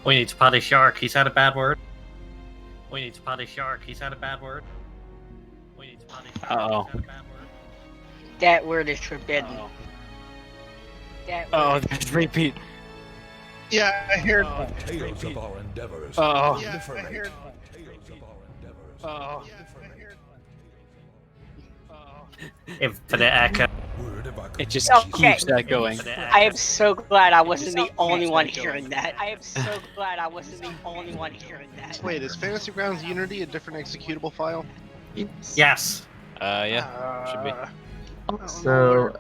We need to potty shark. He's had a bad word. We need to potty shark. He's had a bad word. We need to potty shark. Uh-oh. He's had a bad word. That word is forbidden. Uh-oh. That Oh, word is there's forbidden. repeat. Yeah, I heard. Oh, Tales of our endeavors. Uh-oh. Yeah, I Proliferate. heard. Tales of our endeavors. Uh-oh. Yeah, I heard. Infinite echo. Word of our It just Okay. keeps that going. Infinite echo. I am so glad I wasn't the only one hearing that. I am so glad I wasn't the only one hearing that. Wait, is Fantasy Grounds Unity a different executable file? Yes. Yeah. Should be. So,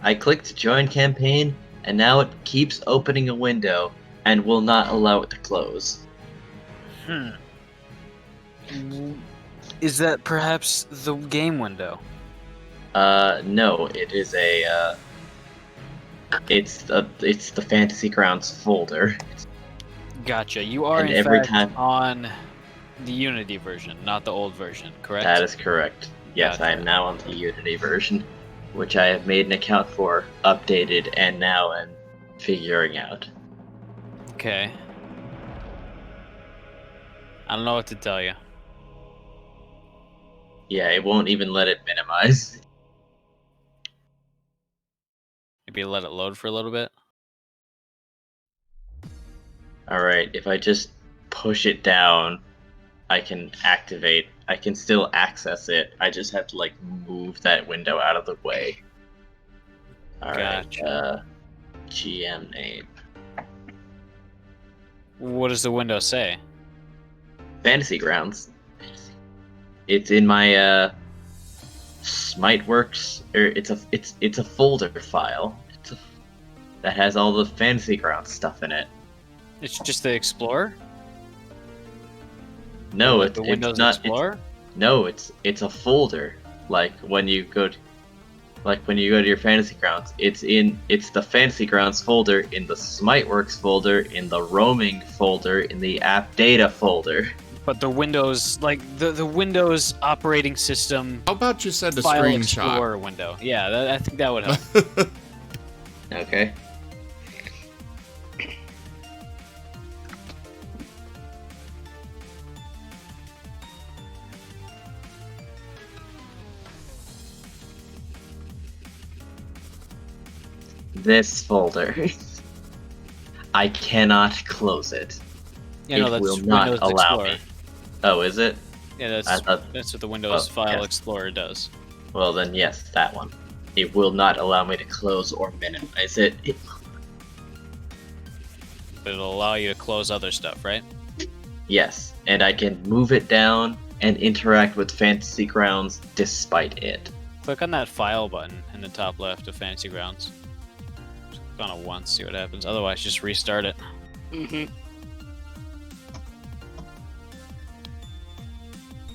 I clicked join campaign, and now it keeps opening a window and will not allow it to close. Is that perhaps the game window? No, it is it's the Fantasy Grounds folder. Gotcha. You are And in every fact time- on the Unity version, not the old version, correct? That is correct. Yes, I am now on the Unity version, which I have made an account for, updated, and now am figuring out. Okay. I don't know what to tell you. Yeah, it won't even let it minimize. Maybe let it load for a little bit. Alright, if I just push it down, I can still access it. I just have to, move that window out of the way. Alright, Gotcha. GM name. What does the window say? Fantasy Grounds. It's in my, Smiteworks, it's a folder file. That has all the Fantasy Grounds stuff in it. It's just the Explorer? No, Like the Windows Explorer? No, it's a folder. When you go to your Fantasy Grounds, it's the Fantasy Grounds folder, in the Smiteworks folder, in the roaming folder, in the app data folder. But the Windows, the Windows operating system How about you send a file screenshot? Explorer window. Yeah, I think that would help. Okay. This folder. I cannot close it. Yeah, no, It that's will not Windows allow Explorer. me. Oh, is it? Yeah, I thought- that's what the Windows Oh, File yes. Explorer does. Well, then yes, that one. It will not allow me to close or minimize it. But it'll allow you to close other stuff, right? Yes, and I can move it down and interact with Fantasy Grounds despite it. Click on that File button in the top left of Fantasy Grounds. Just click on it once, see what happens. Otherwise, just restart it. Mm-hmm.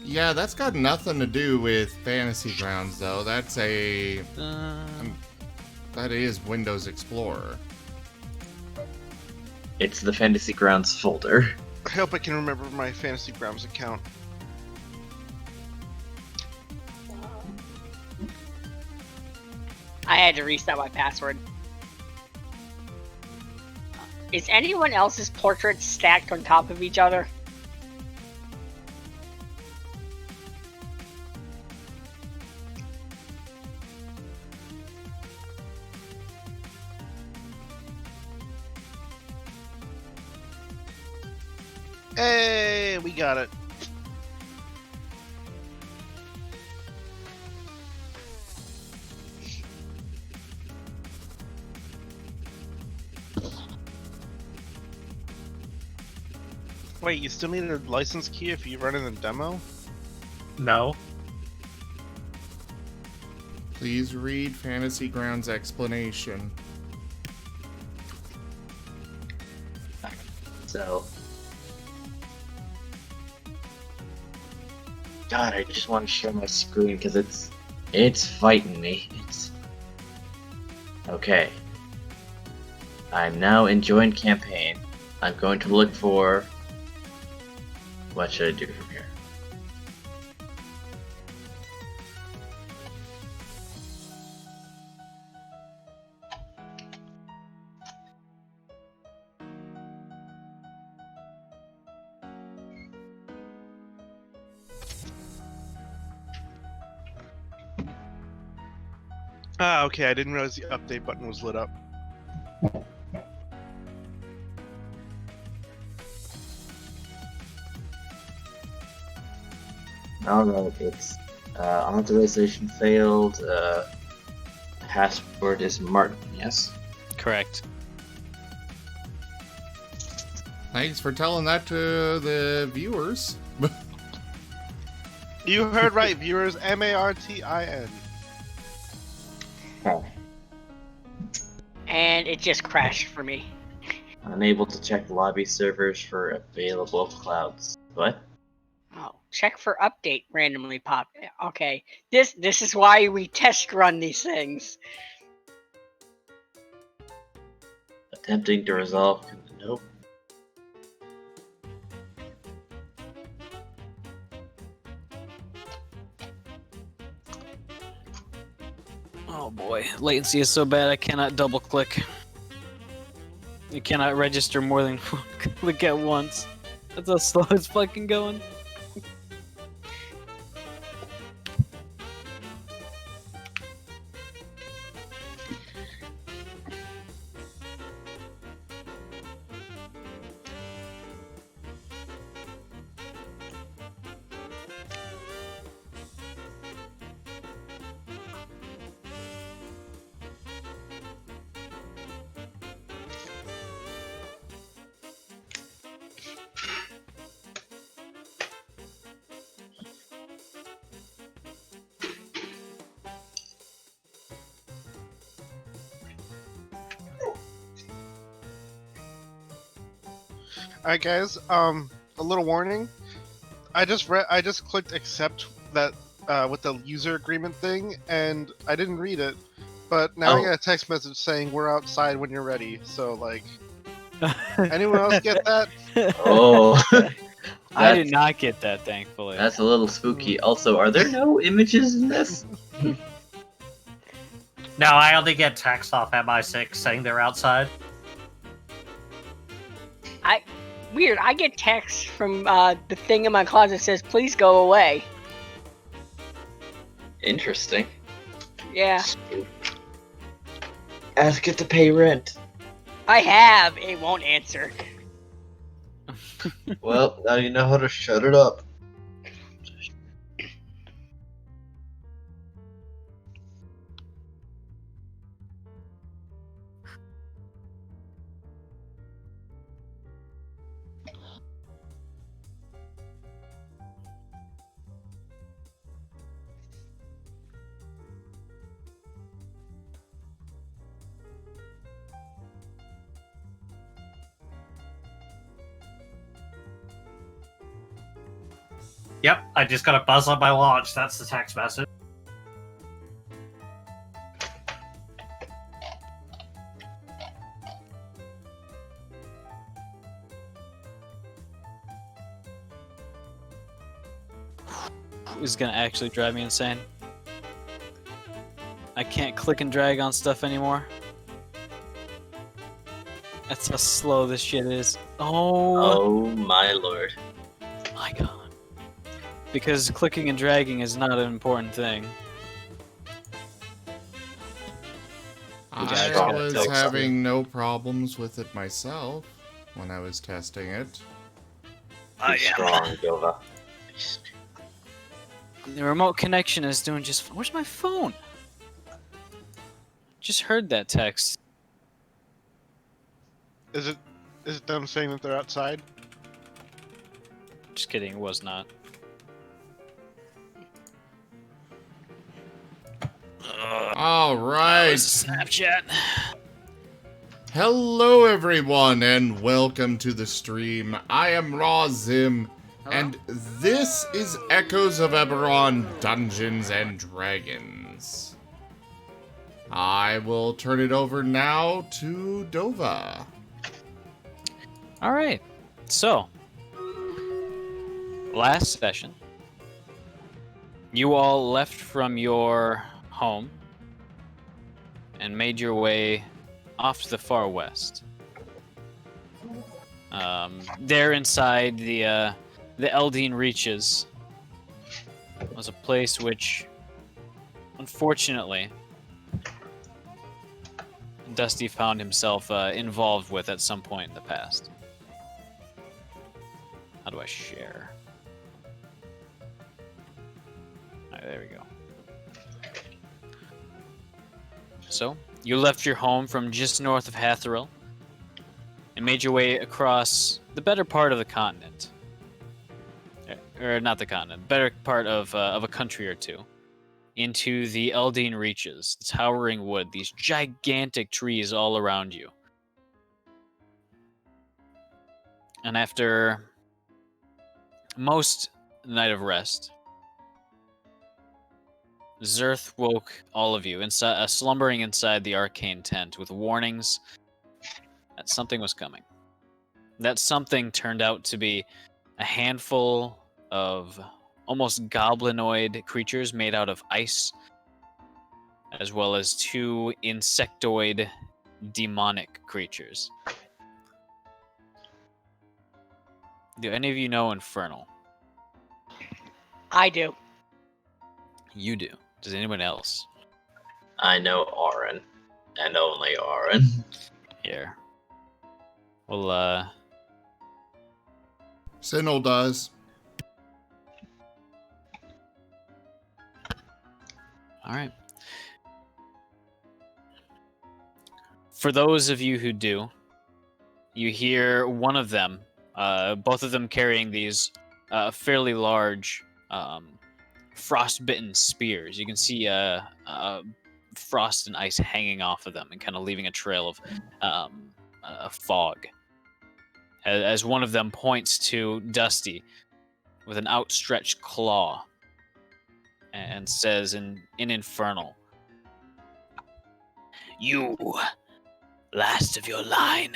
Yeah, that's got nothing to do with Fantasy Grounds, though. That is Windows Explorer. It's the Fantasy Grounds folder. I hope I can remember my Fantasy Grounds account. I had to reset my password. Is anyone else's portraits stacked on top of each other? Hey, we got it. Wait, you still need a license key if you run in the demo? No. Please read Fantasy Grounds explanation. So. God, I just want to share my screen because it's fighting me. Okay. I'm now in join campaign. I'm going to look for. What should I do from here? Ah, okay. I didn't realize the update button was lit up. Alright, it's authorization failed. Password is Martin, yes? Correct. Thanks for telling that to the viewers. You heard right, viewers. Martin. Oh. And it just crashed for me. Unable to check lobby servers for available clouds. What? Oh, check for update randomly pop. Okay, this is why we test run these things. Attempting to resolve. Nope. Oh boy, latency is so bad I cannot double click. You cannot register more than one click at once. That's how slow it's fucking going. Alright, guys. A little warning. I just clicked accept that with the user agreement thing, and I didn't read it. But now I Oh. got a text message saying we're outside when you're ready. So like, anyone else get that? Oh. I did not get that, thankfully. That's a little spooky. Also, are there no images in this? No, I only get text off MI6 saying they're outside. Weird. I get text from the thing in my closet that says, "Please go away." Interesting. Yeah, Ask it to pay rent. I have. It won't answer. Well, now you know how to shut it up. Yep, I just got a buzz on my watch. That's the text message. This is gonna actually drive me insane. I can't click and drag on stuff anymore. That's how slow this shit is. Oh Oh my lord. my god. Because clicking and dragging is not an important thing. I Strong was text. having no problems with it myself when I was testing it. Be strong, Dova. The remote connection is doing just fine. Where's my phone? Just heard that text. Is it them saying that they're outside? Just kidding, it was not. All That right. was Snapchat. Hello, everyone, and welcome to the stream. I am Raw Zim, and this is Echoes of Eberron Dungeons and Dragons. I will turn it over now to Dova. Alright, so. Last session, you all left from your home and made your way off to the far west. There inside the Eldine Reaches was a place which, unfortunately, Dusty found himself involved with at some point in the past. How do I share? Alright, there we go. So, you left your home from just north of Hatheril and made your way across the better part of the continent. Or not the continent, better part of a country or two. Into the Eldine Reaches, the towering wood, these gigantic trees all around you. And after most night of rest, Zerth woke all of you, slumbering inside the arcane tent with warnings that something was coming. That something turned out to be a handful of almost goblinoid creatures made out of ice, as well as 2 insectoid demonic creatures. Do any of you know Infernal? I do. You do. Does anyone else? I know Auron, and only Auron. Here. Well, Sinnoh does. alright. For those of you who do, you hear one of them, both of them carrying these fairly large frostbitten spears. You can see frost and ice hanging off of them and kind of leaving a trail of fog. As one of them points to Dusty with an outstretched claw and says in Infernal, "You, last of your line.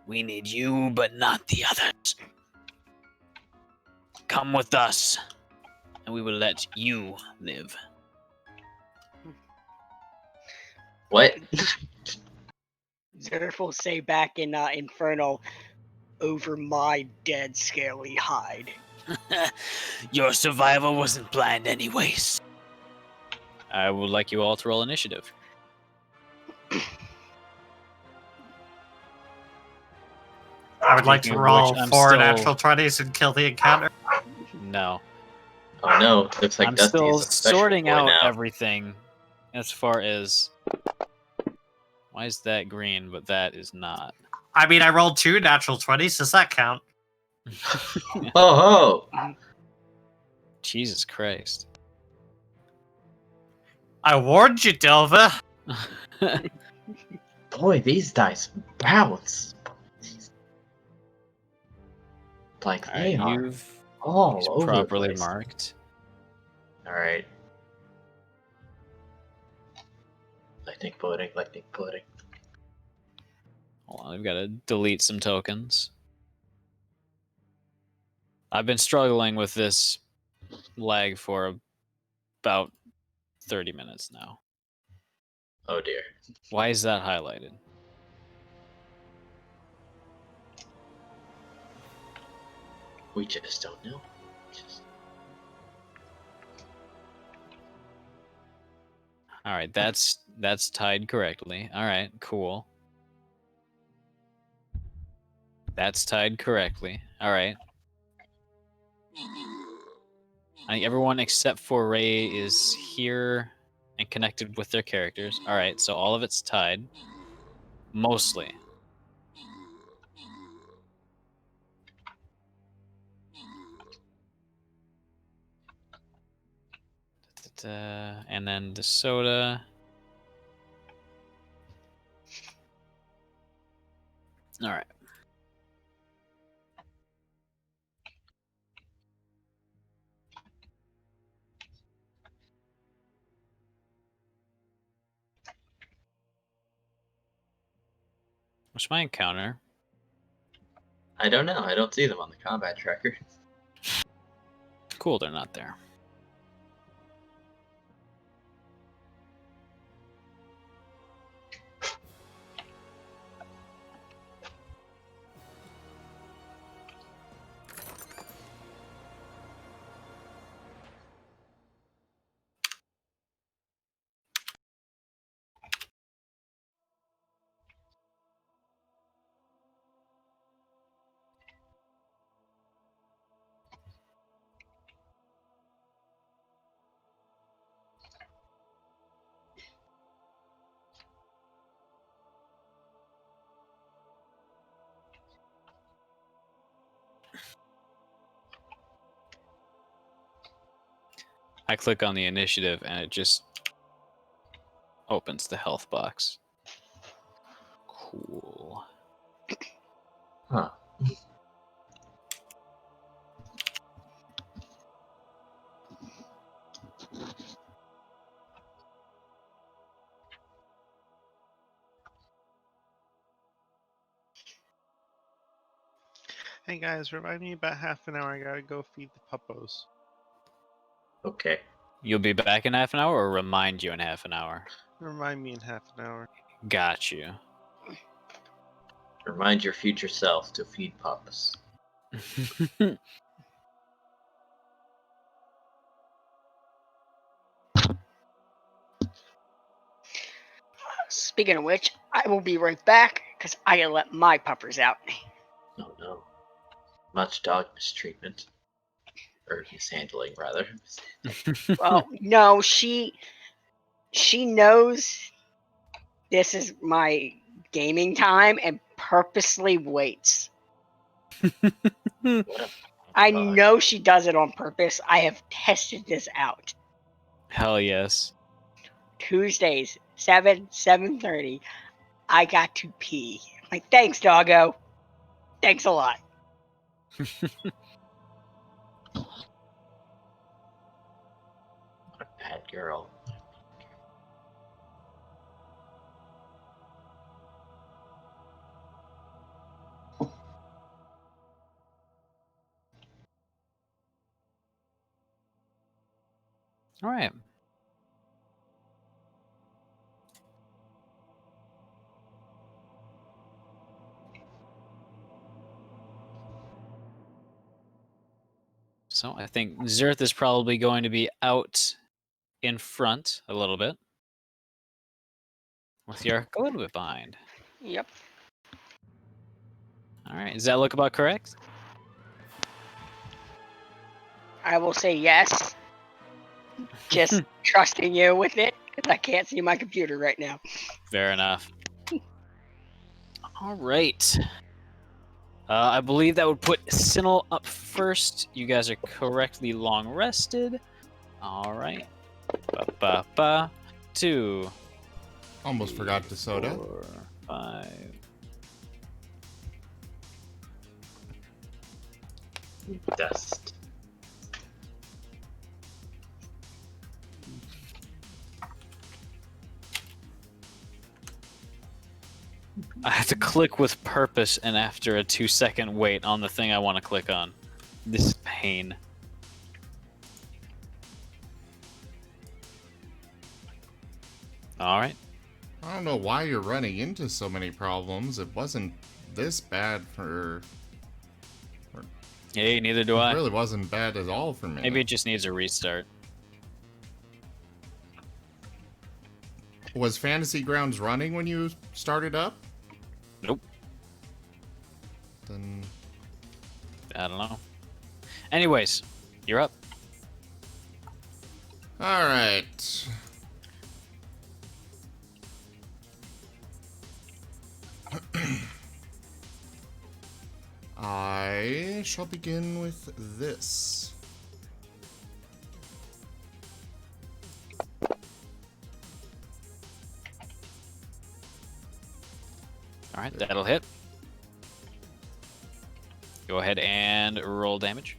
We need you, but not the others. Come with us, and we will let you live." What? Zerf will say back in Infernal, "Over my dead scaly hide." Your survival wasn't planned anyways. I would like you all to roll initiative. I would like to Speaking of roll which, I'm 4 still- natural 20s and kill the encounter. No. Oh no, looks like I'm Dusty still is a special sorting boy out now. everything as far as... Why is that green, but that is not? I mean, I rolled 2 natural 20s. Does that count? Oh ho! Jesus Christ. I warned you, Delva. Boy, these dice bounce. Like they Alright, are you've all it's over properly the place. marked. Alright. Lightning pudding, lightning pudding. Hold on, I've got to delete some tokens. I've been struggling with this lag for about 30 minutes now. Oh dear. Why is that highlighted? We just don't know. Just... Alright, that's tied correctly. Alright, cool. That's tied correctly. Alright. I think everyone except for Ray is here and connected with their characters. Alright, so all of it's tied. Mostly. And then the soda. Alright. What's my encounter? I don't know. I don't see them on the combat tracker. Cool, they're not there. I click on the initiative and it just opens the health box. Cool. Huh. Hey guys, remind me about half an hour. I gotta go feed the puppos. Okay. You'll be back in half an hour or remind you in half an hour? Remind me in half an hour. Got you. Remind your future self to feed pups. Speaking of which, I will be right back because I gotta let my puppers out. Oh no. Much dog mistreatment. Or mishandling, rather. Well, no, she knows this is my gaming time and purposely waits. What a I dog. know she does it on purpose. I have tested this out. Hell yes. Tuesdays, 7:30. I got to pee. Like, thanks, doggo. Thanks a lot. What a bad girl. All right. So I think Zerth is probably going to be out in front a little bit, with Yark a little bit behind. Yep. All right. Does that look about correct? I will say yes. Just trusting you with it because I can't see my computer right now. Fair enough. All right. I believe that would put Sinel up first. You guys are correctly long rested. All right. Ba-ba-ba. 2. Almost forgot the soda. 4, 5. Dust. I have to click with purpose and after a 2-second wait on the thing I want to click on. This is pain. All right. I don't know why you're running into so many problems. It wasn't this bad for... Hey, neither do It I. really wasn't bad at all for me. Maybe it just needs a restart. Was Fantasy Grounds running when you started up? Nope. Then... I don't know. Anyways, you're up. Alright. I shall begin with this. All right, that'll hit. Go ahead and roll damage.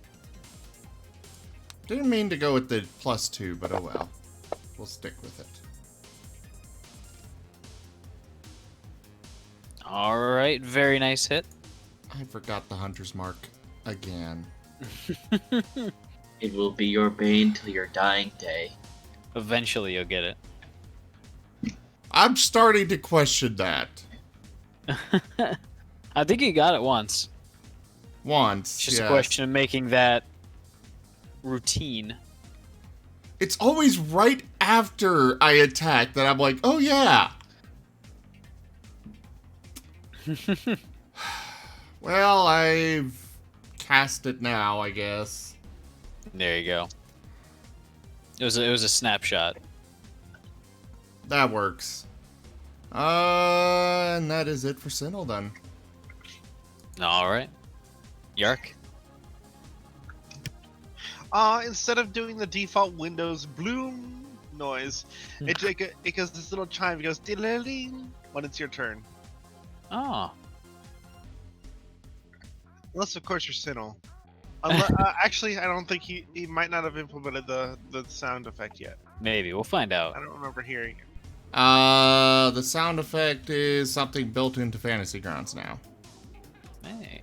Didn't mean to go with the +2, but oh well. We'll stick with it. All right, very nice hit. I forgot the Hunter's Mark again. It will be your bane till your dying day. Eventually, you'll get it. I'm starting to question that. I think you got it once. Once, It's just yes. a question of making that routine. It's always right after I attack that I'm like, oh yeah. Well, I've cast it now, I guess. There you go. It was a snapshot. That works. And that is it for Sinel then. All right, Yark. Instead of doing the default Windows bloom noise, it goes this little chime. It goes ding when it's your turn. Oh, Unless, of course, you're Sinnoh. Actually, I don't think he might not have implemented the sound effect yet. maybe we'll find out. I don't remember hearing it. The sound effect is something built into Fantasy Grounds now. Hey.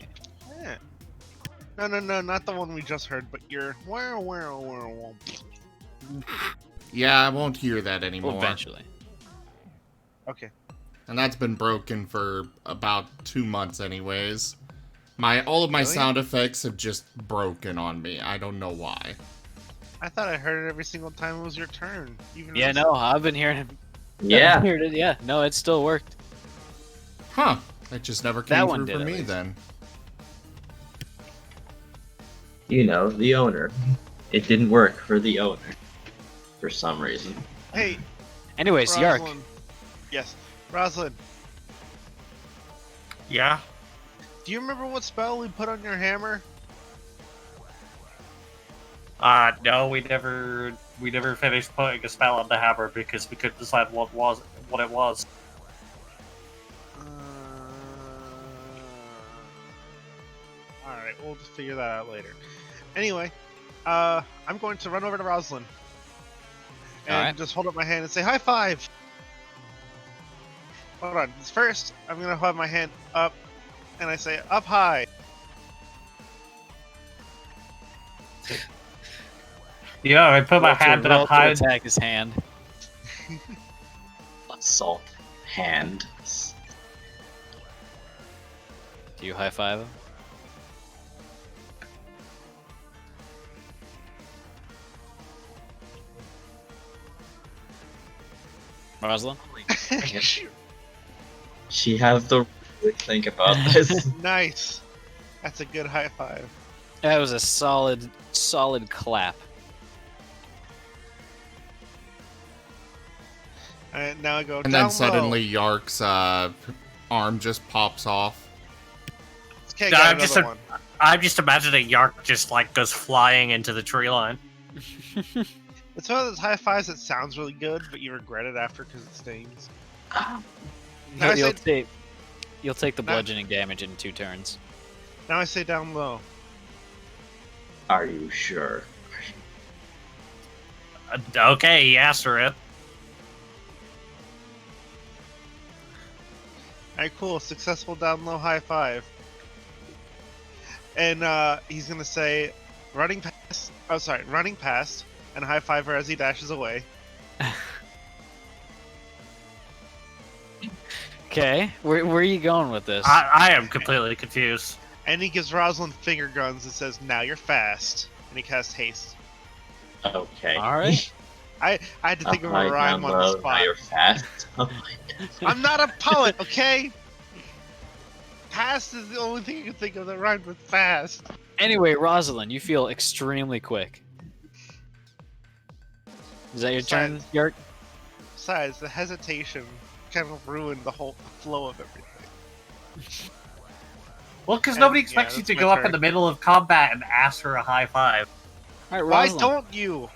Yeah. No, not the one we just heard, but your Yeah, I won't hear that anymore. Well, eventually. Okay. And that's been broken for about 2 months anyways. All of my Really? sound effects have just broken on me. I don't know why. I thought I heard it every single time it was your turn. Even Yeah, if- no, I've been hearing him. Yeah. Yeah, no, it still worked. Huh. It just never That came one through did, for at me least. then. You know, the owner. It didn't work for the owner. For some reason. Hey, Anyways, Yark. Rosalind. Yes, Rosalind. Yeah. Do you remember what spell we put on your hammer? No, we never finished putting a spell on the hammer because we couldn't decide what it was. All right, we'll just figure that out later. Anyway, I'm going to run over to Rosalind and Alright. just hold up my hand and say high five. Hold on. First, I'm gonna hold my hand up, and I say up high. Yeah, I put my Roll to- hand roll up to high. attack his hand. Assault hand. Do you high five him? Rosalind? She has to really think about this. Nice. That's a good high five. That was a solid clap. And now I go And down then suddenly Yark's arm just pops off. Okay, No, got I'm just another one. I'm just imagining Yark just like goes flying into the tree line. It's one of those high fives that sounds really good, but you regret it after because it stings. Now I You'll say, take the Now- bludgeoning damage in 2 turns. now I say down low. Are you sure? Okay, he asked for it. Alright, cool. Successful down low high five. And he's gonna say, running past. Oh, sorry, running past, and high five her as he dashes away. Okay, where are you going with this? I am completely confused. And he gives Rosalind finger guns and says, "Now you're fast." And he casts haste. Okay. All right. I had to think of a High, rhyme down on low, the now spot. you're fast. Oh my god. I'm not a poet, okay? Fast is the only thing you can think of that rhymes with fast. Anyway, Rosalind, you feel extremely quick. Is that your turn, Besides- Yark? Besides, the hesitation kind of ruined the whole flow of everything. Well, because And, nobody yeah, expects you that's to my go up turn. in the middle of combat and ask for a high five. All right, Why Rosalind. don't you?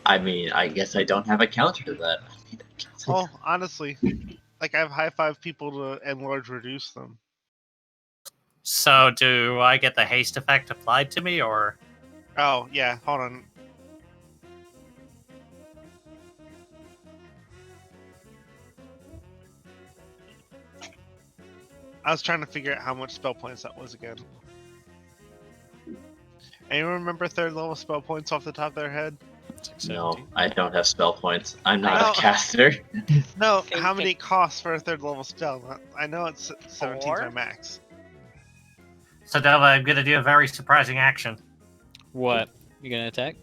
I mean, I guess I don't have a counter to that. Well, honestly, like I have high five people to and large reduce them. So, do I get the haste effect applied to me, or Oh yeah, hold on. I was trying to figure out how much spell points that was again. Anyone remember third level spell points off the top of their head? No, 17. I don't have spell points. I'm not No. a caster. No, Same how thing. many it costs for a third level spell? I know it's 17 my Four? max. so now I'm gonna do a very surprising action. What? You gonna attack?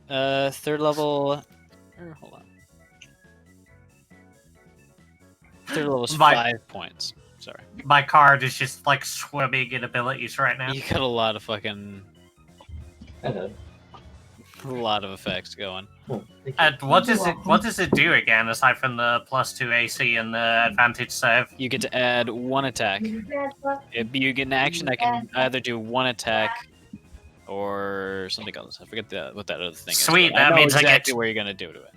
Third level. Hold on. Third level is My- 5 points. Sorry. My card is just like swimming in abilities right now. You got a lot of fucking. a lot of effects going. And what does it do again, aside from the +2 AC and the advantage save? You get to add one attack. You get an action that can either do one attack or something else. I forget what that other thing is. Sweet, but I that know means I exactly get- where you're gonna do to it.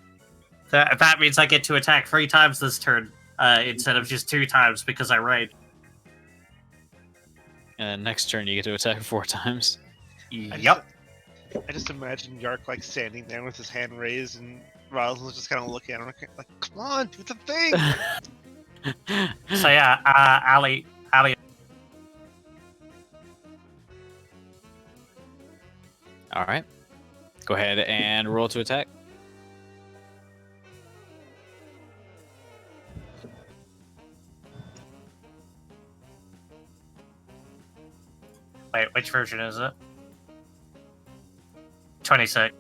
That means I get to attack 3 times this turn, instead of just 2 times because I raid. And next turn you get to attack 4 times. Yep. I just imagine Yark like standing there with his hand raised, and Rosalind's just kind of looking at him like, "Come on, do the thing." So yeah, Ali. All right. Go ahead and roll to attack. Wait, which version is it? 26.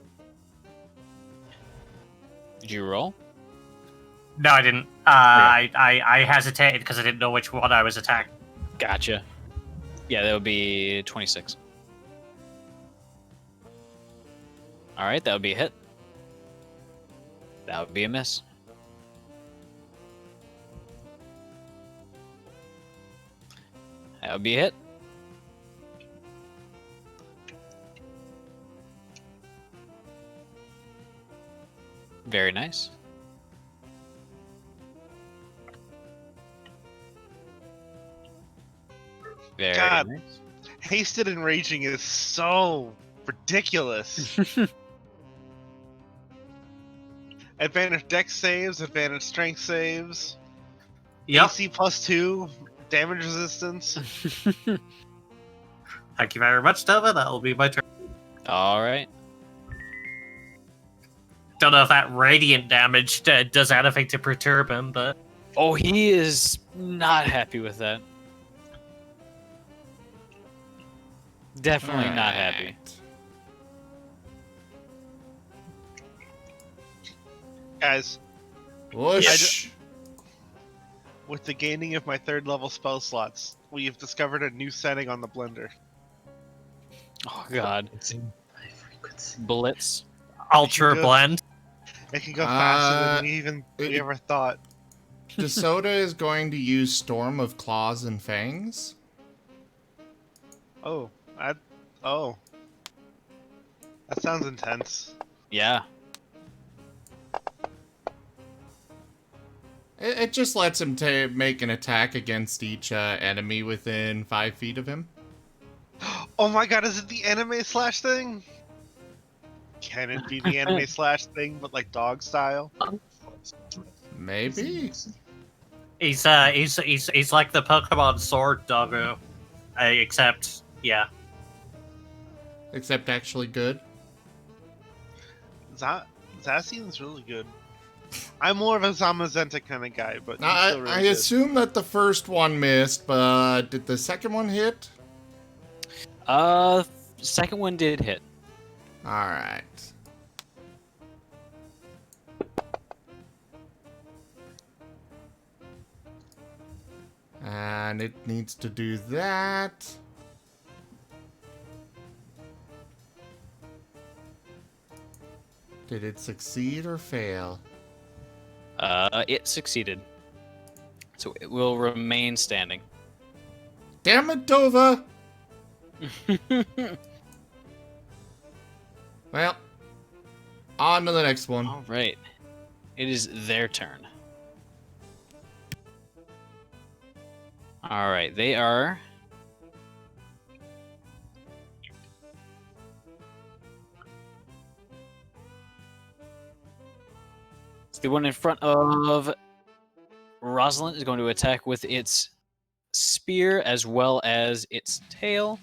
Did you roll? No, I didn't. I hesitated because I didn't know which one I was attacking. Gotcha. Yeah, that would be 26. All right, that would be a hit. That would be a miss. That would be a hit. Very nice. Very God. nice. Hasted and raging is so ridiculous. Advantage dex saves, advantage strength saves, Yep. AC +2, damage resistance. Thank you very much, Delva. That'll be my turn. All right. Don't know if that radiant damage does anything to perturb him, but Oh, he is not happy with that. Definitely not happy. Alright. Guys, Whoosh. with the gaining of my 3rd level spell slots, we have discovered a new setting on the blender. Oh God, Blitz. Ultra Good. Blend. It can go faster than it- we ever thought. DeSoda is going to use Storm of Claws and Fangs. Oh, that sounds intense. Yeah. It just lets him make an attack against each enemy within 5 feet of him. Oh my god, is it the anime slash thing? Can it be the anime slash thing, but like dog style? Maybe. He's like the Pokemon Sword Doggo, except yeah. Except actually good. That seems really good. I'm more of a Zamazenta kind of guy, but he's Now, still really I good. assume that the first one missed, but did the second one hit? Second one did hit. Alright. And it needs to do that. Did it succeed or fail? It succeeded. So it will remain standing. Damn it, Dova! Well, on to the next one. All right. It is their turn. All right, they are. So the one in front of Rosalind is going to attack with its spear as well as its tail.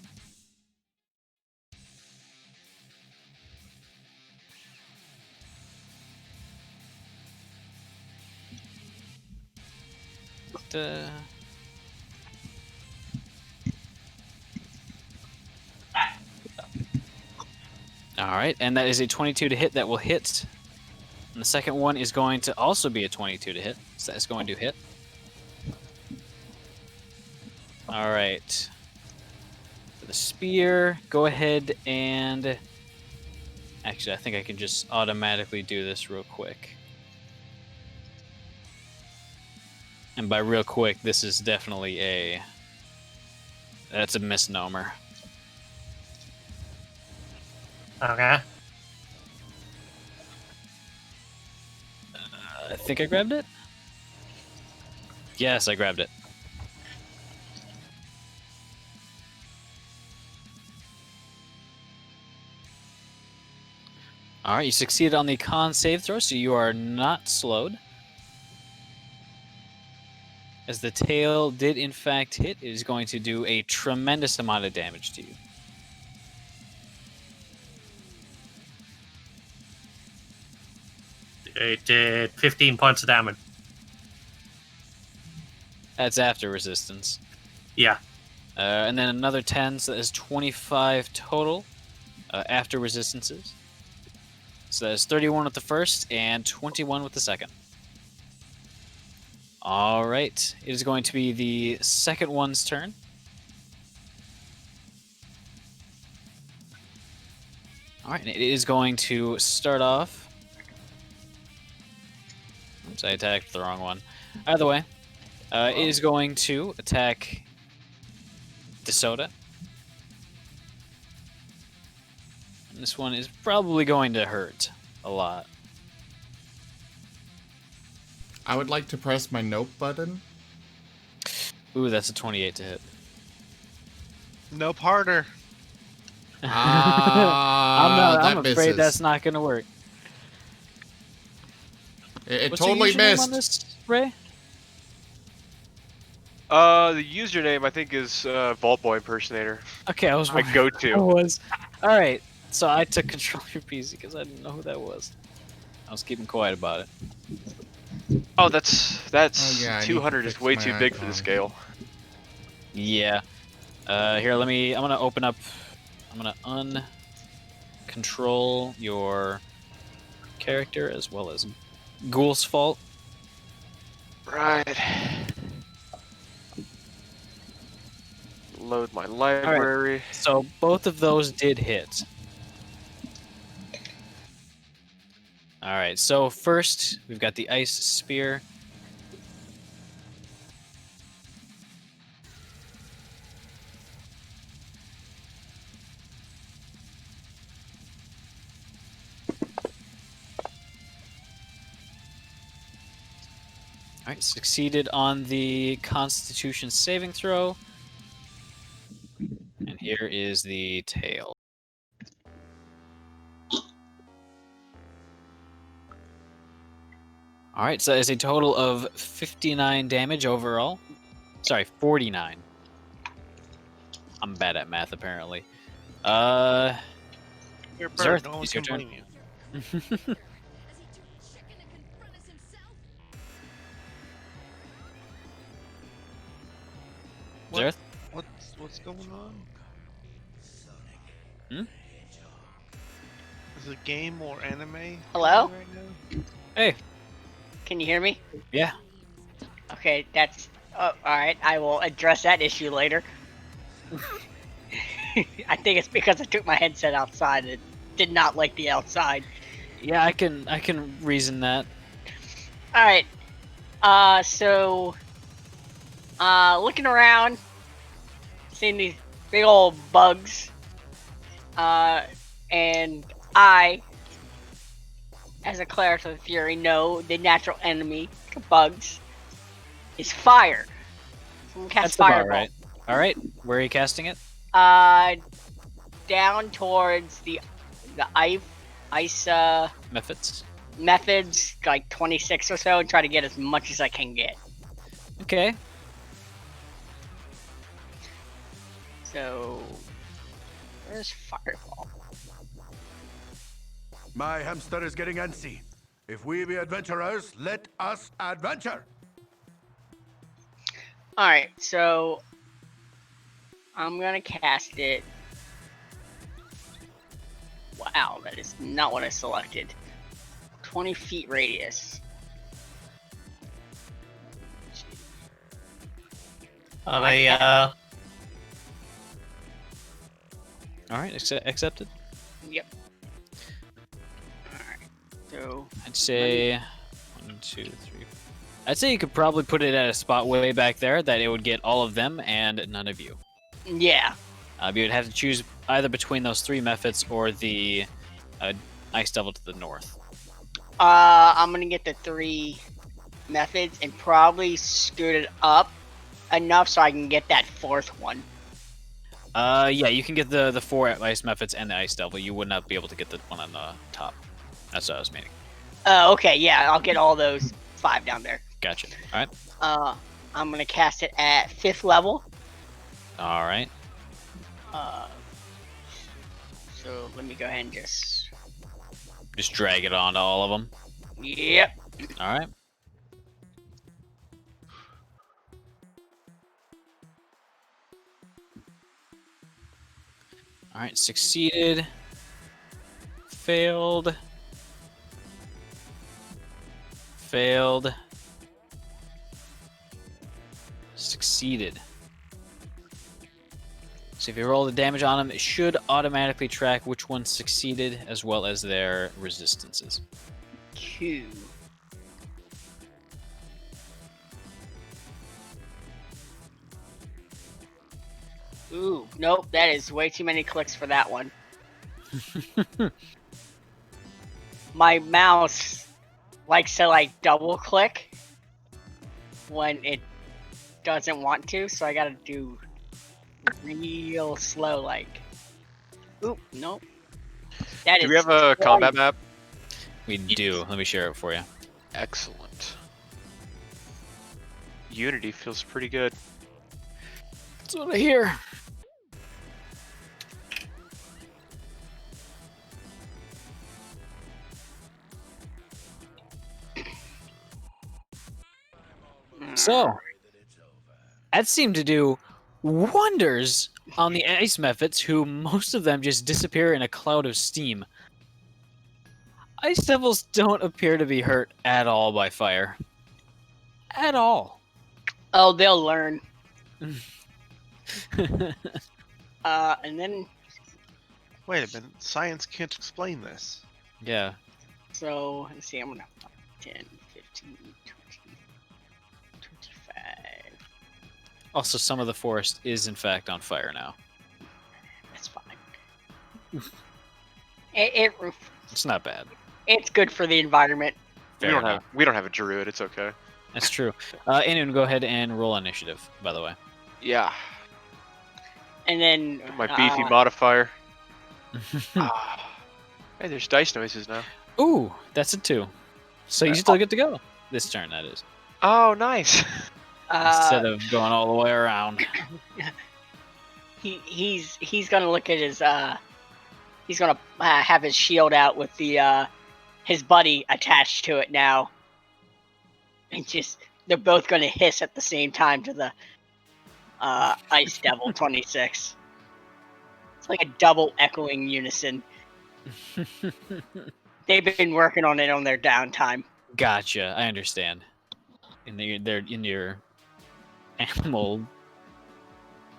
All right, and that is a 22 to hit. That will hit. And the second one is going to also be a 22 to hit. So that's going to hit. All right. For the spear, go ahead and Actually, I think I can just automatically do this real quick. And by real quick, this is definitely that's a misnomer. Okay. I think I grabbed it? Yes, I grabbed it. Alright, you succeeded on the con save throw, so you are not slowed. As the tail did in fact hit, it is going to do a tremendous amount of damage to you. It did 15 points of damage. That's after resistance. Yeah. And then another 10, so that is 25 total after resistances. So that is 31 with the first and 21 with the second. All right, it is going to be the second one's turn. All right, and it is going to start off. Oops, I attacked the wrong one. Either way, it is going to attack DeSoda. And this one is probably going to hurt a lot. I would like to press my nope button. Ooh, that's a 28 to hit. Nope harder. I'm afraid misses. that's not going to work. It What's your totally username on missed. this, Ray? The username I think is Vault Boy Impersonator. Okay, I was My wondering go-to. who it was. All right, so I took control of your PC because I didn't know who that was. I was keeping quiet about it. Oh, that's Oh, yeah, I need to 200 is fix way my too big for icon. the scale. Yeah. Here, I'm gonna open up. I'm gonna uncontrol your character as well as Ghoul's Fault. Right. Load my library. So both of those did hit. All right. So first, we've got the ice spear. All right, succeeded on the Constitution saving throw. And here is the tail. All right, so that is a total of 59 damage overall. Sorry, 49. I'm bad at math, apparently. You're a Zareth, bird. No one it's your can turn. blame you. What? Zareth? What's going on? Hmm? Is it game or anime? Hello? Right now? Hey. Can you hear me? Yeah. Okay, that's. Oh, alright, I will address that issue later. I think it's because I took my headset outside and it did not like the outside. Yeah, I can reason that. Alright. So. Looking around, seeing these big old bugs. And I, as a cleric of fury, know the natural enemy to bugs is fire. So I'm gonna cast That's about fireball. right. All right, where are you casting it? Down towards the ice Methods. methods, like 26 or so, and try to get as much as I can get. Okay. So, where's fireball? My hamster is getting antsy. If we be adventurers, let us adventure. Alright, so I'm gonna cast it. Wow, that is not what I selected. 20 feet radius. On a, All right, accepted. Yep. So I'd say 1, 2, 3. I'd say you could probably put it at a spot way back there that it would get all of them and none of you. yeah. You would have to choose either between those 3 methods or the ice devil to the north. I'm gonna get the 3 methods and probably scoot it up enough so I can get that 4th one. Yeah, you can get the 4 ice methods and the ice devil. You would not be able to get the one on the top. That's what I was meaning. Okay, yeah, I'll get all those 5 down there. Gotcha. All right. I'm gonna cast it at 5th level. All right. So let me go ahead and just. Just drag it onto all of them. Yep. All right. All right. Succeeded. Failed. Failed. Succeeded. So if you roll the damage on them, it should automatically track which ones succeeded as well as their resistances. Q. Ooh, nope, that is way too many clicks for that one. My mouse likes to like double click when it doesn't want to, so I gotta do real slow like. Oop, nope. That Do we have a combat map? We do. Let me share it for you. Excellent. Unity feels pretty good. That's what I hear. So, that seemed to do wonders on the ice methods, who most of them just disappear in a cloud of steam. Ice devils don't appear to be hurt at all by fire. At all. Oh, they'll learn. And then Wait a minute. Science can't explain this. Yeah. so let's see. I'm gonna 10, 15, 20, 25. Also, some of the forest is in fact on fire now. That's fine. It It's not bad. it's good for the environment. Fair enough. We don't have a druid. It's okay. That's true. Anu, go ahead and roll initiative, by the way. Yeah. And then My beefy modifier. Ah. Hey, there's dice noises now. Ooh, that's a 2. So you still get to go. This turn, that is. Oh, nice. Instead of going all the way around. he's gonna look at his he's gonna have his shield out with the his buddy attached to it now, and just they're both gonna hiss at the same time to the Ice Devil 26. It's like a double echoing unison. They've been working on it on their downtime. Gotcha, I understand. They're in your animal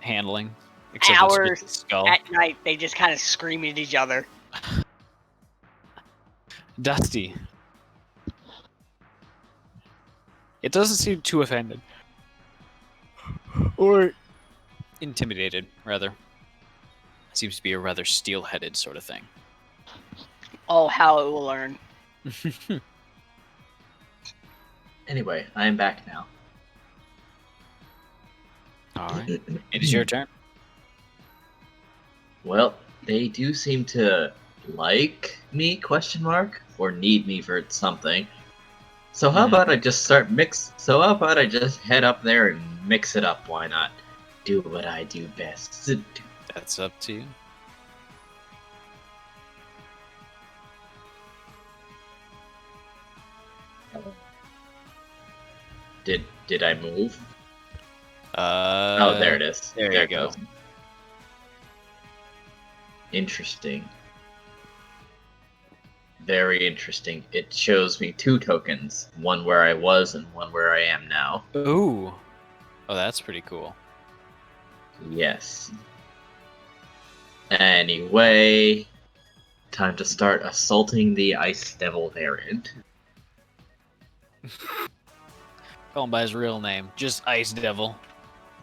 handling. Except it's with Hours the skull. at night, they just kind of scream at each other. Dusty. It doesn't seem too offended. Or intimidated, rather. Seems to be a rather steel-headed sort of thing. Oh, how it will learn. Anyway, I am back now. Alright. It is your turn. Well, they do seem to like me, question mark, or need me for something. So how about I just how about I just head up there and mix it up, why not? Do what I do best. That's up to you. Did I move? Oh, Oh, there it is. there you it go. goes. Interesting. Very interesting. It shows me 2 tokens. One where I was and one where I am now. Ooh. Oh, that's pretty cool. Yes. Anyway, Time to start assaulting the Ice Devil variant. Call him by his real name, just Ice Devil.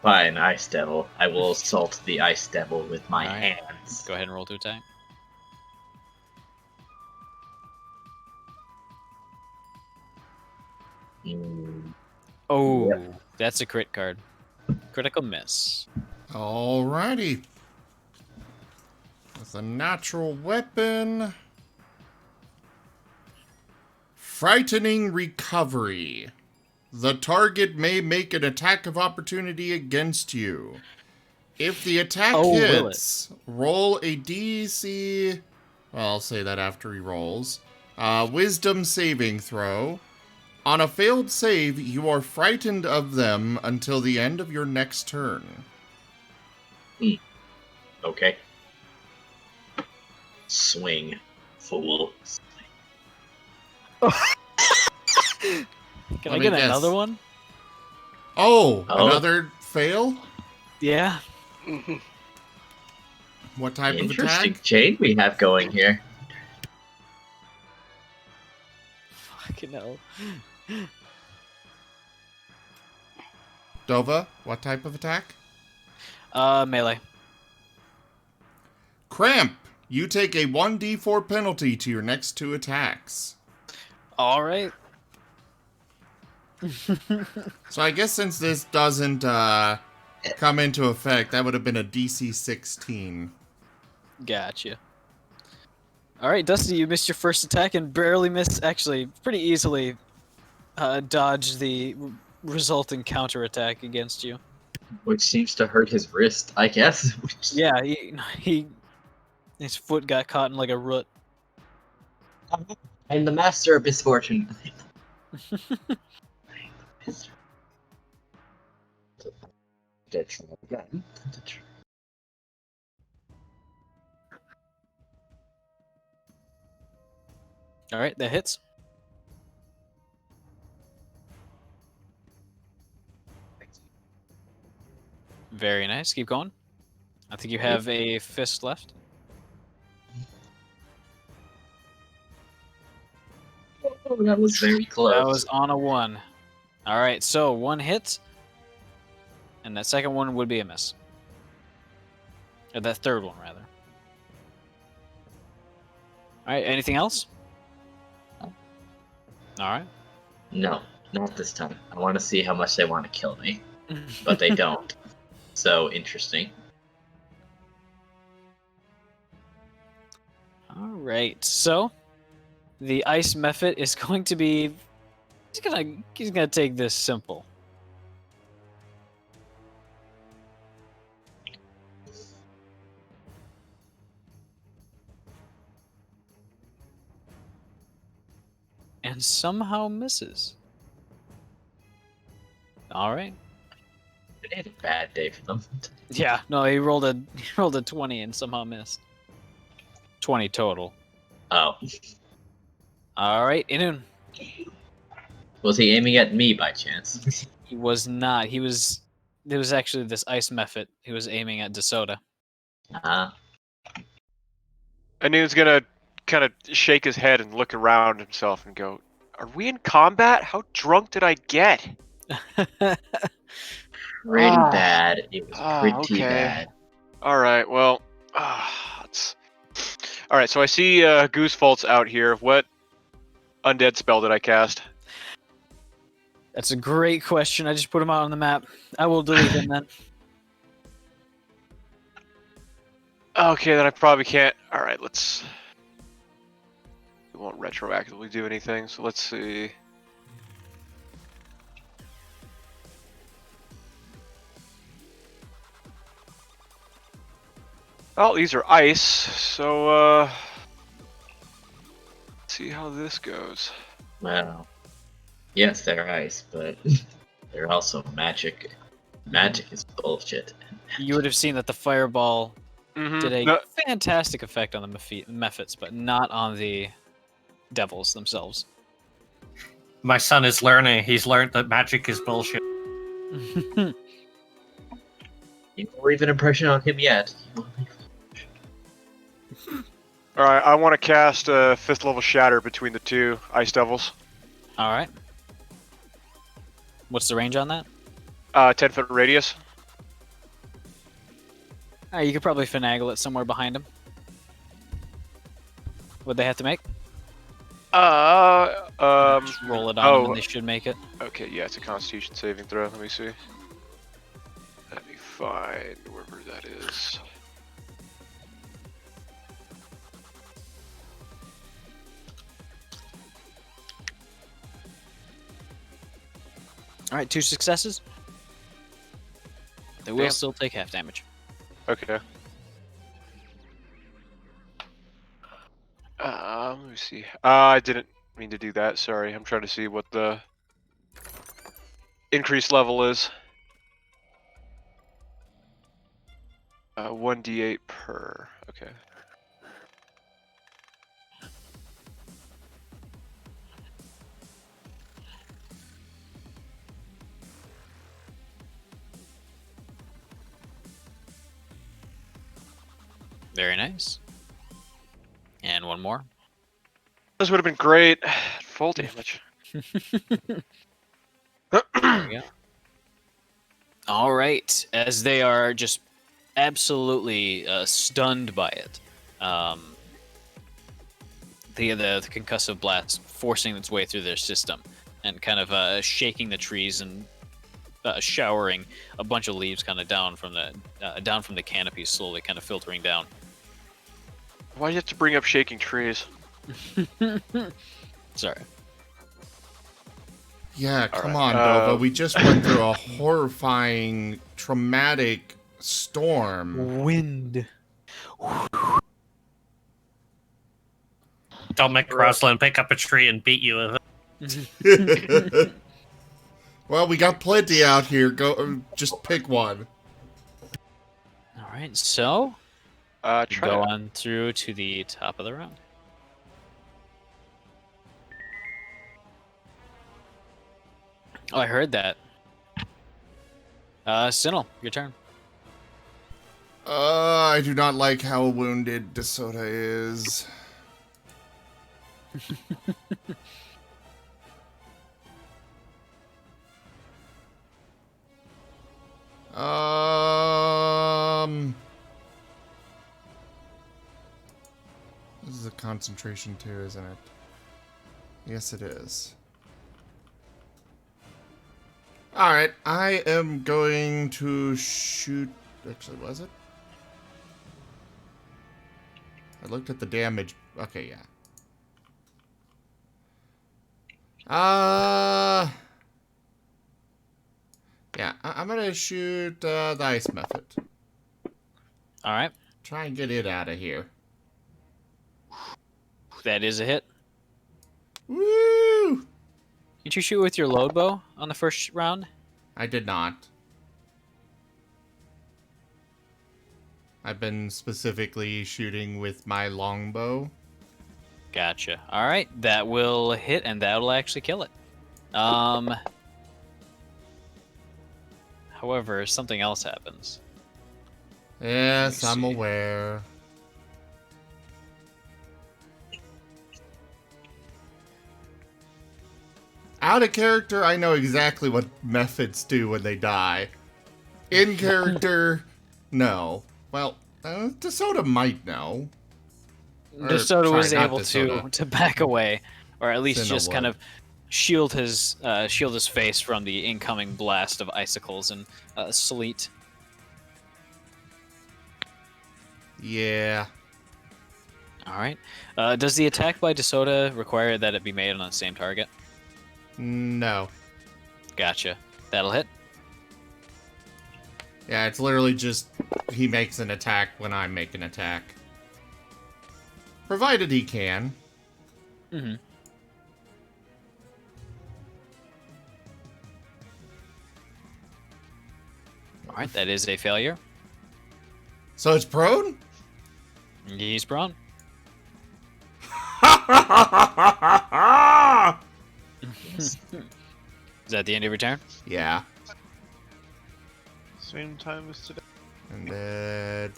Fine, Ice Devil. I will assault the Ice Devil with my Alright. hands. Go ahead and roll to attack. Mm, Oh, Yep. that's a crit card. Critical miss. Alrighty. With a natural weapon. Frightening recovery. The target may make an attack of opportunity against you. If the attack will hits, roll a DC. Well, I'll say that after he rolls. Wisdom saving throw. On a failed save, you are frightened of them until the end of your next turn. Okay. Swing, fool. Can Let I me get guess. another one? Oh, Oh. another fail? Yeah. What type of Interesting attack? chain we have going here. Fucking hell. Dova, what type of attack? Melee. Cramp! You take a 1d4 penalty to your next 2 attacks. Alright. So I guess since this doesn't come into effect, that would have been a DC 16. Gotcha. Alright, Dusty, you missed your first attack and barely missed, actually, pretty easily dodged the resulting counterattack against you. Which seems to hurt his wrist, I guess. Yeah, his foot got caught in like a root. I'm the master of misfortune. Alright, that hits. Very nice, keep going. I think you have a fist left. Oh, that was very close. That was on a 1. Alright, so 1 hit. And that second one would be a miss. Or that third one, rather. Alright, anything else? Alright. No, not this time. I want to see how much they want to kill me, but they don't. So interesting. Alright, so the ice method is going to be he's gonna take this simple. And somehow misses. Alright. It ain't a bad day for them. Yeah, no, he rolled a 20 and somehow missed. 20 total. Oh. Alright, Inun. Was he aiming at me by chance? He was not. It was actually this ice method. He was aiming at DeSoto. Anu's gonna kind of shake his head and look around himself and go, "Are we in combat? How drunk did I get?" Pretty bad. It was pretty okay. bad. All right, well, all right. So I see Goose Fault's out here. What undead spell did I cast? That's a great question. I just put him out on the map. I will delete him then. Okay, then I probably can't. All right, let's. We won't retroactively do anything, so let's see. Oh, these are ice, so let's see how this goes. Well, yes, they're ice, but they're also magic. Magic is bullshit. You would have seen that the fireball did a No, fantastic effect on the methods, but not on the devils themselves. My son is learning. He's learned that magic is bullshit. You won't leave an impression on him yet. Alright, I want to cast a 5th level Shatter between the two Ice Devils. All right. What's the range on that? 10-foot radius. You could probably finagle it somewhere behind him. What'd they have to make? Just Roll it on them and they should make it. Okay, yeah, it's a Constitution saving throw. Let me see. Let me find wherever that is. All right, 2 successes. They will Damn. still take half damage. Okay. Let me see. I didn't mean to do that. Sorry. I'm trying to see what the increased level is. 1d8 per. Okay. Very nice. And one more. This would have been great. Full damage. There we go. All right, as they are just absolutely stunned by it, the concussive blast forcing its way through their system and kind of shaking the trees and showering a bunch of leaves kind of down from the canopy, slowly kind of filtering down. Why do you have to bring up shaking trees? Sorry. Yeah, come right, on, Dova. We just went through a horrifying, traumatic storm. Wind. Don't make Rosalind pick up a tree and beat you with it. Well, we got plenty out here. Go, just pick one. All right, so Try go it. on through to the top of the round. Oh, I heard that. Sinel, your turn. I do not like how wounded DeSoto is. This is a concentration too, isn't it? Yes, it is. Alright, I am going to shoot... Actually, was it? I looked at the damage. Okay, yeah. Yeah, I'm gonna shoot the ice method. All right, Try and get it out of here. that is a hit. Woo! Did you shoot with your load bow on the first round? I did not. I've been specifically shooting with my longbow. Gotcha. All right, that will hit, and that will actually kill it. However, something else happens. Yes, Let I'm me see. aware. Out of character, I know exactly what methods do when they die. In character, no. Well, DeSoto might know. Or, DeSoto was sorry, not able DeSoto. to back away, or at least Sinel just kind would. of shield his face from the incoming blast of icicles and sleet. Yeah. All right. Does the attack by DeSoto require that it be made on the same target? No. Gotcha. That'll hit. Yeah, it's literally just he makes an attack when I make an attack. Provided he can. Mm-hmm. All right, that is a failure. So it's prone? He's prone. Is that the end of your turn? Yeah. Same time as today. And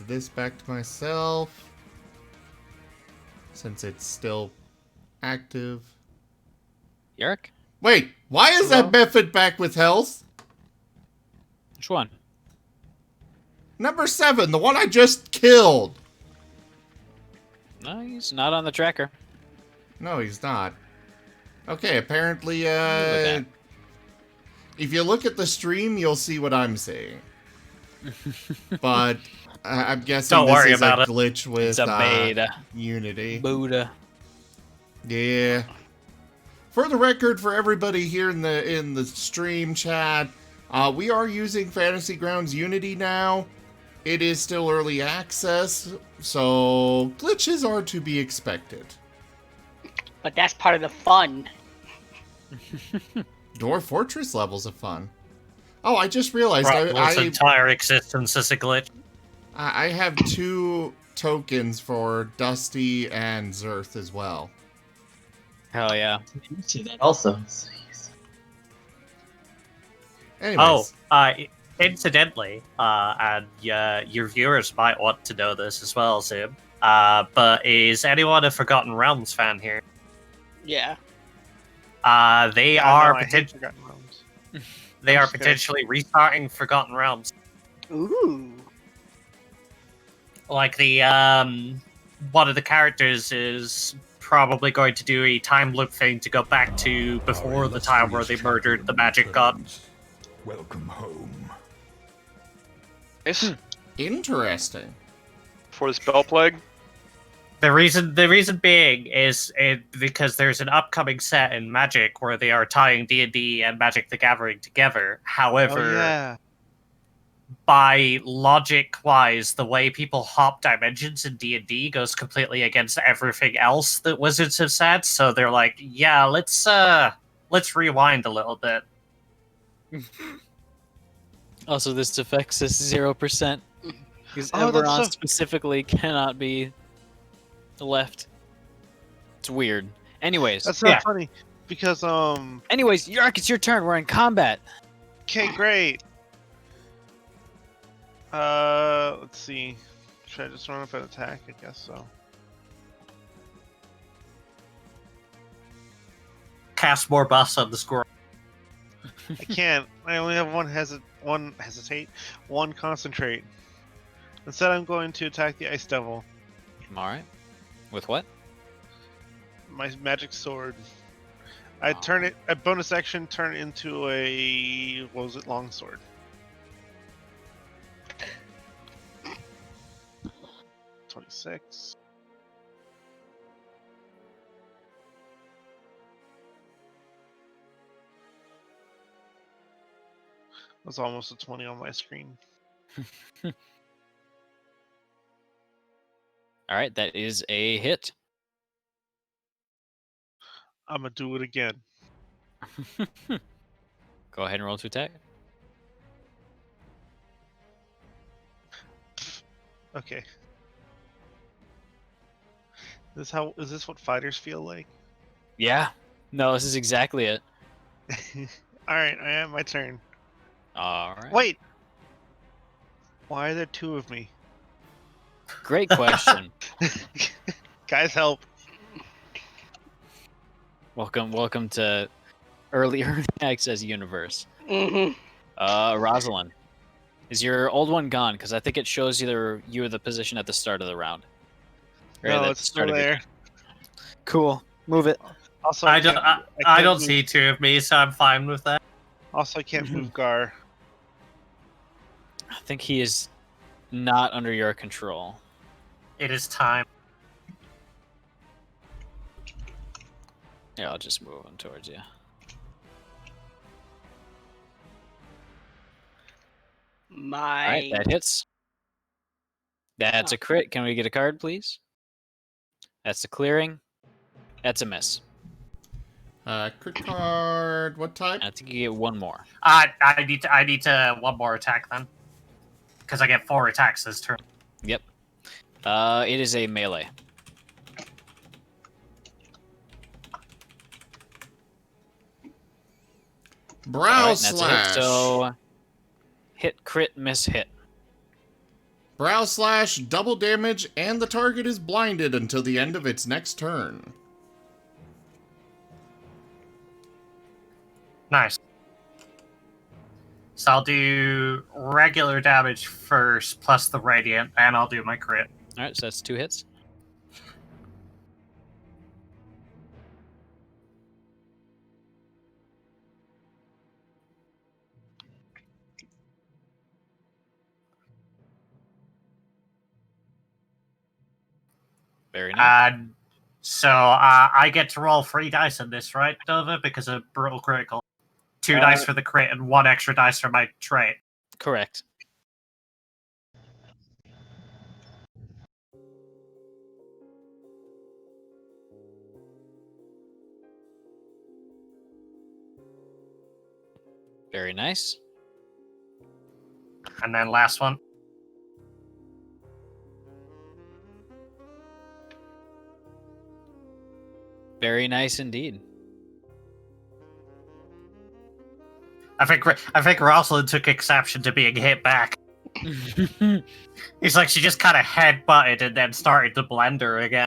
this back to myself. since it's still active. Yerk? Wait, why is that method back with health? Which one? Number 7, the one I just killed. No, he's not on the tracker. No, he's not. Okay, apparently, that. if you look at the stream, you'll see what I'm saying. But I'm guessing Don't this worry is about a it. glitch with It's a beta. Unity. Buddha. Yeah. For the record, for everybody here in the stream chat, we are using Fantasy Grounds Unity now. It is still early access, so glitches are to be expected. But that's part of the fun. Dwarf Fortress levels of fun. Oh, I just realized Rockwood's entire existence is a glitch. I have 2 tokens for Dusty and Zerth as well. Hell yeah. See that also. Anyways, Incidentally, and your viewers might want to know this as well, Zim. But is anyone a Forgotten Realms fan here? Yeah. They I are know, I hate Forgotten Realms. they I'm are just kidding. potentially restarting Forgotten Realms. Ooh. Like the one of the characters is probably going to do a time loop thing to go back to before the time where they murdered the magic god. Welcome home. Nice. interesting. For this Bell Plague. The reason being is because there's an upcoming set in Magic where they are tying D&D and Magic the Gathering together. However, Oh yeah. by logic-wise, the way people hop dimensions in D&D goes completely against everything else that Wizards have said. So they're like, yeah, let's rewind a little bit. Also, this affects us 0%. Because Oh, that's Eberron so- specifically cannot be left. It's weird. Anyways. That's not Yeah. funny because Anyways, Yark, it's your turn. We're in combat. okay, great. Let's see. Should I just run up and attack? I guess so. Cast more buffs on the squirrel. I can't. I only have one hesitate, one concentrate. Instead, I'm going to attack the Ice Devil. Alright. With what? My magic sword. I turn it a bonus action. Turn it into a what was it? Longsword. $26. That's almost a 20 on my screen. Alright, that is a hit. I'm gonna do it again. Go ahead and roll to attack. Okay. Is this what fighters feel like? Yeah. No, this is exactly it. Alright, I am my turn. Alright. Wait! Why are there 2 of me? Great question. Guys, help. welcome to early access universe. Mm-hmm. Rosalind. Is your old one gone? Because I think it shows you were the position at the start of the round. Or No, the it's start still of your- there. Cool. Move it. Also, I don't can't move- see 2 of me, so I'm fine with that. Also, I can't move Gar. I think he is not under your control. It is time. Yeah, I'll just move him towards you. Alright, that hits. That's a crit. Can we get a card, please? That's a clearing. That's a miss. Crit card. What type? I think you get one more. I need to one more attack then, because I get 4 attacks this turn. Yep. It is a melee. Brow Alright, that's a slash. hit. So, hit, crit, miss, hit. Brow Slash, double damage, and the target is blinded until the end of its next turn. Nice. So I'll do regular damage first, plus the radiant, and I'll do my crit. All right, so that's 2 hits. Very nice. And so I get to roll 3 dice in this, right, Nova? Because of brutal critical. 2 dice for the crit and 1 extra dice for my trait. Correct. Very nice. And then last one. Very nice indeed. I think Rosalind took exception to being hit back. He's like, she just kind of headbutted and then started to blend her again.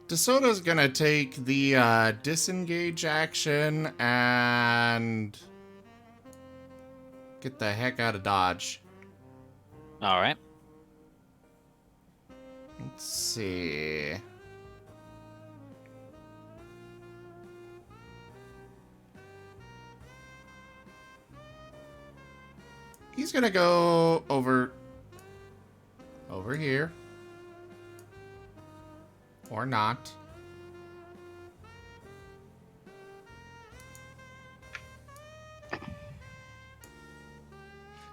DeSoto's gonna take the disengage action and get the heck out of dodge. All right. Let's see. He's gonna go over here. Or not.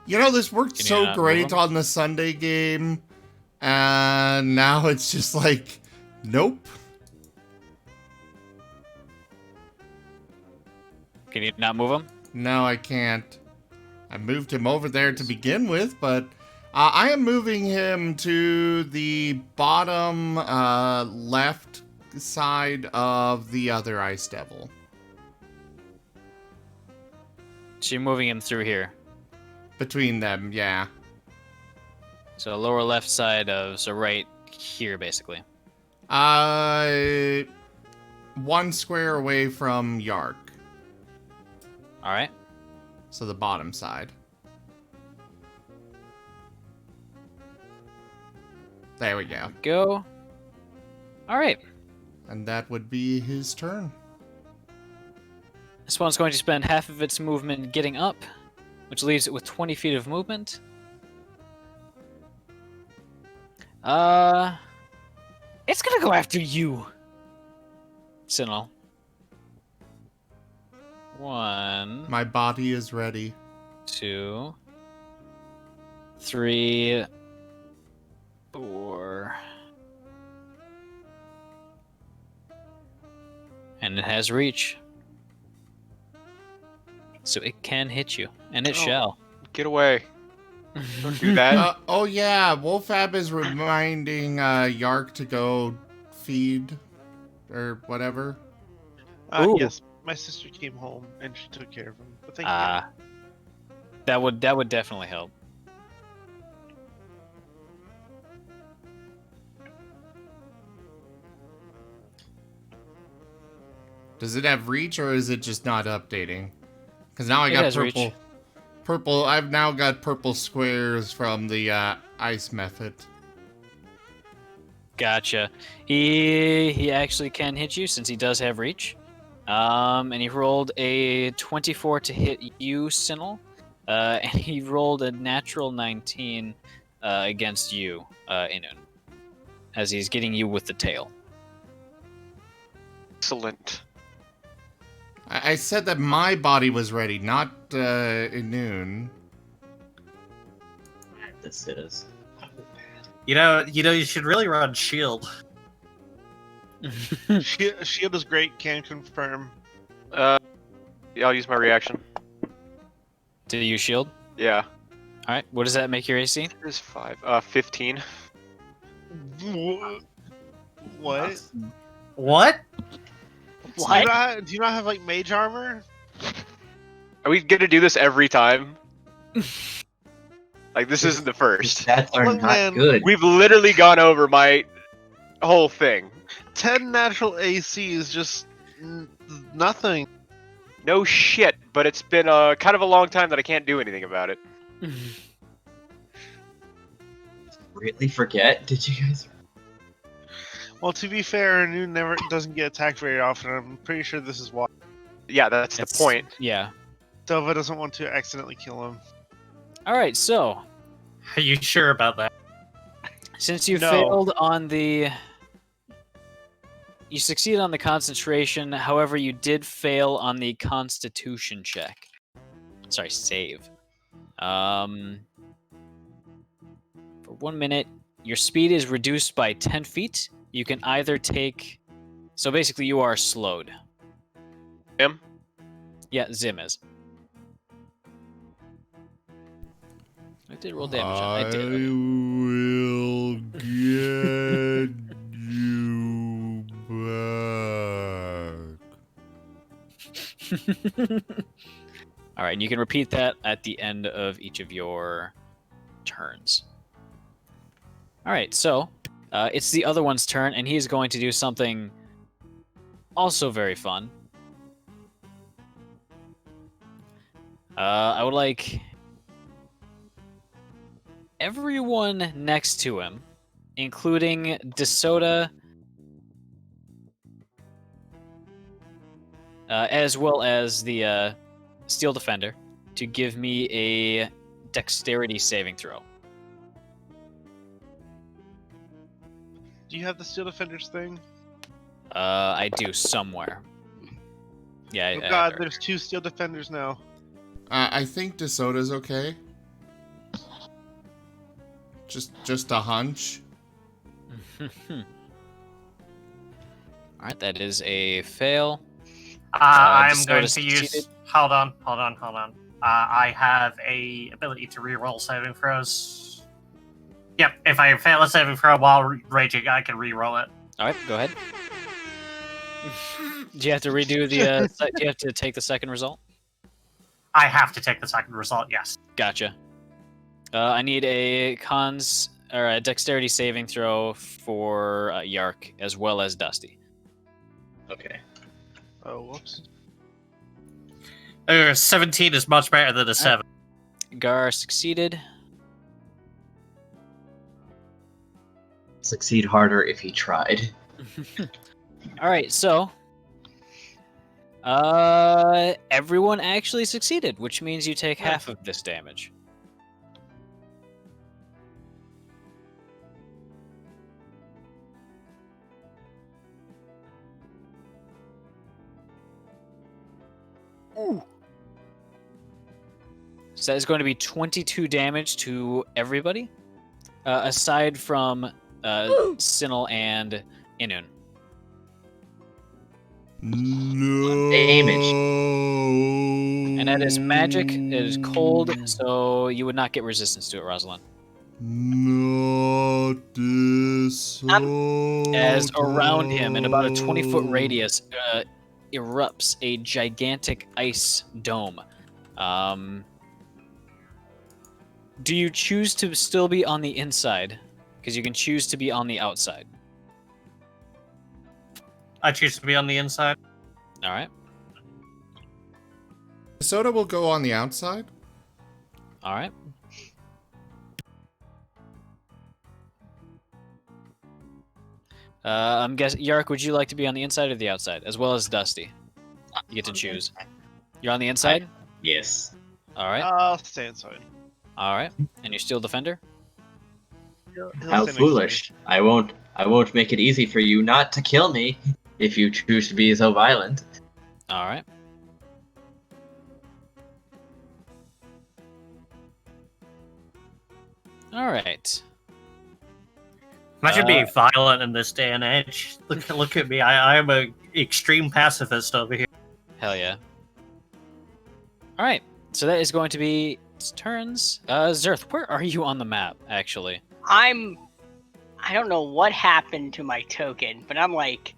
You know, this worked so great on the Sunday game, and now it's just like, nope. Can you not move him? No, I can't. I moved him over there to begin with, but I am moving him to the bottom left side of the other Ice Devil. So you're moving him through here. Between them, yeah. So lower left side of, so right here, basically. 1 square away from Yark. All right. So the bottom side. There we go. Go. All right. And that would be his turn. This one's going to spend half of its movement getting up, which leaves it with 20 feet of movement. It's gonna go after you, Sinnoh. 1, My body is ready. 2, 3, 4. And it has reach. So it can hit you. And it shall. Get away. Don't do that. Oh yeah, Wolfab is reminding Yark to go feed or whatever. Ooh. Yes, my sister came home and she took care of him. But thank you. That would definitely help. Does it have reach or is it just not updating? Because now I got has purple. reach. Purple. I've now got purple squares from the ice method. Gotcha. He actually can hit you since he does have reach. And he rolled a 24 to hit you, Sinnoh. And he rolled a natural 19 against you, Inun. As he's getting you with the tail. Excellent. I said that my body was ready, not Inun. This is. You know, you should really run shield. Shield is great, can confirm. Yeah, I'll use my reaction. Did you shield? Yeah. All right. What does that make your AC? Here's 5. 15. What? What? What? Do you not have like mage armor? Are we gonna do this every time? Like, this isn't the first. Stats are Look, not man, good. We've literally gone over my whole thing. 10 natural AC is just nothing. No shit, but it's been kind of a long time that I can't do anything about it. Really forget? Did you guys? Well, to be fair, Anu never doesn't get attacked very often. I'm pretty sure this is why. Yeah, that's the point. Yeah. Delva doesn't want to accidentally kill him. All right. So Are you sure about that? since you No. failed on the, you succeeded on the concentration. However, you did fail on the Constitution check. Sorry, save. For 1 minute, your speed is reduced by 10 feet. You can either take, so basically you are slowed. Him? Yeah, Zim is. I did roll damage. I I did. will get you back. All right, and you can repeat that at the end of each of your turns. All right, so it's the other one's turn, and he's going to do something also very fun. I would like everyone next to him, including DeSoto, as well as the Steel Defender, to give me a dexterity saving throw. Do you have the Steel Defenders thing? I do somewhere. Yeah. Oh god, there's 2 Steel Defenders now. I think DeSoto's okay. Just a hunch. All right, that is a fail. I'm DeSoto going to succeeded. use. Hold on. I have a ability to reroll saving throws. Yep, if I fail a saving throw while raging, I can reroll it. All right, go ahead. Do you have to redo the? Do you have to take the second result? I have to take the second result. Yes. Gotcha. I need a dexterity saving throw for Yark as well as Dusty. Okay. Oh, whoops. 17 is much better than a 7. Gar succeeded. Succeed harder if he tried. All right, so everyone actually succeeded, which means you take half of this damage. So that is going to be 22 damage to everybody, aside from Sinel and Inun. No. Damage. And that is magic. It is cold, so you would not get resistance to it, Rosalind. Not DeSoto. As around him, in about a 20-foot radius, erupts a gigantic ice dome. Do you choose to still be on the inside? Because you can choose to be on the outside. I choose to be on the inside. All right. DeSoto will go on the outside. All right. I'm guessing, Yark, would you like to be on the inside or the outside, as well as Dusty? You get to choose. You're on the inside. Yes. All right. I'll stay inside. All right. And you're still defender. He'll How stay next to me. foolish. I won't make it easy for you not to kill me if you choose to be so violent. All right. All right. Imagine being violent in this day and age. Look at me. I am a extreme pacifist over here. Hell yeah. All right. So that is going to be its turns. Zerth, where are you on the map, actually? I don't know what happened to my token, but I'm like,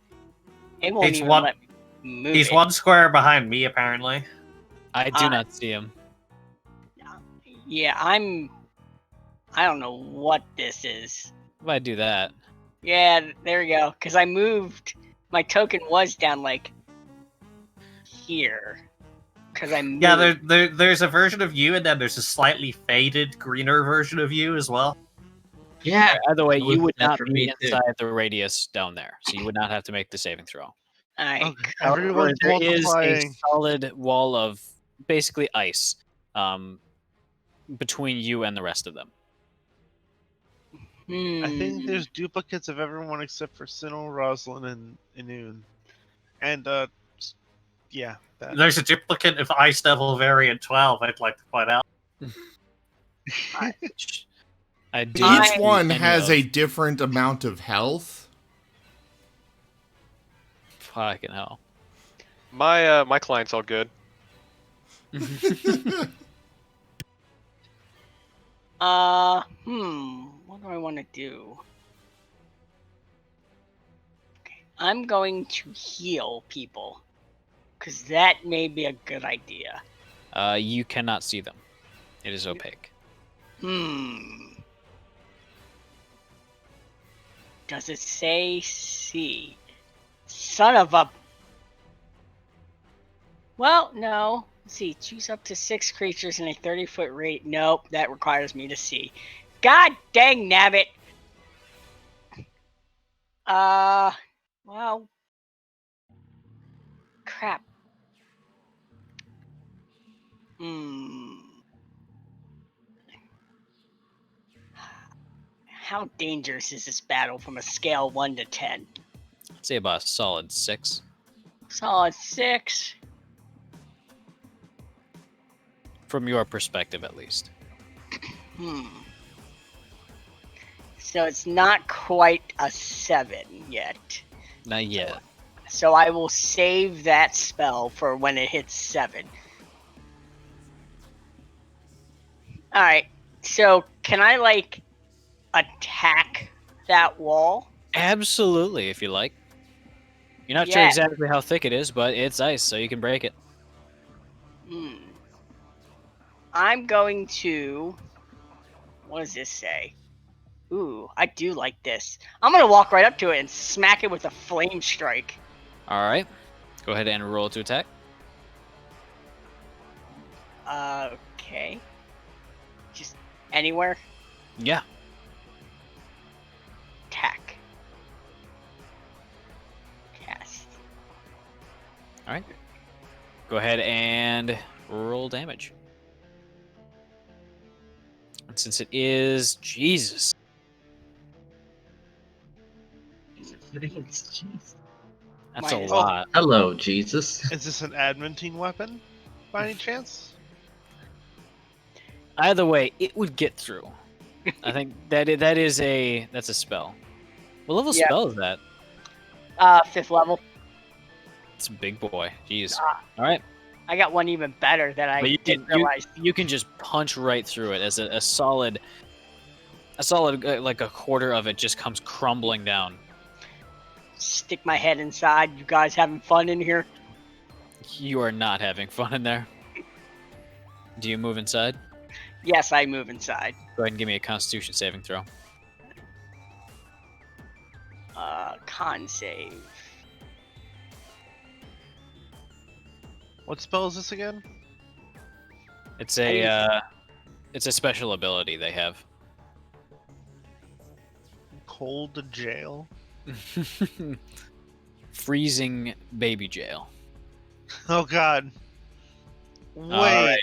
it won't He's even one- let me move He's it. one square behind me, apparently. I do not see him. Yeah, I don't know what this is. If I do that, Yeah, there we go. Because I moved. My token was down like here. Because I moved. Yeah, there's a version of you, and then there's a slightly faded greener version of you as well. Yeah. either way, It was you would that not for be me, too. inside the radius down there, so you would not have to make the saving throw. Alright. Okay, However, everyone's there is a multiplying. solid wall of basically ice between you and the rest of them. I think Hmm. there's duplicates of everyone except for Sinnoh, Roslyn, and Inun. And, yeah. That. There's a duplicate of Ice Devil Variant 12, I'd like to point out. I do. Each see one any has of- a different amount of health. Fucking hell. My client's all good. What do I want to do? Okay, I'm going to heal people. Because that may be a good idea. You cannot see them. It is opaque. Does it say C? Son of a... Well, no. Let's see. Choose up to 6 creatures in a 30-foot rate. Nope, that requires me to see. God dang nabbit! Well... Crap. How dangerous is this battle from a scale 1 to 10? I'd say about a solid 6. Solid 6. From your perspective, at least. So it's not quite a 7 yet. Not yet. So I will save that spell for when it hits 7. Alright, so can I, like, attack that wall? Absolutely, if you like. You're not sure Yeah. exactly how thick it is, but it's ice, so you can break it. I'm going to... What does this say? Ooh, I do like this. I'm going to walk right up to it and smack it with a flame strike. Alright. Go ahead and roll to attack. Okay. Just anywhere? Yeah. Attack. Cast. Alright. Go ahead and roll damage. And since it is... Jesus. That's a Minus- lot. Hello, Jesus. Is this an adamantine weapon, by any chance? Either way, it would get through. I think that's a spell. What level Yeah. spell is that? 5th level. It's a big boy. Jeez. Ah. All right. I got one even better that I But you didn't can realize. you can just punch right through it as a solid like a quarter of it just comes crumbling down. Stick my head inside. You guys having fun in here? You are not having fun in there. Do you move inside? Yes, I move inside. Go ahead and give me a Constitution saving throw. Con save. What spell is this again? It's a special ability they have. Cold to jail. Freezing baby jail. Oh god. Wait. Alright.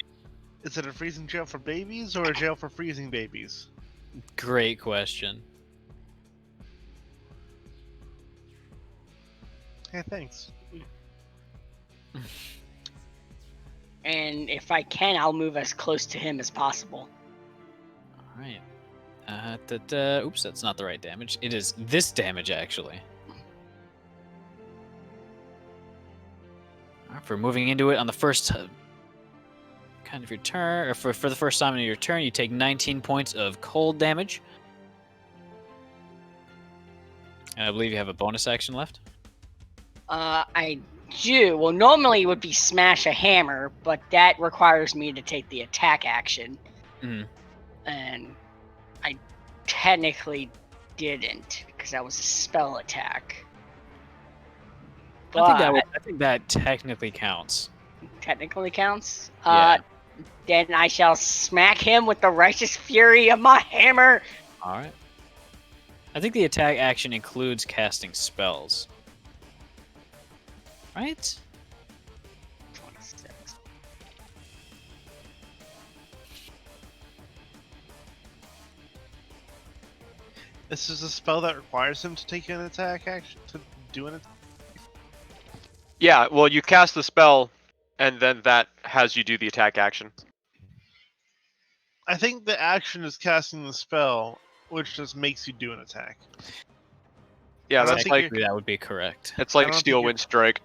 Is it a freezing jail for babies or a jail for freezing babies? Great question. Hey, thanks. And if I can, I'll move as close to him as possible. All right. Oops, that's not the right damage. It is this damage, actually. All right, for moving into it on the first kind of your turn, or for the first time in your turn, you take 19 points of cold damage. And I believe you have a bonus action left. I do. Well, normally it would be smash a hammer, but that requires me to take the attack action. Mhm. And I technically didn't, because that was a spell attack. But I think that technically counts. technically counts. Yeah. Then I shall smack him with the righteous fury of my hammer. All right. I think the attack action includes casting spells. Right? 26. This is a spell that requires him to take an attack action to do an attack. Yeah, well, you cast the spell, and then that has you do the attack action. I think the action is casting the spell, which just makes you do an attack. Yeah, I don't that's think like you're- Technically, that would be correct. it's I like don't think Steel you're- Wind Strike.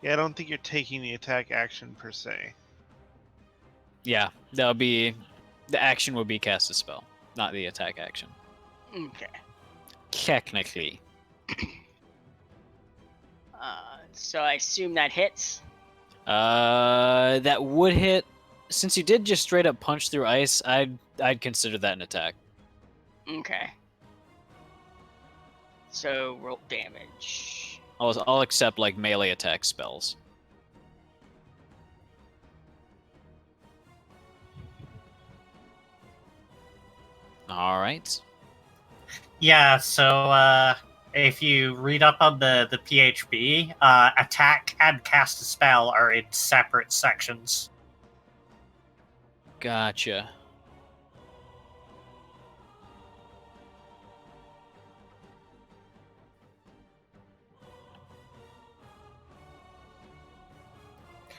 Yeah, I don't think you're taking the attack action per se. Yeah, that would be the action would be cast a spell, not the attack action. Okay. Technically. So I assume that hits. That would hit. Since you did just straight up punch through ice, I'd consider that an attack. Okay. So roll damage. I'll accept like melee attack spells. All right. Yeah, so if you read up on the PHB, attack and cast a spell are in separate sections. Gotcha.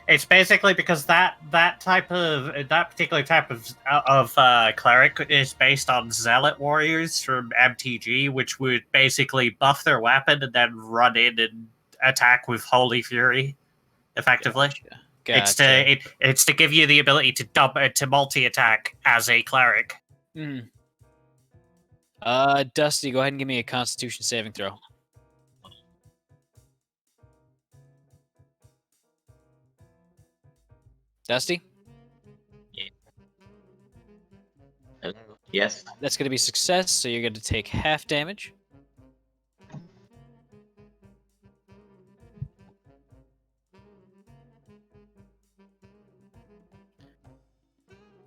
It's basically because that particular type of cleric is based on zealot warriors from MTG, which would basically buff their weapon and then run in and attack with Holy Fury, effectively. Gotcha. It's to give you the ability to multi attack as a cleric. Hmm. Dusty, go ahead and give me a Constitution saving throw. Dusty? Yes. That's going to be success, so you're going to take half damage.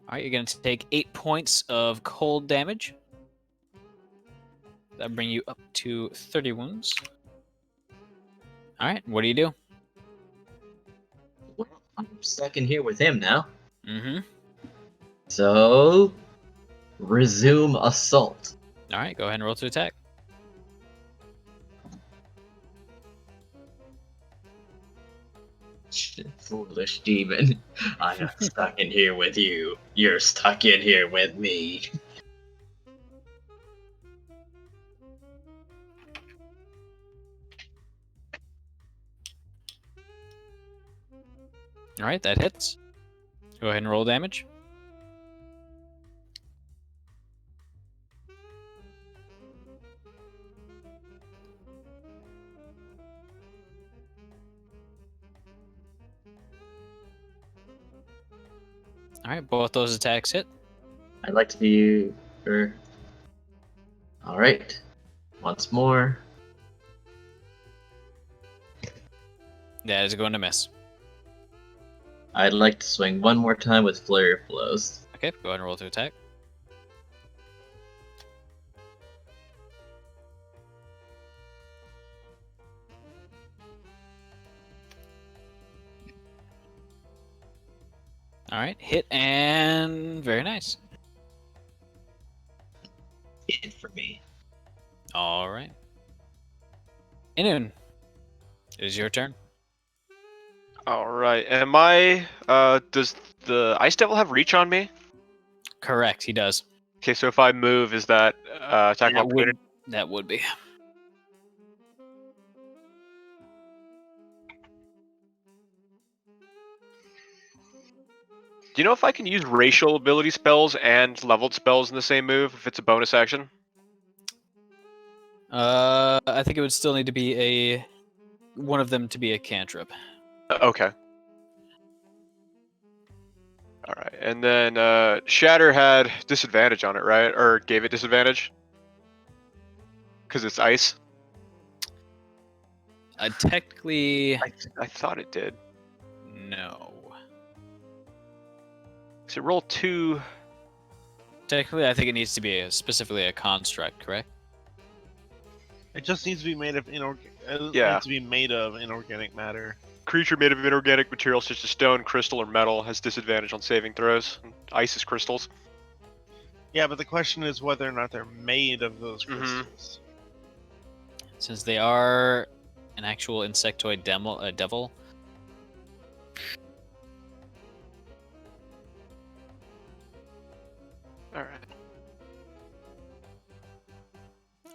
Alright, you're going to take 8 points of cold damage. That'll bring you up to 30 wounds. Alright, what do you do? Well, I'm stuck in here with him now. Mm-hmm. So, resume assault. Alright, go ahead and roll to attack. Foolish demon. I am stuck in here with you. You're stuck in here with me. Alright, that hits. Go ahead and roll damage. Alright, both those attacks hit. I'd like to be. Alright. Once more. That is going to miss. I'd like to swing one more time with Flurry of Blows. Okay, go ahead and roll to attack. Alright, hit and very nice. Hit for me. Alright. Inun, it is your turn. Alright, am I, does the Ice Devil have reach on me? Correct, he does. Okay, so if I move, is that, attack of opportunity? That would be. Do you know if I can use racial ability spells and leveled spells in the same move if it's a bonus action? I think it would still need to be one of them to be a cantrip. Okay. All right, and then Shatter had disadvantage on it, right? Or gave it disadvantage? Because it's ice? Technically, I thought it did. no. So roll 2. Technically, I think it needs to be specifically a construct, correct? It just needs to be made of Yeah. needs to be made of inorganic matter. Creature made of inorganic material such as stone, crystal, or metal has disadvantage on saving throws. Ice is crystals. Yeah, but the question is whether or not they're made of those Mhm. crystals. Since they are an actual insectoid devil. All right.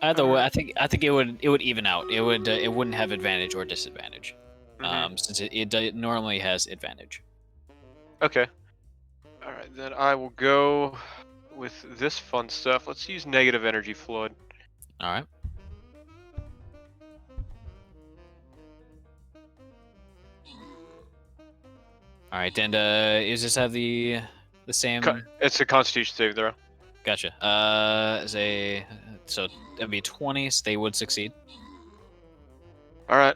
Either way, I think it would even out. It wouldn't have advantage or disadvantage. Since it normally has advantage. Okay. All right, then I will go with this fun stuff. Let's use negative energy flood. All right. All right, and does this have the same? It's a Constitution saving throw. Gotcha. So that'd be 20. So they would succeed. All right.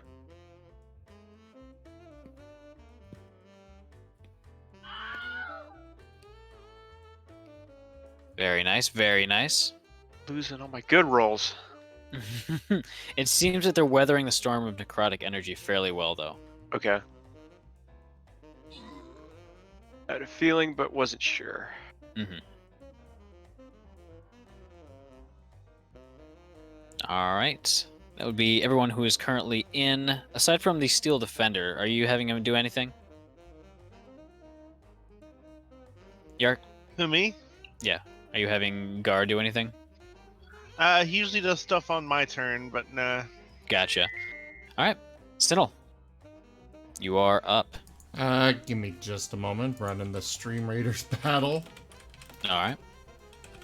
Very nice. Very nice. Losing all my good rolls. It seems that they're weathering the storm of necrotic energy fairly well, though. Okay. I had a feeling, but wasn't sure. Mm-hmm. All right. That would be everyone who is currently in. Aside from the Steel Defender, are you having him do anything? Yark? Who, me? Yeah. Are you having Gar do anything? He usually does stuff on my turn, but nah. Gotcha. All right. Sinnel. You are up. Give me just a moment. Running the Stream Raiders battle. All right.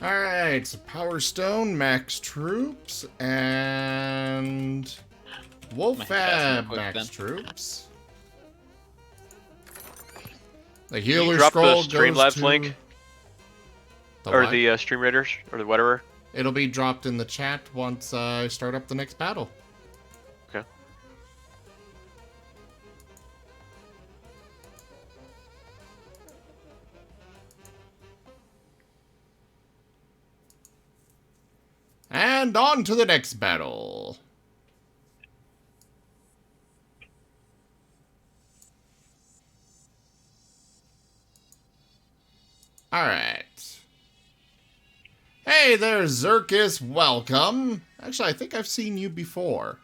Alright, so Power Stone, Max Troops, and Wolfab Max Troops. The Healer Drop Scroll the goes Streamlabs to... link, or the Stream Raiders, or whatever. It'll be dropped in the chat once I start up the next battle. Okay. And on to the next battle. Alright. Hey there, Zerkis, welcome. Actually, I think I've seen you before.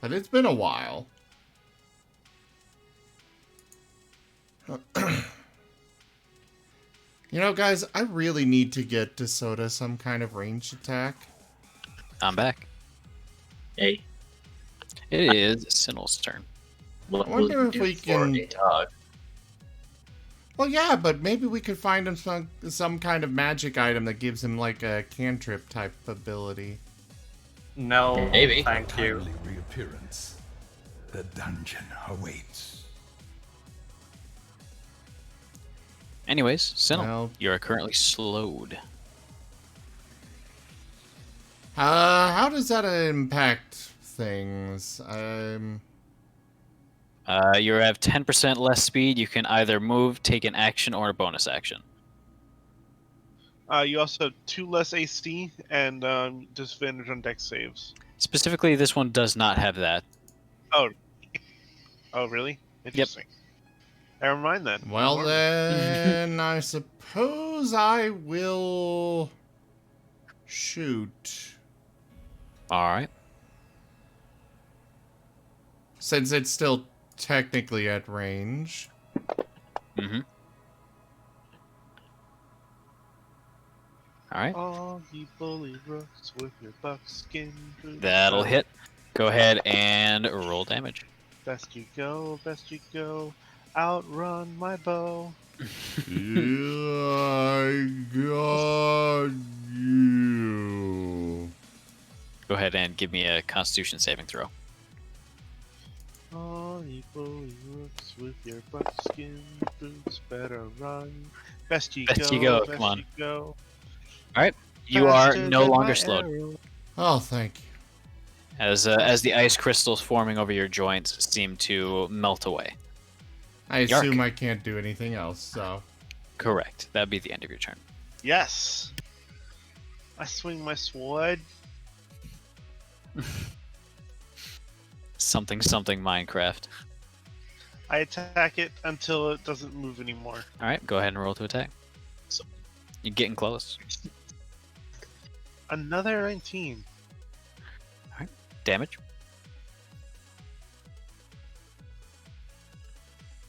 But it's been a while. You know, guys, I really need to get DeSoto some kind of ranged attack. I'm back. Hey, It is Sinnel's turn. what I wonder will if you we do for can- a dog? Well, yeah, but maybe we could find him some kind of magic item that gives him, like, a cantrip type ability. No, Maybe. thank you. Timely reappearance. The dungeon awaits. Anyways, Sinnel, Well- you are currently slowed. How does that impact things? You have 10% less speed. You can either move, take an action, or a bonus action. You also have 2 less AC and disadvantage on dex saves. Specifically, this one does not have that. Oh, really? Interesting. Never mind then. Well, Ignore me. then, I suppose I will shoot. All right. Since it's still technically at range. Mm-hmm. All right. All you bully rooks with your buckskin boots. That'll hit. Go ahead and roll damage. Best you go, best you go. Outrun my bow. I got you. Go ahead and give me a Constitution saving throw. All equally works with your buckskin boots. Better run. Best you Best go. you go, Best come on. you go. You are Faster no than longer my slowed. arrow. Oh, thank you. As the ice crystals forming over your joints seem to melt away. I Yark. assume I can't do anything else, so. Correct. That'd be the end of your turn. Yes. I swing my sword. Something Minecraft. I attack it until it doesn't move anymore. All right, go ahead and roll to attack. You're getting close. Another 19. Damage.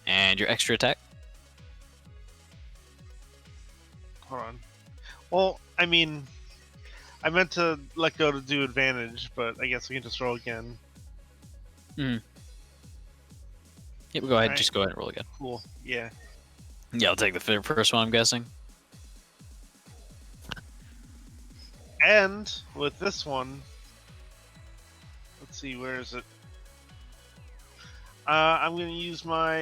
And your extra attack. Hold on. Well, I mean, I meant to let go to do advantage, but I guess we can just roll again. Yep, go ahead. Alright. Just go ahead and roll again. Cool. Yeah. Yeah, I'll take the first one, I'm guessing. And with this one, let's see, where is it? I'm gonna use my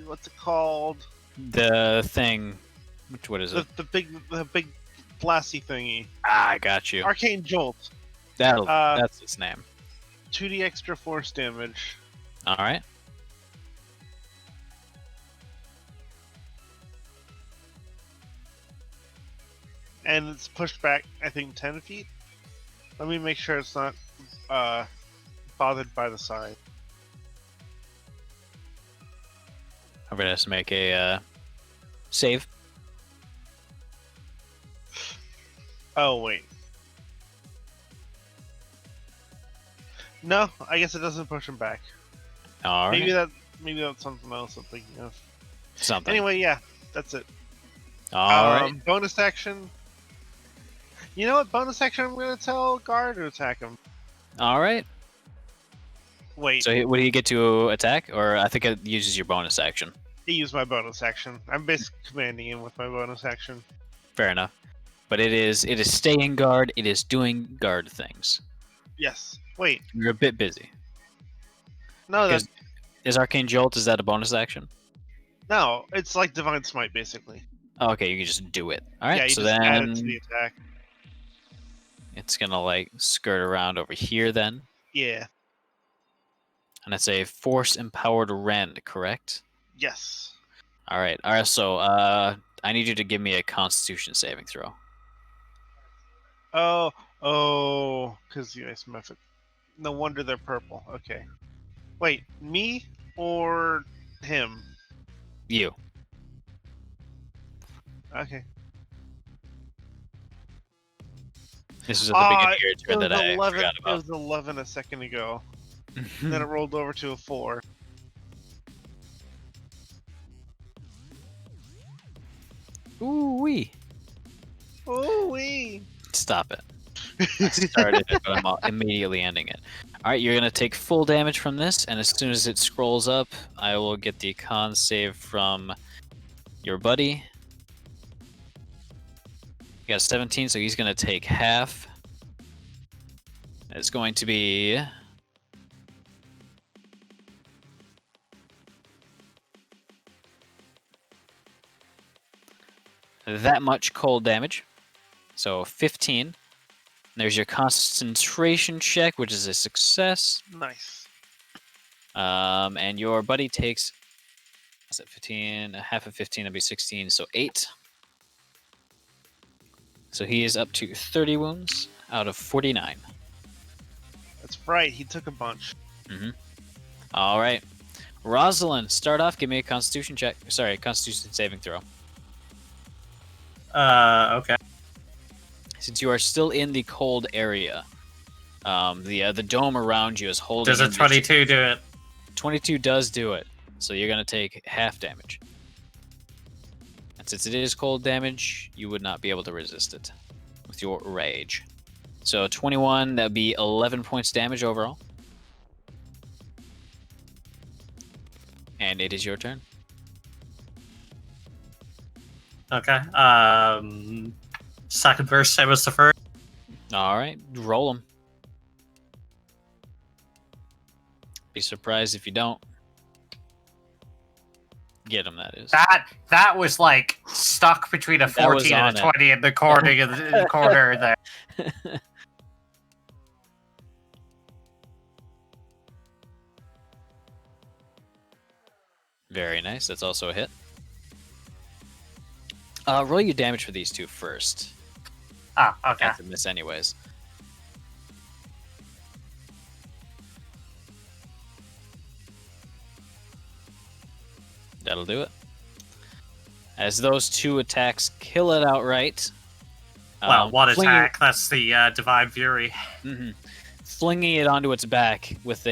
what's it called? The thing. What is it? The big blasty thingy. I got you. Arcane Jolt. That's its name. 2d extra force damage. All right. And it's pushed back, I think, 10 feet. Let me make sure it's not bothered by the side. I'm gonna have to make a save. Oh, wait. No, I guess it doesn't push him back. All right. Maybe that's something else I'm thinking of. Something. Anyway, yeah, that's it. All right. Bonus action. You know what? Bonus action. I'm gonna tell guard to attack him. All right. Wait, So would he get to attack, or I think it uses your bonus action? he used my bonus action. I'm basically commanding him with my bonus action. Fair enough. But it is staying guard. It is doing guard things. Yes. Wait. You're a bit busy. No, Because- Is Arcane Jolt? Is that a bonus action? no. It's like Divine Smite, basically. Oh, okay, you can just do it. All right. Yeah, you So just add it then to the attack. it's gonna like skirt around over here then, Yeah. and it's a force empowered rend, correct? Yes. All right. All right. So I need you to give me a Constitution saving throw. Oh, because you guys method. No wonder they're purple. Okay. Wait, me or him? You. Okay. This is at the beginning of your It turn was that I 11. forgot It about. was 11 a second ago. Then it rolled over to a 4. Ooh wee. Oh wee! Stop it. I started it, but I'm immediately ending it. All right, you're gonna take full damage from this, and as soon as it scrolls up, I will get the con save from your buddy. You got a 17, so he's gonna take half. It's going to be that much cold damage. So 15. There's your concentration check, which is a success. Nice. And your buddy takes, is that 15? Half of 15 would be 16, so 8. So he is up to 30 wounds out of 49. That's right. He took a bunch. All right. Rosalind, start off. Give me a Constitution check. Sorry, Constitution saving throw. Okay. Since you are still in the cold area, the dome around you is holding. Does a in your 22 do it? 22 does do it, so you're gonna take half damage. And since it is cold damage, you would not be able to resist it with your rage. So 21, that'd be 11 points damage overall. And it is your turn. Okay. Second verse, same as the first. All right, roll them. Be surprised if you don't get them. That is. That was like stuck between a That was 14 and on a it. 20 in the corner there. Very nice. That's also a hit. Roll your damage for these two first. Ah, okay. Have to miss anyways. That'll do it. As those two attacks kill it outright. Well, one flinging- attack. That's the Divine Fury. Mhm. Flinging it onto its back with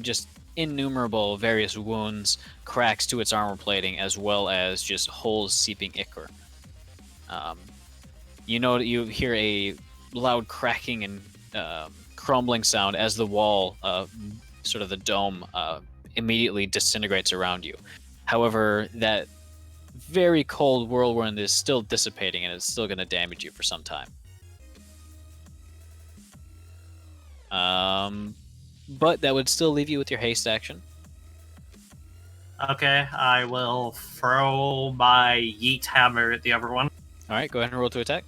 just innumerable various wounds, cracks to its armor plating, as well as just holes seeping ichor. You hear a loud cracking and crumbling sound as the wall, sort of the dome, immediately disintegrates around you. However, that very cold whirlwind is still dissipating, and it's still going to damage you for some time. But that would still leave you with your haste action. Okay, I will throw my yeet hammer at the other one. All right, go ahead and roll to attack.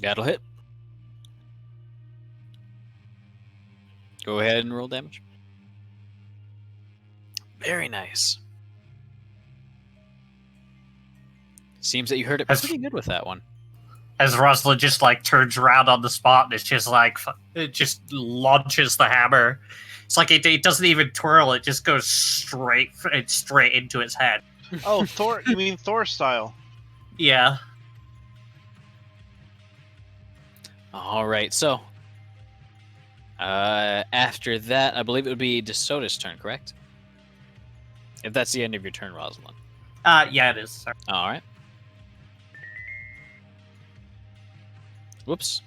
That'll hit. Go ahead and roll damage. Very nice. Seems that you heard it That's- pretty good with that one. As Rosalind just like turns around on the spot and it's just like it just launches the hammer. It's like it doesn't even twirl; it just goes straight into its head. Oh, Thor! You mean Thor style? Yeah. All right, so after that, I believe it would be DeSoto's turn, correct? If that's the end of your turn, Rosalind. Yeah, it is. Sorry. All right. Whoops.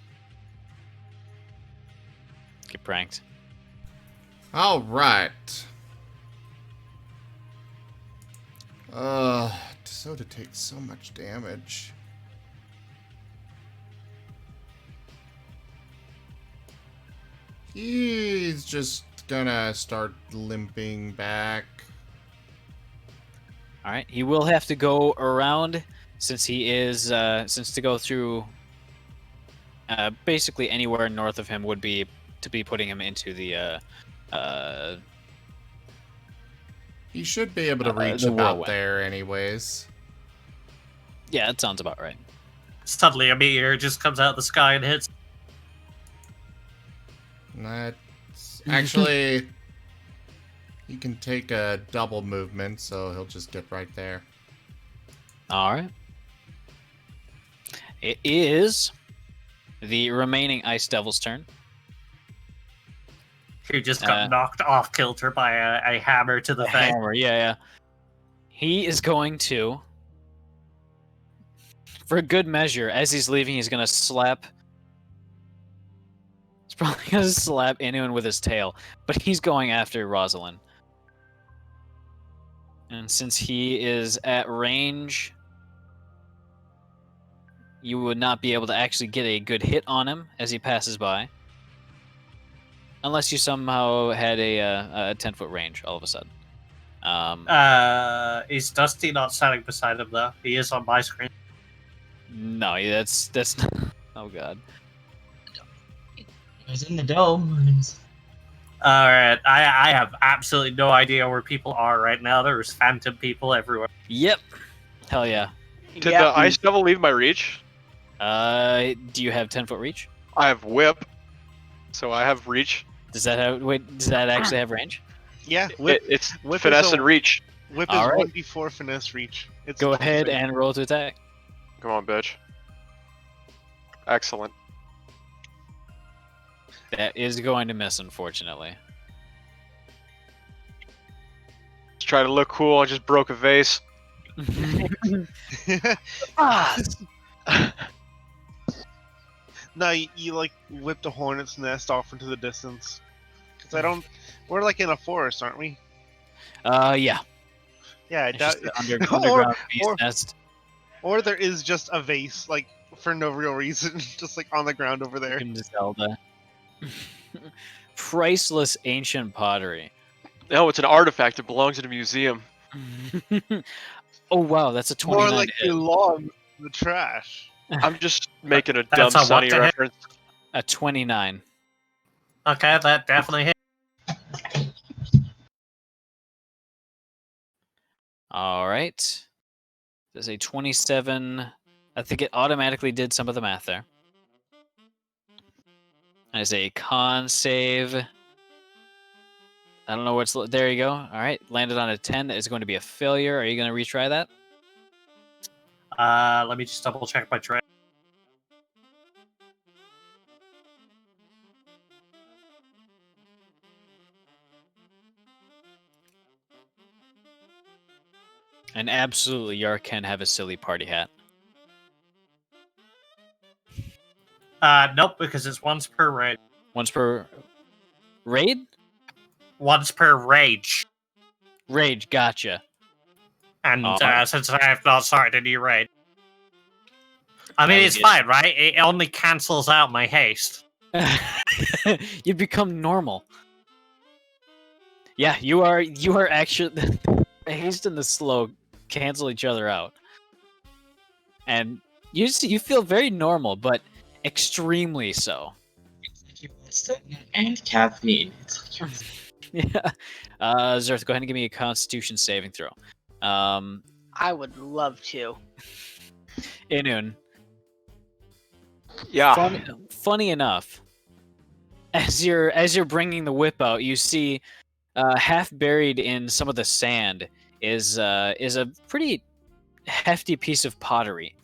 Get pranked. All right. DeSoto takes so much damage. He's just gonna start limping back. All right, he will have to go around since he is since to go through basically anywhere north of him would be to be putting him into the He should be able to reach the about whirlwind. there anyways. Yeah, that sounds about right. Suddenly, a meteor just comes out of the sky and hits. That's actually he can take a double movement, so he'll just get right there. All right. It is the remaining Ice Devil's turn. He just got knocked off kilter by a hammer to the A face. hammer, yeah. He is going to, for good measure, as he's leaving, he's going to slap. He's probably going to slap anyone with his tail, but he's going after Rosalind. And since he is at range, you would not be able to actually get a good hit on him as he passes by. Unless you somehow had a 10-foot range all of a sudden. Is Dusty not standing beside him though? He is on my screen. No, that's oh god. He's in the dome. Alright, I have absolutely no idea where people are right now. There's phantom people everywhere. Yep. Hell yeah. Did the Ice Devil leave my reach? Do you have 10-foot reach? I have Whip, so I have reach. Does that actually have range? Yeah, whip. It's Whip finesse is a- and reach. Whip is All right. 1d4 finesse reach. It's Go the ahead thing. and roll to attack. Come on, bitch. Excellent. That is going to miss, unfortunately. Let's try to look cool. I just broke a vase. Ah! No, you like whipped a hornet's nest off into the distance. Cause I don't. We're like in a forest, aren't we? Yeah. Yeah, I It's doubt. just an or, underground beast or, nest. or there is just a vase, like for no real reason, just like on the ground over there. In Zelda. Priceless ancient pottery. No, it's an artifact. It belongs in a museum. Oh wow, that's a 29 More like hit. the log, the trash. I'm just making a That's dumb a what Sunny to hit? reference. A 29. Okay, that definitely hit. All right. There's a 27. I think it automatically did some of the math there. As a con save. I don't know what's. There you go. All right. Landed on a 10. That is going to be a failure. Are you going to retry that? Let me just double check my trade. And absolutely, Yark can have a silly party hat. Nope, because it's once per raid. Once per raid? Once per rage. Rage, gotcha. And Alright. since I have not started a new raid. I mean, That it's was it. fine, right? It only cancels out my haste. You become normal. Yeah, you are actually the haste and the slow cancel each other out. And you feel very normal, but extremely so. And caffeine. Yeah. Zerth, go ahead and give me a constitution saving throw. I would love to. Inun, Yeah. funny enough, as you're bringing the whip out, you see half buried in some of the sand is a pretty hefty piece of pottery,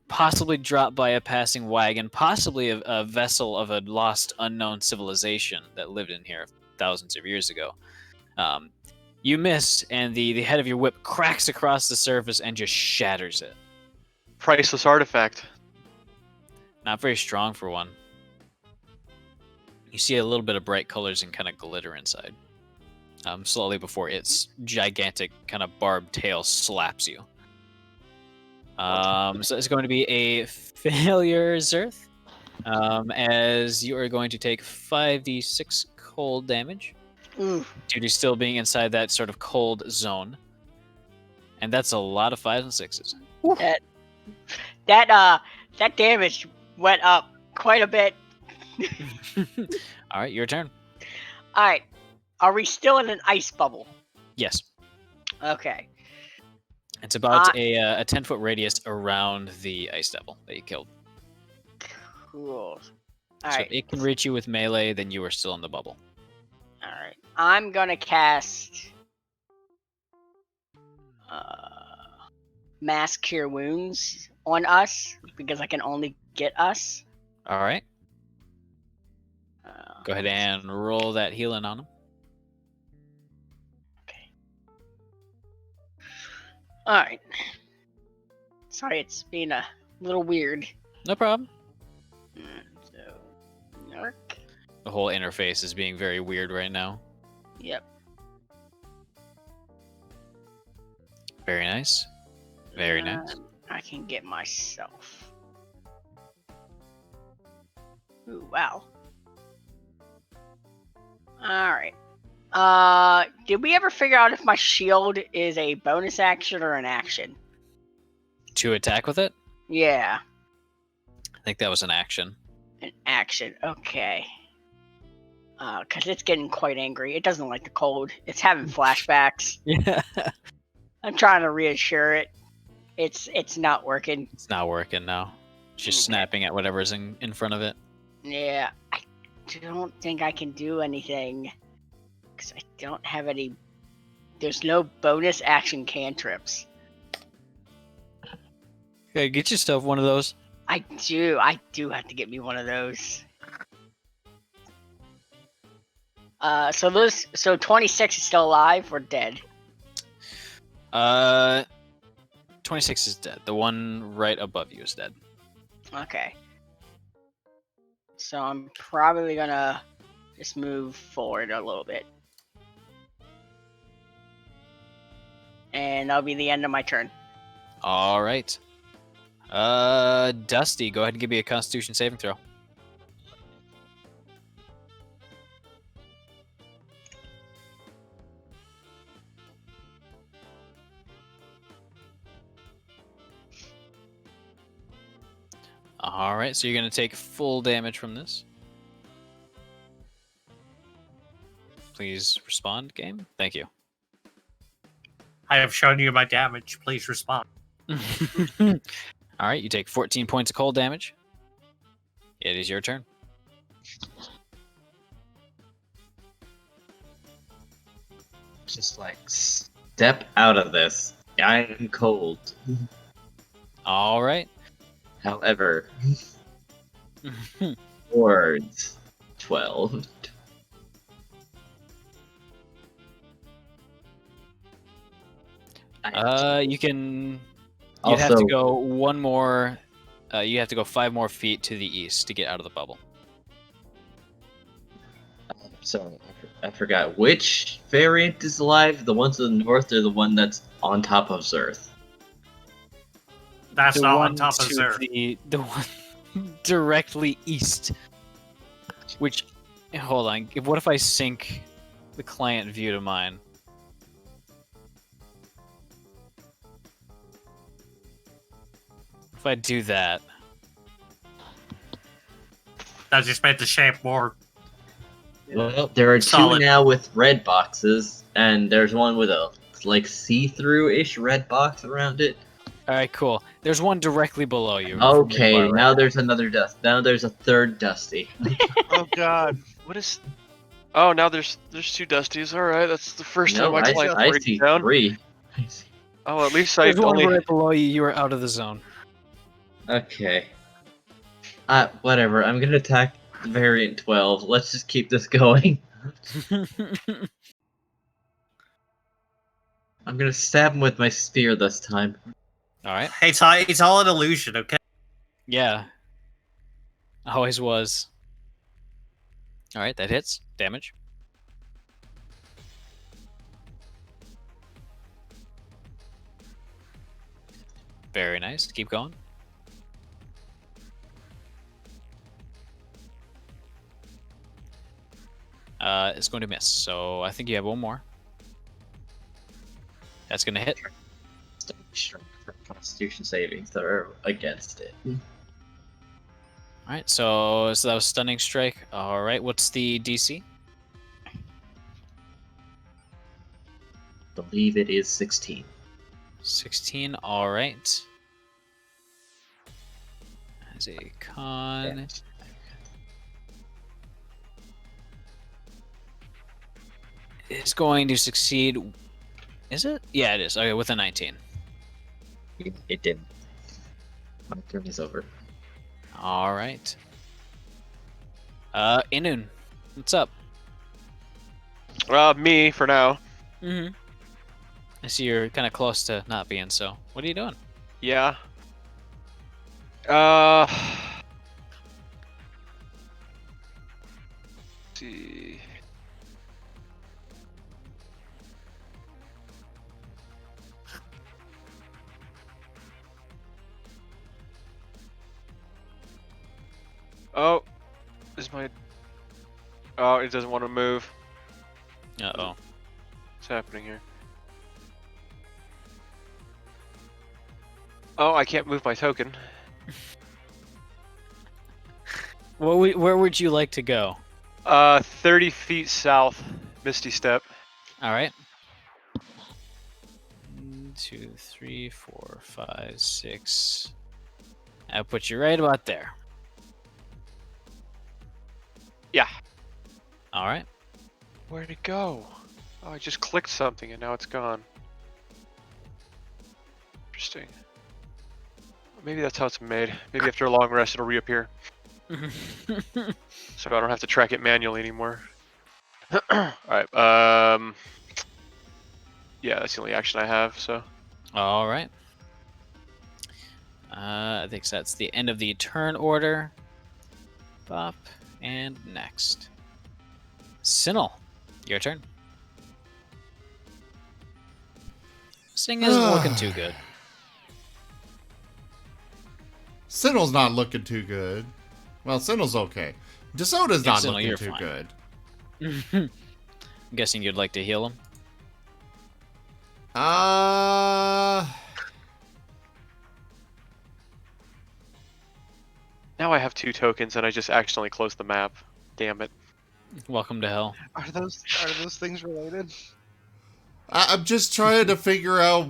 possibly dropped by a passing wagon, possibly a vessel of a lost, unknown civilization that lived in here thousands of years ago. You miss, and the head of your whip cracks across the surface and just shatters it. Priceless artifact. Not very strong for one. You see a little bit of bright colors and kind of glitter inside. Slowly before its gigantic kind of barbed tail slaps you. So it's going to be a failure, Zerth. As you are going to take 5d6 cold damage. Ooh, Due to still being inside that sort of cold zone. And that's a lot of 5s and 6s. that damage went up quite a bit. All right, your turn. All right, are we still in an ice bubble? Yes. Okay. It's about a 10-foot radius around the ice devil that you killed. Cool. All So right. it can reach you with melee, then you are still in the bubble. All right. I'm gonna cast Mass Cure Wounds on us because I can only get us. All right. Go ahead and roll that healing on him. Okay. All right. Sorry, it's being a little weird. No problem. So, York. The whole interface is being very weird right now. Yep. Very nice. Very nice. I can get myself. Ooh, wow. Alright. Did we ever figure out if my shield is a bonus action or an action? To attack with it? Yeah, I think that was an action. an action. Okay. Because it's getting quite angry. It doesn't like the cold. It's having flashbacks. Yeah. I'm trying to reassure it. It's not working. It's not working now. It's just Okay. snapping at whatever's in front of it. Yeah, I don't think I can do anything. Because I don't have any... There's no bonus action cantrips. Okay, get yourself one of those. I do have to get me one of those. So 26 is still alive or dead? 26 is dead. The one right above you is dead. Okay. So I'm probably gonna just move forward a little bit. And that'll be the end of my turn. All right. Dusty, go ahead and give me a Constitution saving throw. All right, so you're going to take full damage from this. Please respond, game. Thank you. I have shown you my damage. Please respond. All right, you take 14 points of cold damage. It is your turn. Just like step out of this. I am cold. All right. However, words 12. You can. You'd have to go one more. You have to go 5 more feet to the east to get out of the bubble. So I forgot which variant is alive. The one to the north or the one that's on top of Zerth. That's The not one on top of to Zer. the one directly east. Which, hold on. What if I sync the client view to mine? If I do that, That just made the shape more. Well, there are Solid. two now with red boxes, and there's one with a like see-through-ish red box around it. all right, cool. There's one directly below you. from your Okay, far right. now there's another dust. Now there's a third Dusty. Oh God, what is? Oh, now there's 2 Dusties. All right, that's the first No, time my client's I breaking see down. 3. Oh, at least I There's one only. right below you. You are out of the zone. Okay. Whatever. I'm gonna attack variant 12. Let's just keep this going. I'm gonna stab him with my spear this time. All right. It's all an illusion, okay? Yeah. Always was. All right, that hits. Damage. Very nice. Keep going. It's going to miss, so I think you have one more. That's going to hit. Strength for Constitution saving throw against it. All right, so that was stunning strike. All right, what's the DC? Believe it is 16. 16. All right. As a con. Damage. It's going to succeed. Is it? Yeah, it is. Okay, with a 19. It didn't. My turn is over. All right. Inun, what's up? Me for now. Mm-hmm. I see you're kind of close to not being so. What are you doing? Yeah. See. Oh, is my. Oh, it doesn't want to move. Uh-oh. What's happening here? Oh, I can't move my token. Where would you like to go? 30 feet south, Misty Step. All right. 1, 2, 3, 4, 5, 6. I'll put you right about there. Yeah. All right. Where'd it go? Oh, I just clicked something and now it's gone. Interesting. Maybe that's how it's made. Maybe after a long rest it'll reappear. So I don't have to track it manually anymore. Alright, yeah, that's the only action I have, so. All right. I think that's the end of the turn order. Bop. And next. Sinel, your turn. Sing isn't looking too good. Sinel's not looking too good. Well, Sinel's okay. DeSoto's Yeah, not Sinel, looking you're too fine. good. I'm guessing you'd like to heal him. Now I have 2 tokens and I just accidentally closed the map. Damn it. Welcome to hell. Are those things related? I'm just trying to figure out,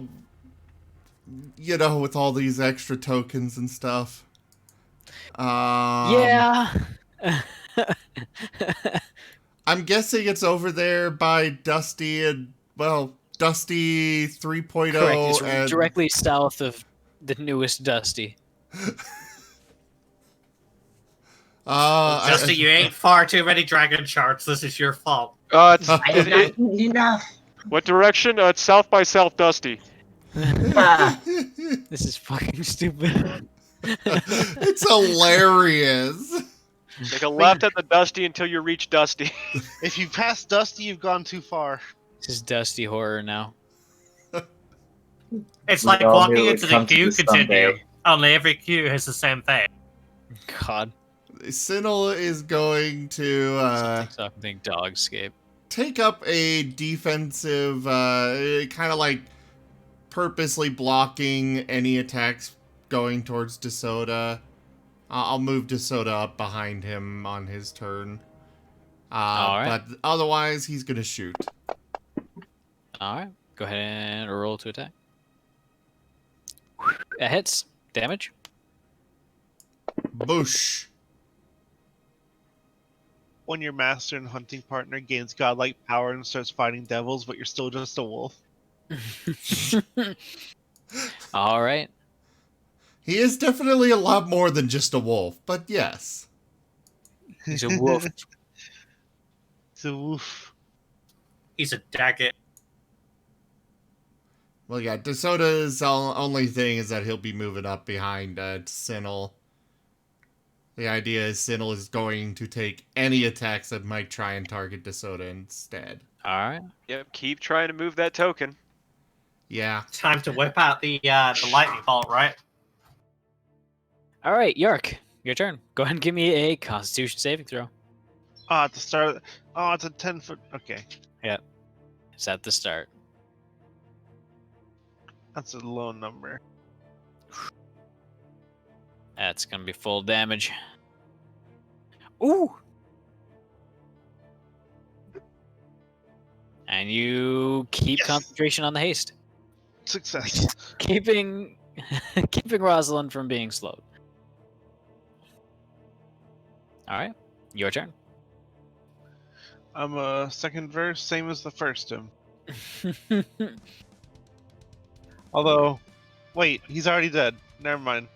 with all these extra tokens and stuff. Yeah. I'm guessing it's over there by Dusty and, Dusty 3.0. Correct. It's and directly south of the newest Dusty. Justin, you ate far too many dragon shards. This is your fault. It's, I have not eaten enough. what direction? It's south by South Dusty. Ah, This is fucking stupid. It's hilarious. Make a left at the Dusty until you reach Dusty. If you pass Dusty, you've gone too far. This is Dusty horror now. It's We like all walking knew it into would the come to queue this continue. someday. Only every queue has the same thing. God. Sinel is going to Something dogscape. take up a defensive, kind of like purposely blocking any attacks going towards DeSoto. I'll move DeSoto up behind him on his turn. Alright. But otherwise, he's going to shoot. Alright. Go ahead and roll to attack. That hits. Damage. Boosh. When your master and hunting partner gains godlike power and starts fighting devils, but you're still just a wolf. Alright. He is definitely a lot more than just a wolf, but yes. He's a wolf. It's a wolf. He's a daggett. Well, yeah, DeSoto's only thing is that he'll be moving up behind Sinel. The idea is Sinel is going to take any attacks that might try and target DeSoto instead. Alright. Yep, keep trying to move that token. Yeah. Time to whip out the lightning bolt, right? Alright, Yark. Your turn. Go ahead and give me a Constitution saving throw. Oh, at the start. Oh, it's a 10-foot. Okay, It's at the start. that's a low number. That's gonna be full damage. Ooh! And you keep Yes. concentration on the haste. Success. Keeping Rosalind from being slowed. Alright, your turn. I'm a second verse, same as the first him. Although, wait, he's already dead. Never mind.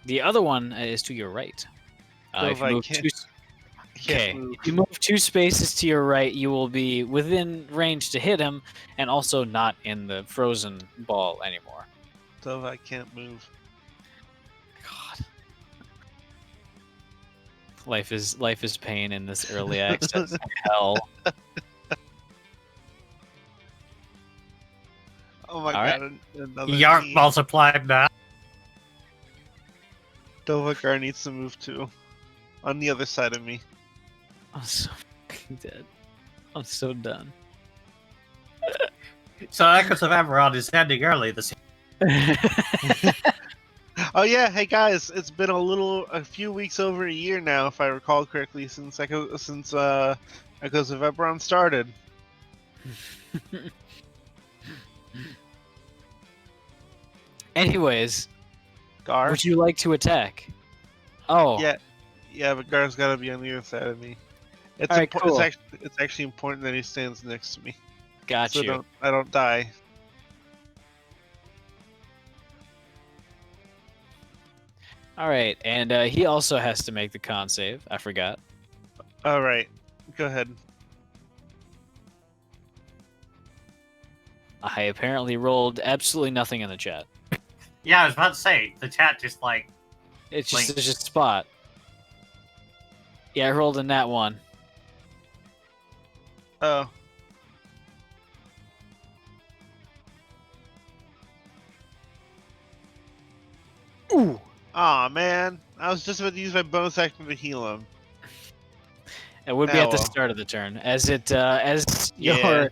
The other one is to your right. So If if you I move can't- two, I can't okay, move. if you move 2 spaces to your right, you will be within range to hit him, and also not in the frozen ball anymore. So if I can't move. God, life is pain in this early access hell. Oh my Alright. god, another Yark knee. multiplied now. Dovahgar needs to move too. On the other side of me. I'm so fucking dead. I'm so done. So Echoes of Eberron is ending early this year. Oh yeah, hey guys, it's been a few weeks over a year now, if I recall correctly, since Echoes of Eberron started. Anyways, Gar? would you like to attack? Oh, Yeah, but Gar's gotta be on the other side of me. It's Alright, cool. it's actually important that he stands next to me, got so you. I don't die. All right, and he also has to make the con save. I forgot. All right, go ahead. I apparently rolled absolutely nothing in the chat. Yeah, I was about to say the chat just like It's Blink. just a spot. Yeah, I rolled a nat 1. Oh. Ooh. Aw, man. I was just about to use my bonus action to heal him. It would be Oh, at the well. start of the turn, as Yeah.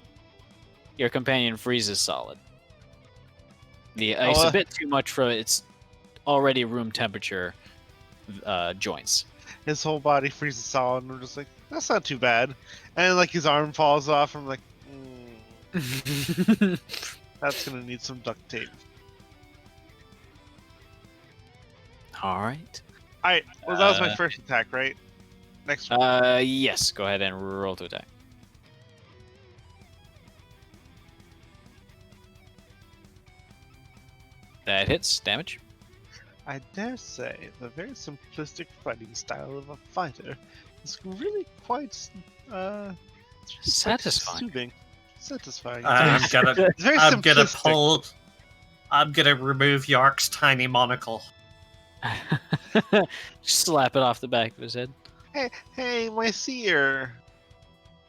your companion freezes solid. The ice Oh, a bit too much for its already room temperature joints. His whole body freezes solid, and we're just like, that's not too bad. And like his arm falls off, I'm like, that's gonna need some duct tape. All right. Alright, well that was my first attack, right? Next one. Yes. Go ahead and roll to attack. That hits. Damage. I dare say the very simplistic fighting style of a fighter is really quite Satisfying. soothing. Satisfying. I'm gonna It's very I'm gonna simplistic. pull. I'm gonna remove Yark's tiny monocle. Slap it off the back of his head. Hey, my seer.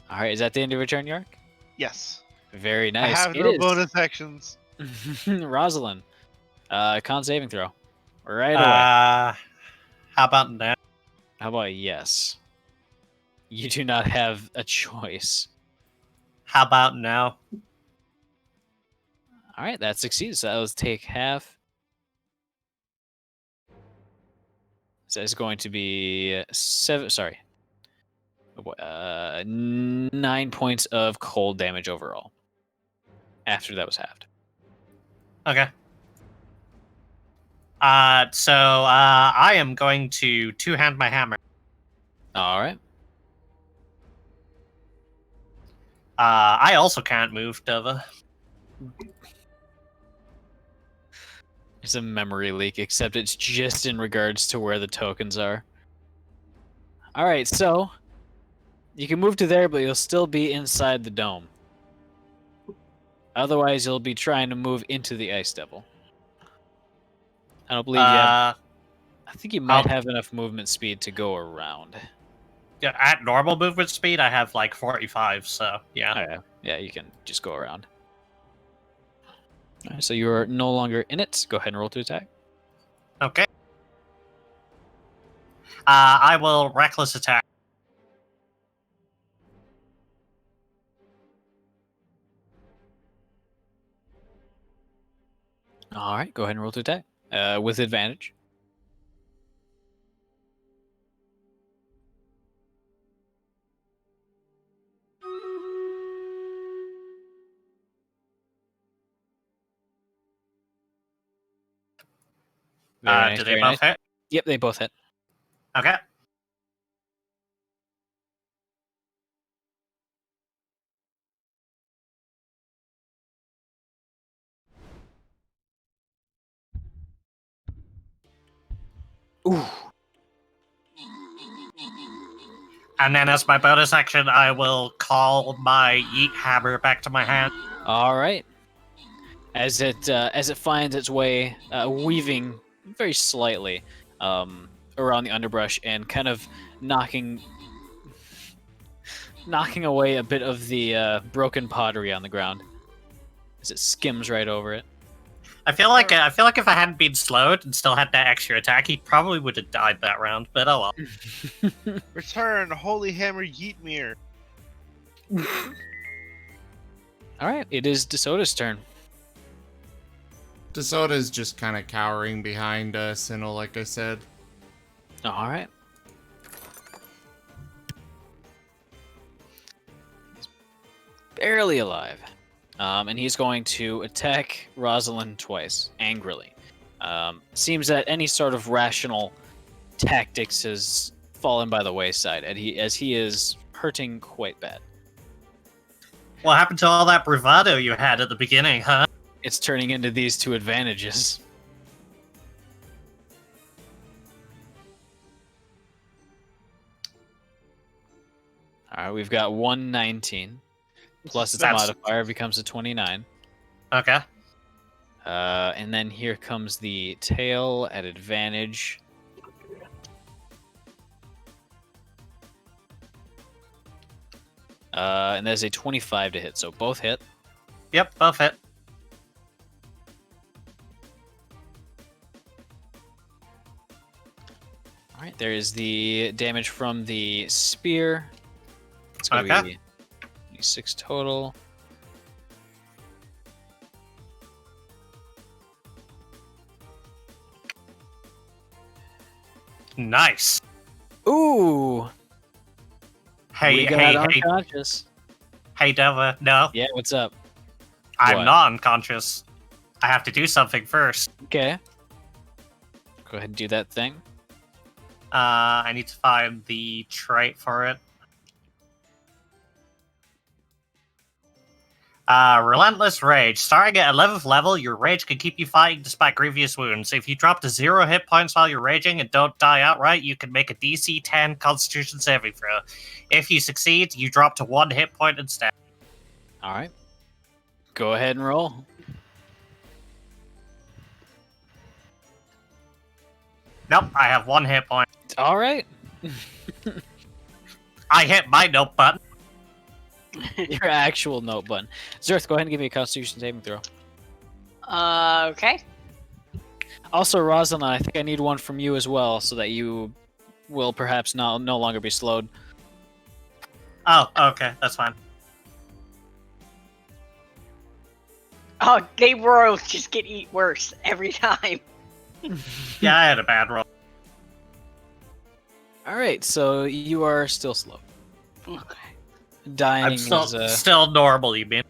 All right. Is that the end of your turn, Yark? Yes. Very nice. I have It no is. bonus actions. Rosalind. Con saving throw. Right away. How about now? How about yes? You do not have a choice. How about now? All right, that succeeds. So that was take half. So it's going to be 7. Sorry, 9 points of cold damage overall. After that was halved. Okay. So I am going to two-hand my hammer. All right. I also can't move, Dova. It's a memory leak, except it's just in regards to where the tokens are. All right, so you can move to there, but you'll still be inside the dome. Otherwise, you'll be trying to move into the Ice Devil. I don't believe you have. I think you might have enough movement speed to go around. Yeah, at normal movement speed, I have like 45, so yeah. Oh, yeah. Yeah, you can just go around. All right, so you're no longer in it. Go ahead and roll to attack. Okay. I will reckless attack. All right, go ahead and roll to attack with advantage. Very nice, Do they very both nice. hit? Yep, they both hit. Okay. Ooh. And then as my bonus action, I will call my yeet hammer back to my hand. All right. As it finds its way, weaving very slightly around the underbrush and kind of knocking away a bit of the broken pottery on the ground as it skims right over it. I feel like if I hadn't been slowed and still had that extra attack, he probably would have died that round. But oh well. Return, holy hammer, yeet mir. All right, it is DeSota's turn. DeSota's just kind of cowering behind Sinnoh, like I said. All right. He's barely alive. And he's going to attack Rosalind twice, angrily. Seems that any sort of rational tactics has fallen by the wayside, and as he is hurting quite bad. What happened to all that bravado you had at the beginning, huh? It's turning into these two advantages. All right, we've got 119. Plus its That's- modifier becomes a 29. Okay. And then here comes the tail at advantage. And there's a 25 to hit, so both hit. Yep, both hit. All right, there is the damage from the spear. It's going to Okay. be 6 total. Nice. Ooh! Hey, we got hey, unconscious. hey, Deva. No, Yeah, what's up? I'm What? not unconscious. I have to do something first. Okay. Go ahead and do that thing. I need to find the trait for it. Relentless Rage. Starting at 11th level, your rage can keep you fighting despite grievous wounds. If you drop to 0 hit points while you're raging and don't die outright, you can make a DC 10 Constitution saving throw. If you succeed, you drop to 1 hit point instead. All right. Go ahead and roll. Nope, I have 1 hit point. All right. I hit my note button. Your actual note button. Zerth, go ahead and give me a Constitution saving throw. Okay. Also, Rosalind, I think I need one from you as well, so that you will perhaps no longer be slowed. Oh, okay, that's fine. Oh, they royals just get worse every time. Yeah, I had a bad roll. All right, so you are still slow. Okay. Dying I'm still, is still normal, you mean?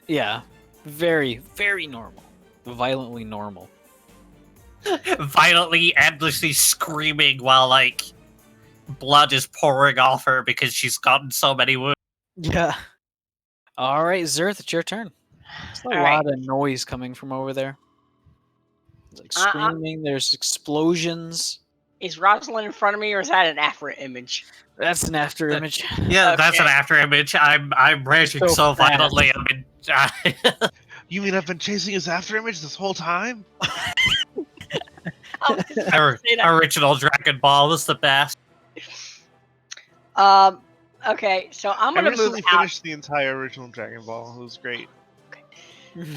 yeah, very, very normal. Violently normal. Violently, endlessly screaming while, like, blood is pouring off her because she's gotten so many wounds. Yeah. All right, Zerth, it's your turn. There's a All lot right. of noise coming from over there. There's like Uh-uh. screaming. There's explosions. Is Rosalind in front of me, or is that an after image? That's an after image. Yeah, that's an Okay. after image. I'm raging So so fast. violently. I mean, You mean I've been chasing his after image this whole time? I was just about to say that. original Dragon Ball was the best. Okay, so I'm I gonna move recently out. finished the entire original Dragon Ball. It was great.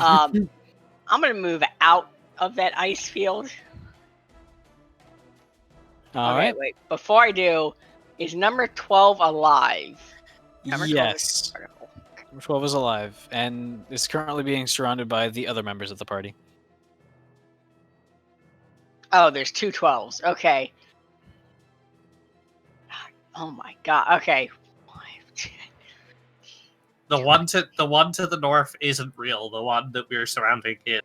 I'm gonna move out of that ice field. All Okay, right. wait. Before I do, is number 12 alive? Number 12 is Yes. critical. Number 12 is alive and is currently being surrounded by the other members of the party. Oh, there's two 12s. Okay. Oh my god. Okay. The one to the north isn't real. The one that we're surrounding is.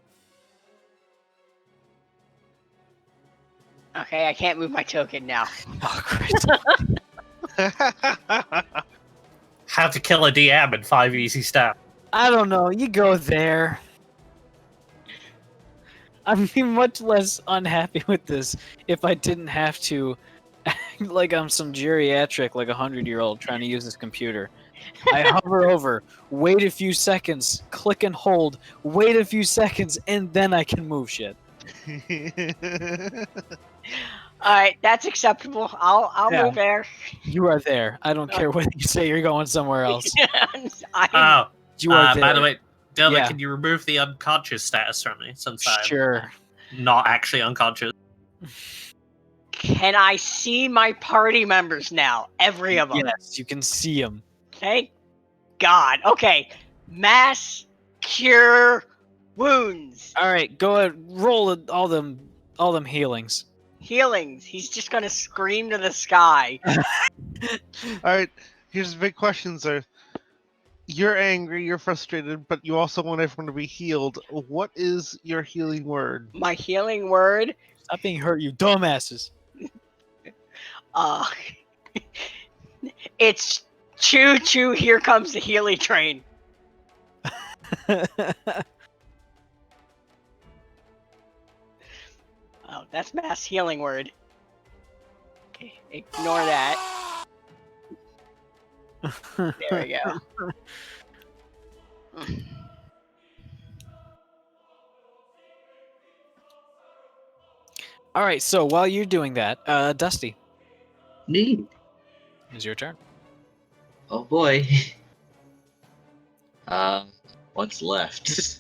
Okay, I can't move my token now. Oh, great. How to kill a DM in 5 easy steps. I don't know. You go there. I'd be much less unhappy with this if I didn't have to act like I'm some geriatric, like 100-year-old trying to use this computer. I hover over, wait a few seconds, click and hold, wait a few seconds, and then I can move shit. All right, that's acceptable. I'll Yeah. move there. You are there. I don't care whether you say you're going somewhere else. Oh, You are there. by the way, Dylan, Yeah. can you remove the unconscious status from me since I'm Sure. not actually unconscious? Can I see my party members now? Every of them. Yes, you can see them. Thank God. Okay. Mass cure wounds. All right, go ahead. Roll it, all them healings. Healings. He's just gonna scream to the sky. Alright, here's the big question, sir. You're angry, you're frustrated, but you also want everyone to be healed. What is your healing word? My healing word. Stop being hurt, you dumbasses. It's choo choo. Here comes the Healy train. Oh, that's mass healing word. Okay, ignore that. There we go. All right. So while you're doing that, Dusty, Neat. it's your turn. Oh boy. What's left?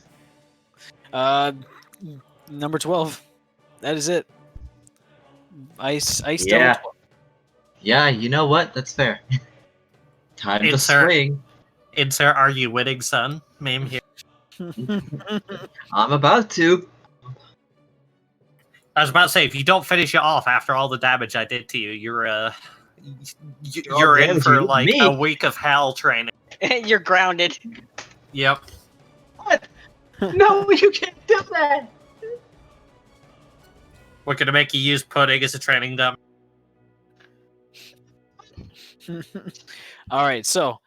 Number 12. That is it. Ice Yeah. Devil 12. Yeah, you know what? That's fair. Time to Insert. swing. Insert "Are you winning, son?" meme here. I'm about to. I was about to say, if you don't finish it off after all the damage I did to you, you're You're in for damaging like me. a week of hell training. You're grounded. Yep. What? No, you can't do that. We're gonna make you use pudding as a training dummy. All right. So,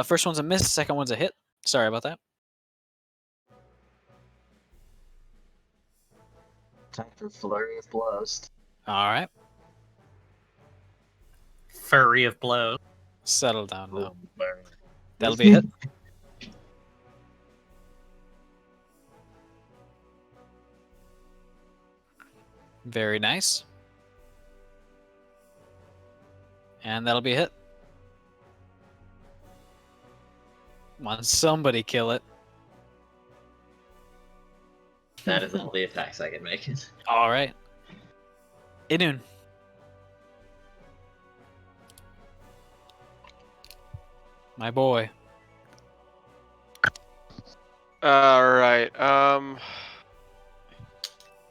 first one's a miss. Second one's a hit. Sorry about that. Time for flurry of blows. All right. Furry of blows. Settle down now. Oh, That'll be a hit. Very nice. And that'll be a hit. Come on, somebody kill it. That is all the attacks I can make. All right. Idun. My boy. All right.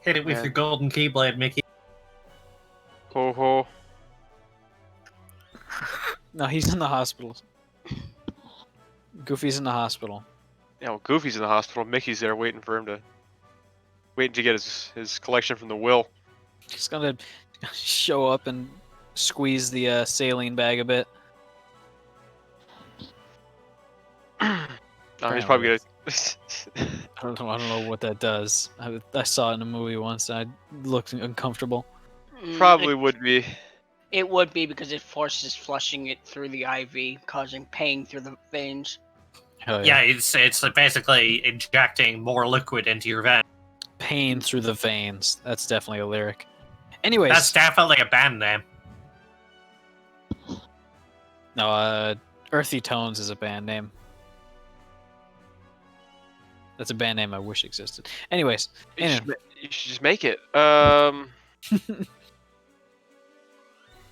Hit it with Yeah. your golden keyblade, Mickey. Ho ho. No, he's in the hospital. Goofy's in the hospital. Yeah, well, Goofy's in the hospital. Mickey's there waiting to get his collection from the will. He's gonna show up and squeeze the saline bag a bit. No, he's probably gonna. I don't know what that does. I saw it in a movie once. And I looked uncomfortable. Probably would be. It would be because it forces flushing it through the IV, causing pain through the veins. Hell Yeah, it's basically injecting more liquid into your vein. Pain through the veins. That's definitely a lyric. Anyways, That's definitely a band name. no. Earthy Tones is a band name. That's a band name I wish existed. Anyways, You should, you should just make it.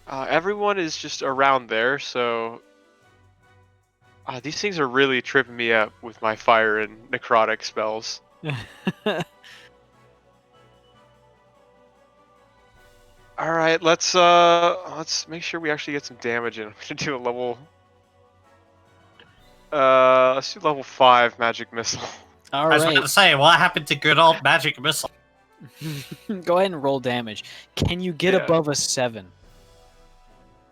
Everyone is just around there, so these things are really tripping me up with my fire and necrotic spells. All right, let's make sure we actually get some damage in. I'm gonna do a level. Let's do level 5 magic missile. All I was about right. to say, what happened to good old magic missile? Go ahead and roll damage. Can you get Yeah. above a 7?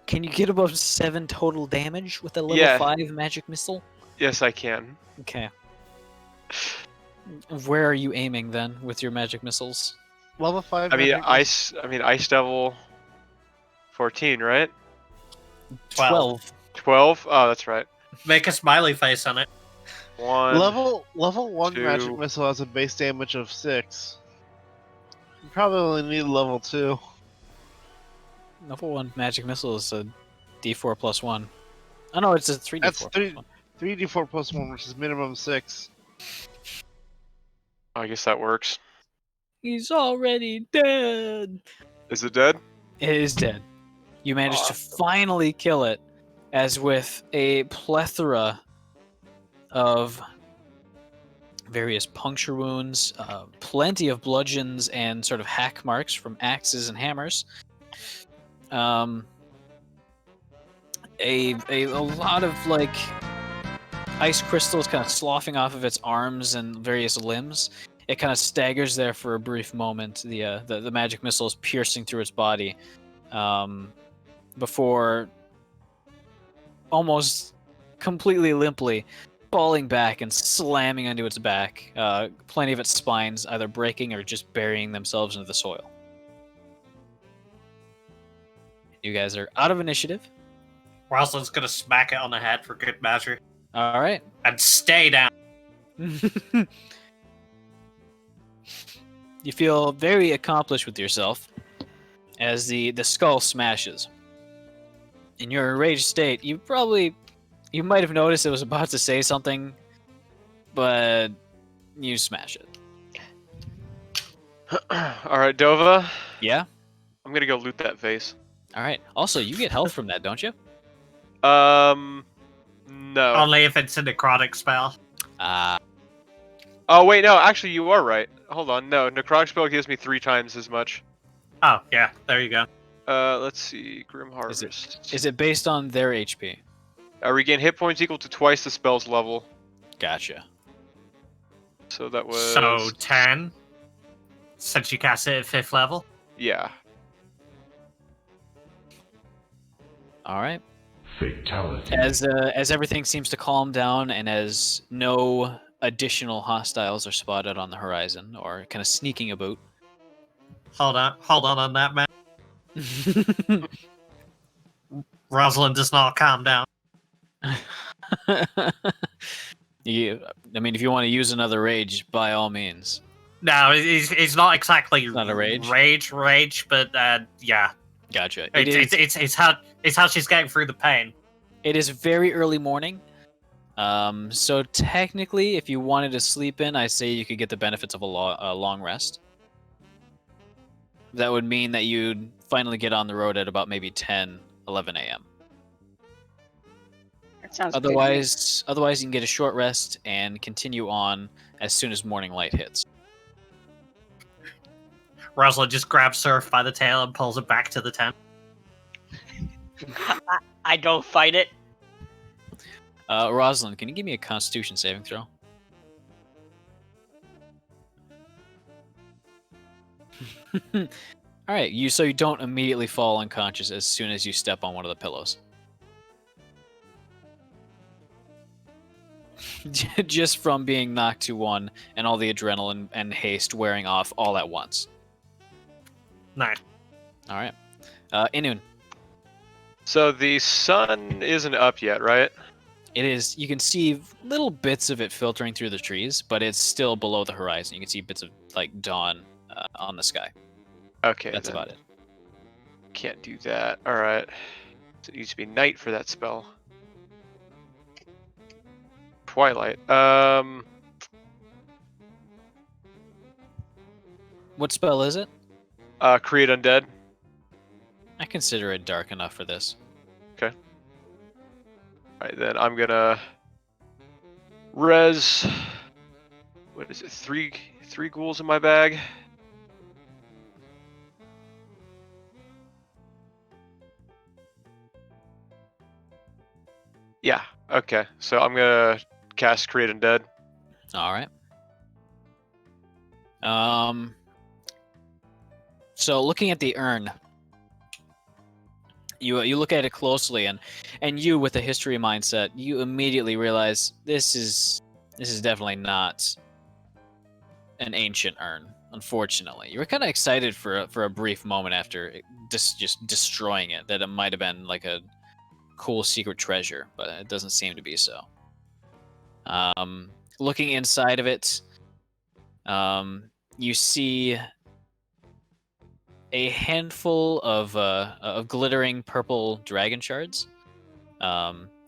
Can you get above 7 total damage with a level Yeah. 5 magic missile? Yes, I can. Okay. Where are you aiming then with your magic missiles? Level 5. I mean, magic ice devil. 14, right? 12. 12. Oh, that's right. Make a smiley face on it. 1. level 1 magic 2. missile has a base damage of 6. You probably only need level 2. Level 1 magic missile is a d4 plus 1. Oh no, it's a 3d4 That's plus 3 1. 3d4 plus 1, which is minimum 6. I guess that works. He's already dead! Is it dead? It is dead. You managed to finally kill it, as with a plethora of various puncture wounds, plenty of bludgeons and sort of hack marks from axes and hammers. A lot of like ice crystals kind of sloughing off of its arms and various limbs. It kind of staggers there for a brief moment. The magic missile is piercing through its body, before almost completely limply falling back and slamming onto its back. Plenty of its spines either breaking or just burying themselves into the soil. You guys are out of initiative. Rosalind's gonna smack it on the head for good measure. All right. And stay down. You feel very accomplished with yourself. as the skull smashes. In your enraged state, you might have noticed it was about to say something, but you smash it. All right, Dova. Yeah? I'm gonna go loot that vase. Alright. Also, you get health from that, don't you? No. Only if it's a necrotic spell. Oh wait, no. Actually, you are right. Hold on. No, necrotic spell gives me 3 times as much. Oh, yeah, there you go. Let's see. Grim Harvest. Is it based on their HP? Regain hit points equal to twice the spell's level. Gotcha. So that was. So 10. Since you cast it at 5th level. Yeah. Alright. Fatality. As everything seems to calm down and as no additional hostiles are spotted on the horizon or kind of sneaking about. Hold on that, man. Rosalind does not calm down. I mean, if you want to use another rage, by all means. No, it's not exactly Not a rage? rage, but yeah. Gotcha. It's how she's getting through the pain. It is very early morning. So technically, if you wanted to sleep in, I say you could get the benefits of a long rest. That would mean that you'd finally get on the road at about maybe 10, 11 a.m. That sounds good to me. Otherwise, you can get a short rest and continue on as soon as morning light hits. Rosalind just grabs Surf by the tail and pulls it back to the tent. I don't fight it. Rosalind, can you give me a Constitution saving throw? All right, so you don't immediately fall unconscious as soon as you step on one of the pillows. Just from being knocked to one and all the adrenaline and haste wearing off all at once. Nice. All right, Inun. So the sun isn't up yet, right? It is. You can see little bits of it filtering through the trees, but it's still below the horizon. You can see bits of like dawn on the sky. Okay. That's then about it. Can't do that. All right. So it needs to be night for that spell. Twilight. What spell is it? Create undead. I consider it dark enough for this. Alright, then I'm gonna res. What is it? Three ghouls in my bag. Yeah. Okay. So I'm gonna cast Create Undead. All right. So looking at the urn, you look at it closely, and you, with a history mindset, you immediately realize this is definitely not an ancient urn. Unfortunately, you were kind of excited for a brief moment after just destroying it, that it might have been like a cool secret treasure, but it doesn't seem to be so. Looking inside of it, you see a handful of glittering purple dragon shards.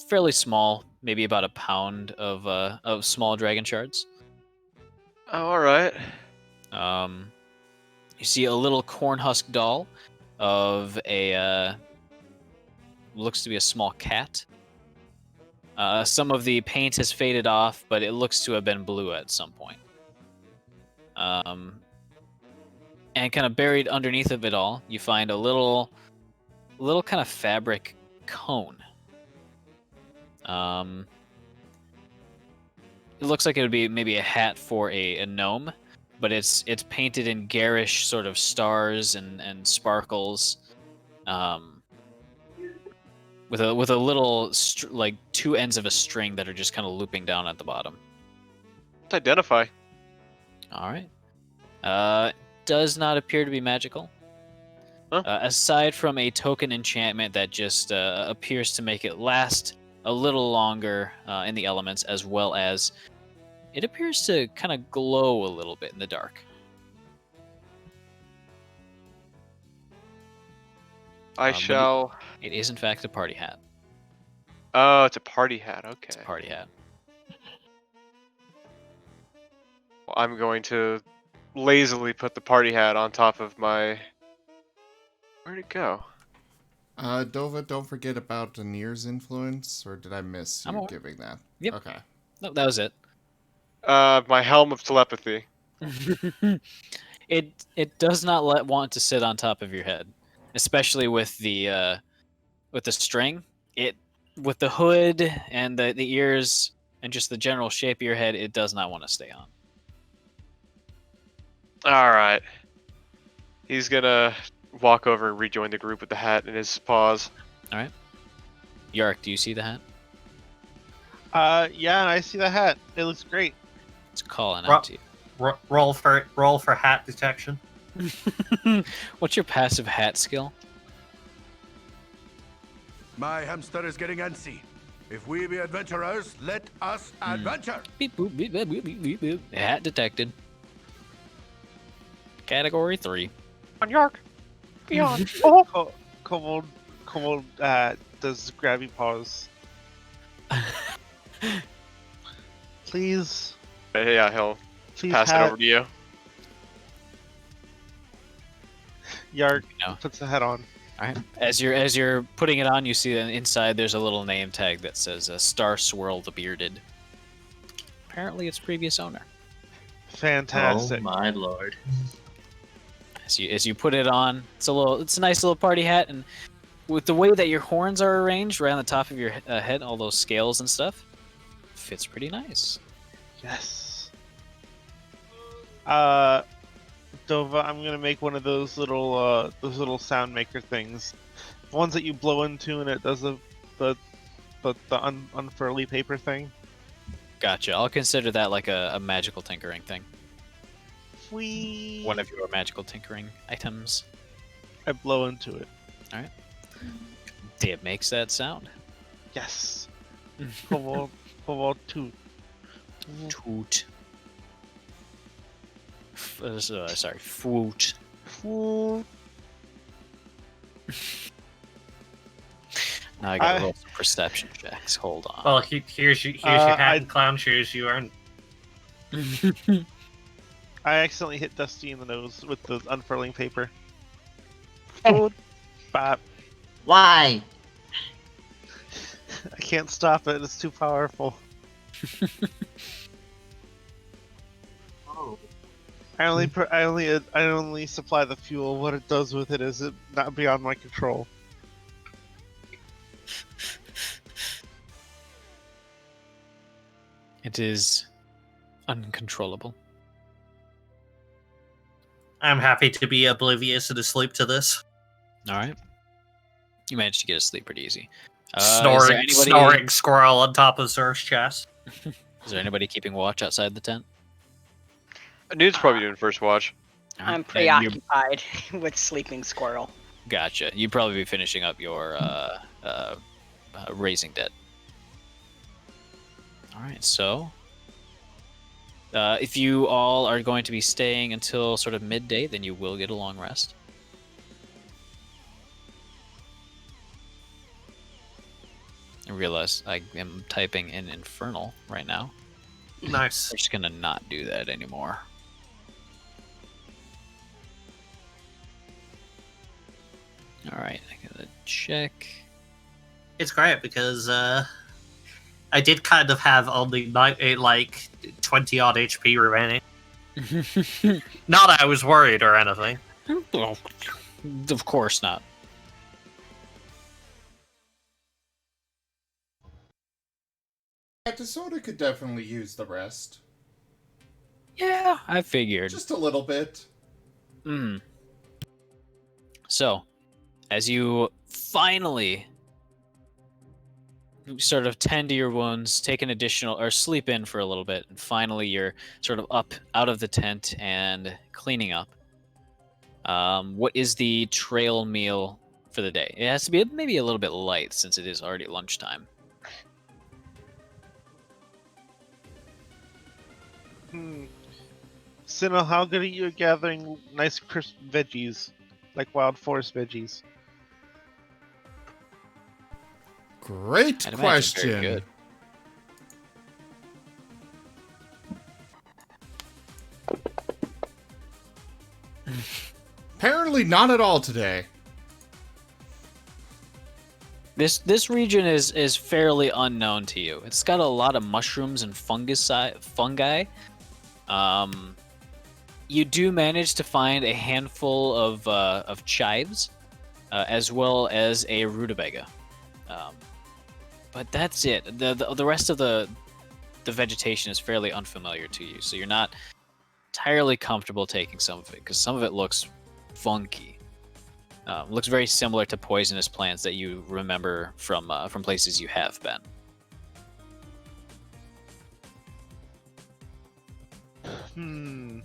Fairly small, maybe about a pound of small dragon shards. Oh, all right. You see a little cornhusk doll of a looks to be a small cat. Some of the paint has faded off, but it looks to have been blue at some point. And kind of buried underneath of it all, you find a little kind of fabric cone. It looks like it would be maybe a hat for a gnome, but it's painted in garish sort of stars and sparkles, with a little like two ends of a string that are just kind of looping down at the bottom. Let's identify. All right. Does not appear to be magical. Huh? Aside from a token enchantment that just appears to make it last a little longer in the elements, as well as it appears to kind of glow a little bit in the dark. I but shall. It is in fact a party hat. Oh, it's a party hat. Okay. It's a party hat. Well, I'm going to lazily put the party hat on top of my. Where'd it go? Dova, don't forget about Danir's influence, or did I miss I'm you aware. giving that? Yep. Okay. No, that was it. My helm of telepathy. It does not want to sit on top of your head, especially with the string. It with the hood and the ears and just the general shape of your head, it does not want to stay on. All right. He's gonna walk over and rejoin the group with the hat in his paws. All right. Yark, do you see the hat? Yeah, I see the hat. It looks great. It's calling Ro- out to you. Roll for hat detection. What's your passive hat skill? My hamster is getting antsy. If we be adventurers, let us adventure. Beep, boop, beep, beep, beep, beep, beep, beep. Hat detected. Category 3. On York. Beyond. Oh, come on. Does grabby paws. Please. Yeah, he'll Please pass it hat. over to you. Yark No. puts the hat on. All right. As you're putting it on, you see that inside there's a little name tag that says Star Swirl the Bearded. Apparently, its previous owner. Fantastic. Oh my lord. As you put it on, it's a nice little party hat, and with the way that your horns are arranged right on the top of your head, all those scales and stuff, fits pretty nice. Yes. Dova, I'm gonna make one of those little sound maker things, the ones that you blow into and it does the unfurly paper thing. Gotcha. I'll consider that like a magical tinkering thing. Whee! One of your magical tinkering items. I blow into it. It makes that sound. Yes. Come on, toot. Toot. Sorry, foot. Foot. Now I gotta roll some perception checks. Hold on. Well, here's your hat I- and clown shoes. You earned. I accidentally hit Dusty in the nose with the unfurling paper. Foot. Bop. Why? I can't stop it. It's too powerful. Oh. I only supply the fuel. What it does with it is it not beyond my control. It is uncontrollable. I'm happy to be oblivious and asleep to this. All right. You managed to get asleep pretty easy. Snoring squirrel on top of Zer's chest. Is there anybody keeping watch outside the tent? Nude's probably doing first watch. All I'm right, and preoccupied with sleeping squirrel. Gotcha. You'd probably be finishing up your raising dead. All right. So, if you all are going to be staying until sort of midday, then you will get a long rest. I realize I am typing in Infernal right now. Nice. I'm just gonna not do that anymore. All right, I gotta check. It's great because I did kind of have only 20 odd HP remaining. Not that I was worried or anything. Well, of course not. Disorder could definitely use the rest. Yeah, I figured. Just a little bit. So, as you finally sort of tend to your wounds, take an additional, or sleep in for a little bit, and finally you're sort of up out of the tent and cleaning up. What is the trail meal for the day? It has to be maybe a little bit light since it is already lunchtime. Sinnoh, how good are you at gathering nice crisp veggies? Like wild forest veggies? Great I'd imagine very question. good. Apparently not at all today. This region is fairly unknown to you. It's got a lot of mushrooms and fungi. You do manage to find a handful of chives, as well as a rutabaga. But that's it. The rest of the vegetation is fairly unfamiliar to you, so you're not entirely comfortable taking some of it because some of it looks funky. Looks very similar to poisonous plants that you remember from places you have been. In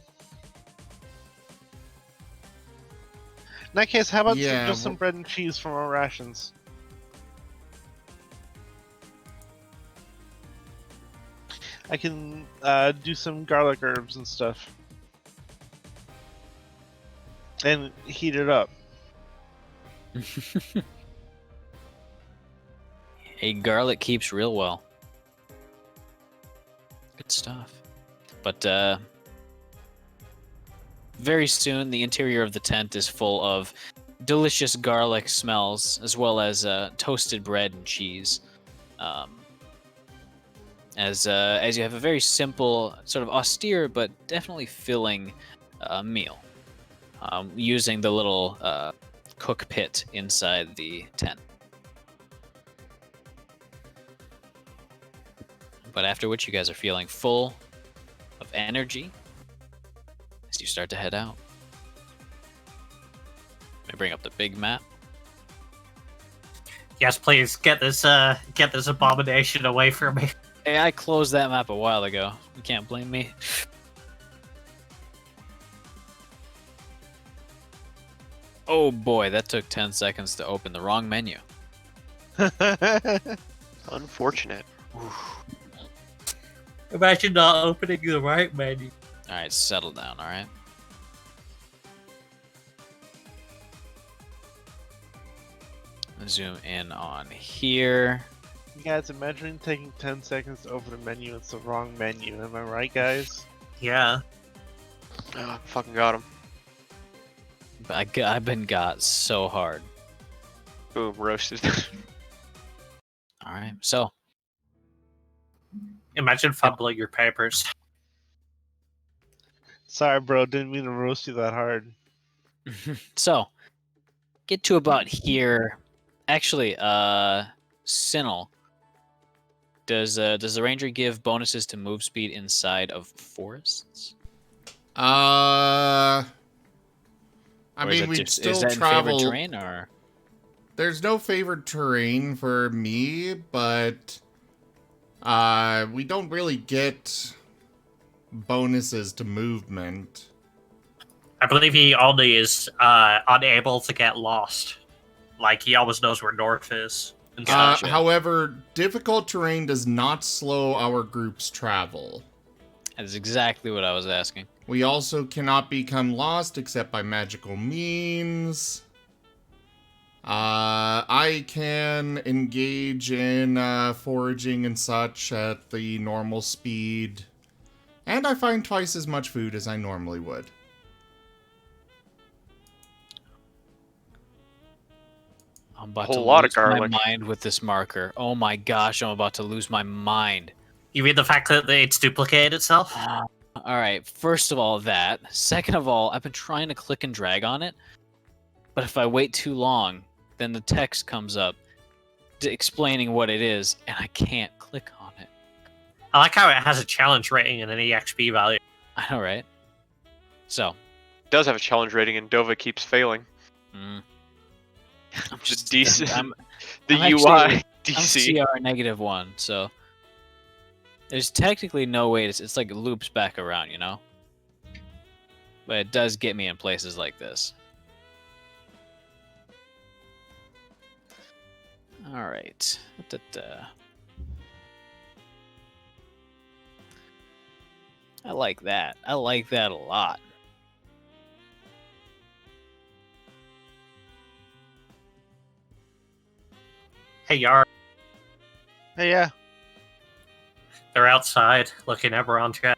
that case, how about just some bread and cheese from our rations? I can do some garlic herbs and stuff. And heat it up. Hey, garlic keeps real well. Good stuff. But very soon, the interior of the tent is full of delicious garlic smells, as well as toasted bread and cheese. As you have a very simple, sort of austere, but definitely filling meal, using the little cook pit inside the tent. But after which you guys are feeling full of energy as you start to head out. Let me bring up the big map. Yes, please get this abomination away from me. Hey, I closed that map a while ago. You can't blame me. Oh boy, that took 10 seconds to open the wrong menu. Unfortunate. Imagine not opening the right menu. Alright, settle down, alright? Zoom in on here. You guys, imagine taking 10 seconds to open a menu. It's the wrong menu. Am I right, guys? Yeah. Oh, fucking got him. I've been got so hard. Boom, roasted. Alright, so. Imagine fumbling your papers. Sorry, bro. Didn't mean to roast you that hard. So, get to about here. Actually, Sinel, does the ranger give bonuses to move speed inside of forests? I mean, we'd is still that travel. in favorite terrain, or There's no favored terrain for me, but we don't really get bonuses to movement. I believe he only is unable to get lost. Like, he always knows where north is. And such. However, difficult terrain does not slow our group's travel. That's exactly what I was asking. We also cannot become lost except by magical means. I can engage in foraging and such at the normal speed. And I find twice as much food as I normally would. I'm about Whole to lot of lose garlic. my mind with this marker. Oh my gosh, I'm about to lose my mind. You mean the fact that it's duplicated itself? Alright, first of all, that. Second of all, I've been trying to click and drag on it, but if I wait too long, then the text comes up explaining what it is, and I can't click on it. I like how it has a challenge rating and an EXP value. I know, right? So, It does have a challenge rating, and Dova keeps failing. I'm Just decent. I'm The I'm UI I'm DC. CR -1, so there's technically no way it's like it loops back around, you know? But it does get me in places like this. Alright. I like that. I like that a lot. Hey, Yar. Hey, yeah. They're outside looking at Eberron chat.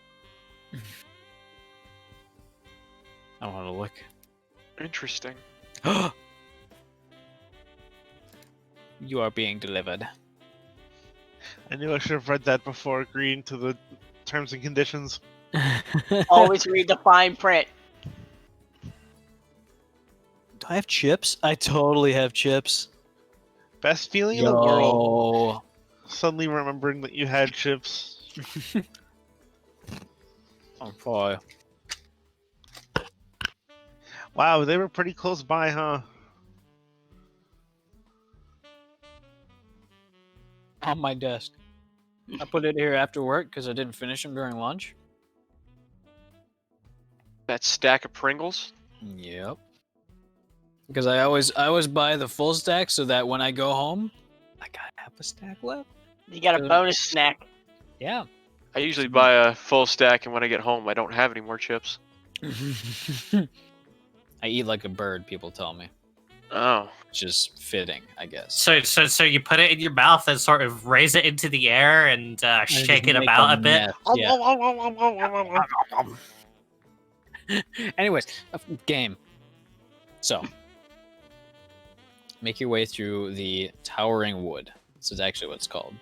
I want to look. Interesting. You are being delivered. I knew I should have read that before agreeing to the terms and conditions. Always read the fine print. Do I have chips? I totally have chips. Best feeling in the world. Yo. Suddenly remembering that you had chips. Oh boy. Wow, they were pretty close by, huh? On my desk. I put it here after work because I didn't finish them during lunch. That stack of Pringles. Yep. Because I always buy the full stack so that when I go home, I gotta have a stack left. You got a bonus snack. Yeah. I usually buy a full stack, and when I get home, I don't have any more chips. I eat like a bird, people tell me. Oh. Which is fitting, I guess. So you put it in your mouth and sort of raise it into the air and shake it Make about a bit. mess, yeah. Anyways, game. So, make your way through the Towering Wood. This is actually what it's called.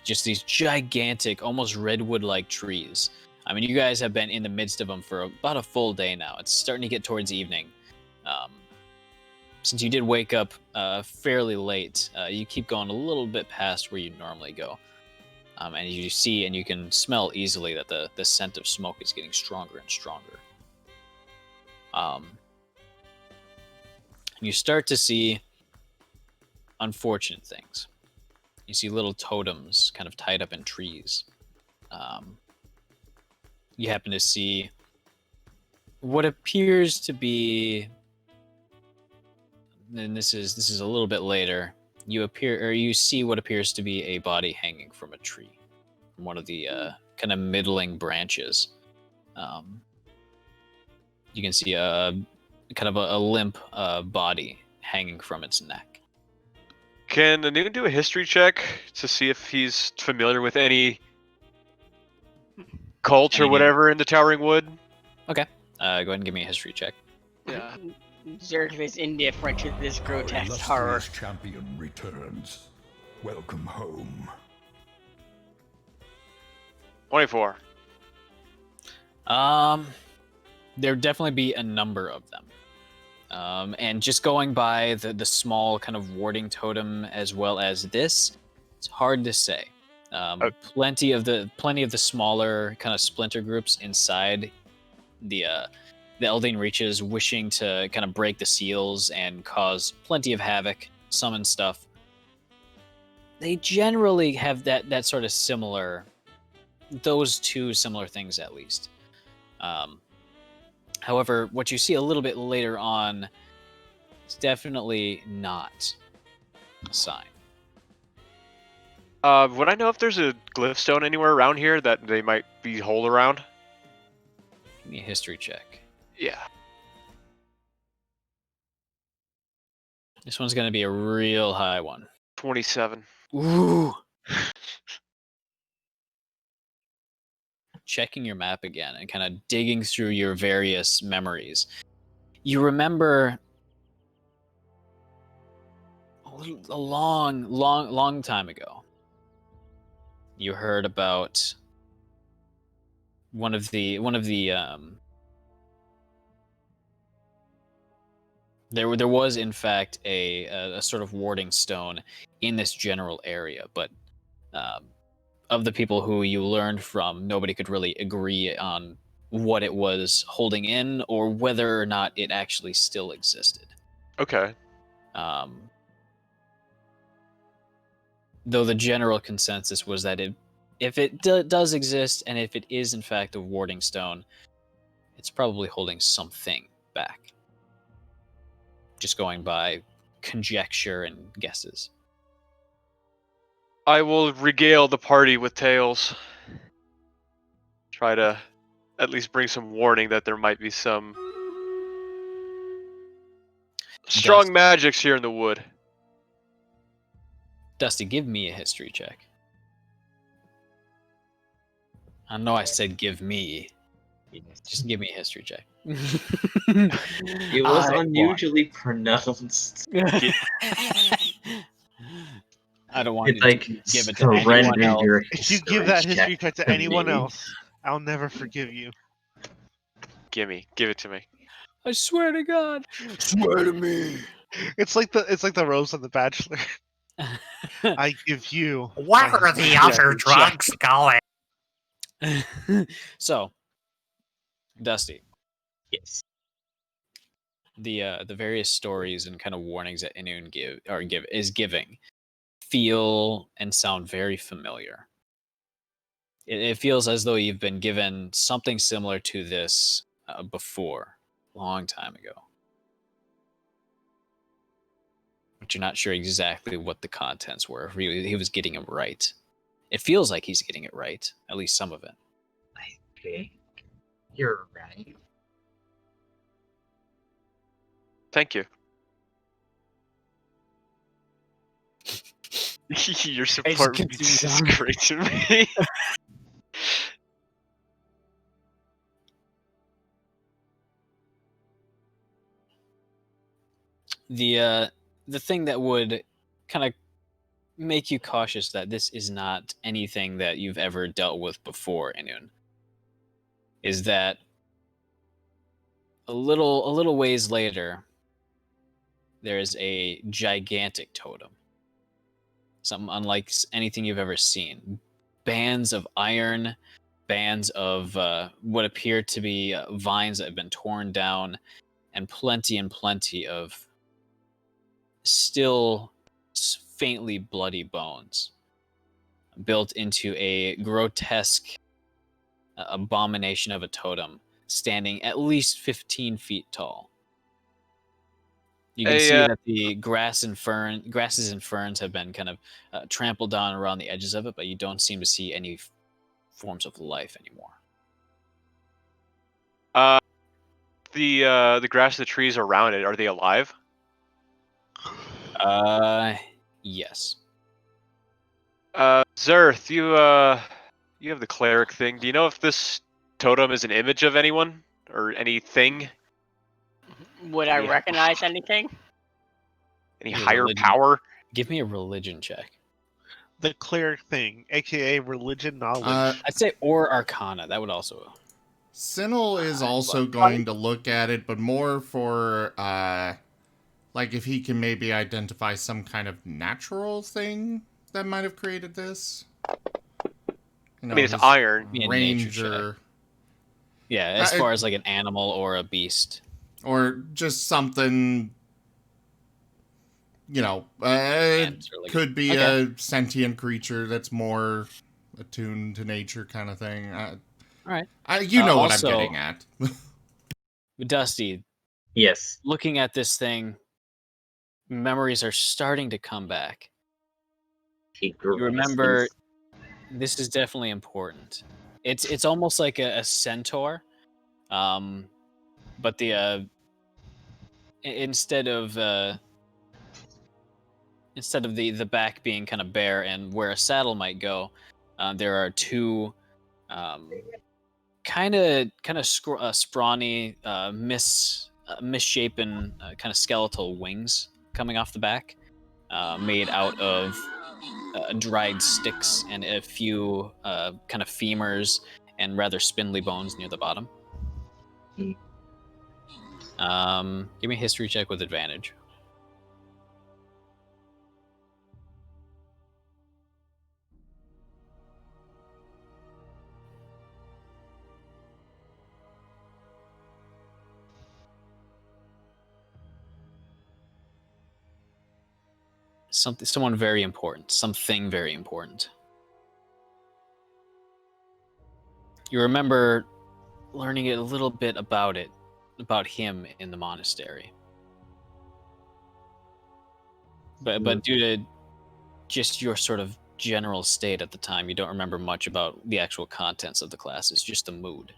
Just these gigantic, almost redwood-like trees. I mean, you guys have been in the midst of them for about a full day now. It's starting to get towards evening. Since you did wake up fairly late, you keep going a little bit past where you normally go. And you see and you can smell easily that the scent of smoke is getting stronger and stronger. You start to see unfortunate things. You see little totems kind of tied up in trees. You happen to see what appears to be, and this is a little bit later. You see what appears to be a body hanging from a tree, from one of the kind of middling branches. You can see a kind of a limp body hanging from its neck. Can Anoon do a history check to see if he's familiar with any cult or Any- whatever in the Towering Wood? Go ahead and give me a history check. Yeah. Zerg is indifferent to this Our grotesque horror. illustrious champion returns. Welcome home. 24. There'd definitely be a number of them. And just going by the small kind of warding totem as well as this, it's hard to say. Plenty of the smaller kind of splinter groups inside the Eldane reaches, wishing to kind of break the seals and cause plenty of havoc, summon stuff. They generally have that sort of similar, those two similar things at least. However, what you see a little bit later on is definitely not a sign. Would I know if there's a glyph stone anywhere around here that they might be whole around? Give me a history check. Yeah. This one's going to be a real high one. 27. Ooh. Checking your map again and kind of digging through your various memories. You remember a long time ago. You heard about one of the there was in fact a sort of warding stone in this general area, but of the people who you learned from, nobody could really agree on what it was holding in or whether or not it actually still existed. Okay. Though the general consensus was that if it does exist, and if it is in fact a warding stone, it's probably holding something back. Just going by conjecture and guesses. I will regale the party with tales. Try to at least bring some warning that there might be some strong magics here in the wood. Dusty, give me a history check. I know I said give me. Just give me a history check. It was unusually pronounced. I don't want It's you like to give it to anyone surrender else. your If you give that history check to anyone me. else, I'll never forgive you. Give it to me. I swear to God. Swear to me. It's like the rose on The Bachelor. I give you. Where my are the history other check. drugs going? So, Dusty, Yes. the various stories and kind of warnings that Inun is giving feel and sound very familiar. It feels as though you've been given something similar to this before, a long time ago. But you're not sure exactly what the contents were. If he was getting it right. It feels like he's getting it right, at least some of it. I think you're right. Thank you. Your support is great to me. The thing that would kind of make you cautious that this is not anything that you've ever dealt with before, Inun, is that a little ways later, there is a gigantic totem. Something unlike anything you've ever seen. Bands of iron, bands of what appear to be vines that have been torn down, and plenty of still faintly bloody bones built into a grotesque abomination of a totem standing at least 15 feet tall. You can see that the grasses and ferns have been kind of trampled down around the edges of it, but you don't seem to see any forms of life anymore. The grass, the trees around it, are they alive? Yes. Zerth, you have the cleric thing. Do you know if this totem is an image of anyone or anything? Would I recognize anything? Any higher power? Give me a religion check. The cleric thing, aka religion knowledge. I'd say or arcana. That would also. Sinel is also going to look at it, but more for, like, if he can maybe identify some kind of natural thing that might have created this. You know, I mean, it's iron. Ranger. Yeah, as far as like an animal or a beast. Or just something, you know, could be a sentient creature that's more attuned to nature kind of thing. All right. You know what I'm getting at. Dusty. Yes. Looking at this thing, memories are starting to come back. You remember, this is definitely important. It's almost like a centaur, but the instead of the back being kind of bare and where a saddle might go, there are two kind of scrawny, misshapen, kind of skeletal wings coming off the back, made out of dried sticks and a few kind of femurs and rather spindly bones near the bottom. Give me a history check with advantage. Something very important. You remember learning a little bit about him in the monastery. But due to just your sort of general state at the time, you don't remember much about the actual contents of the classes, just the mood.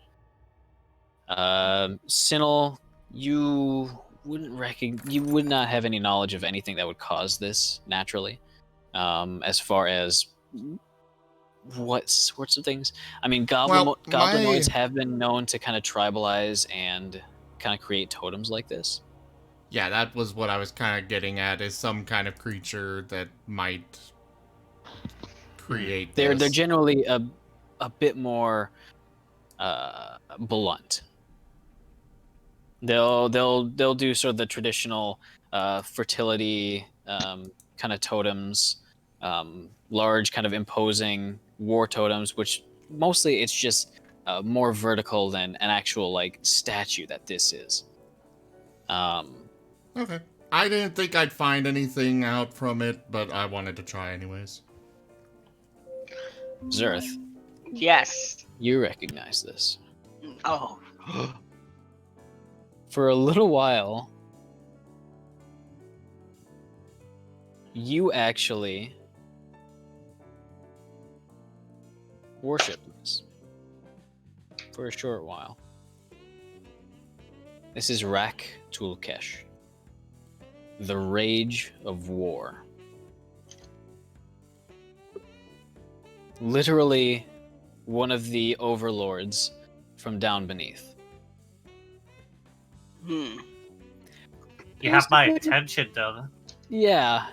Sinel, you would not have any knowledge of anything that would cause this naturally. As far as what sorts of things? I mean, Well, goblinoids have been known to kind of tribalize and kind of create totems like this. Yeah, that was what I was kind of getting at, is some kind of creature that might create They're this. generally a bit more blunt. They'll do sort of the traditional fertility kind of totems, large kind of imposing war totems, which mostly it's just more vertical than an actual like statue that this is. Okay. I didn't think I'd find anything out from it, but I wanted to try anyways. Zerth, Yes. you recognize this. Oh. For a little while, you actually worship this for a short while. This is Rak Tulkesh, the Rage of War. Literally one of the overlords from down beneath. You have my attention, though. Yeah.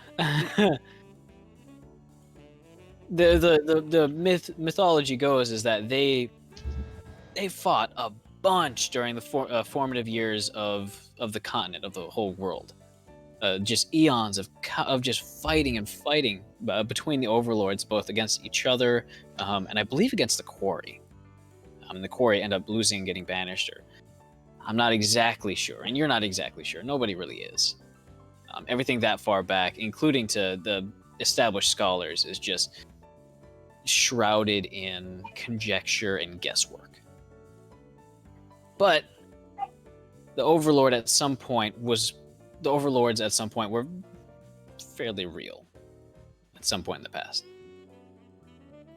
the mythology goes is that they fought a bunch during the formative years of the continent, of the whole world. Just eons of just fighting between the overlords, both against each other and I believe against the quarry. The quarry ended up losing and getting banished. Or I'm not exactly sure, and you're not exactly sure. Nobody really is. Everything that far back, including to the established scholars, is just shrouded in conjecture and guesswork. But the overlords at some point were fairly real at some point in the past.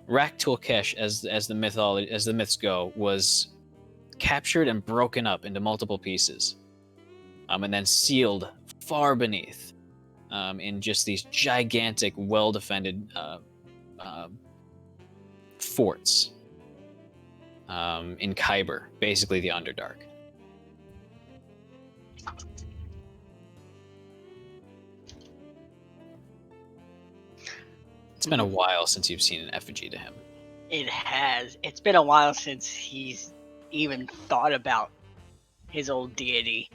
Rak Tulkesh, as the myths go, was captured and broken up into multiple pieces, and then sealed far beneath, in just these gigantic, well-defended forts in Khyber, basically the Underdark. It's been a while since you've seen an effigy to him. It has. It's been a while since he's even thought about his old deity.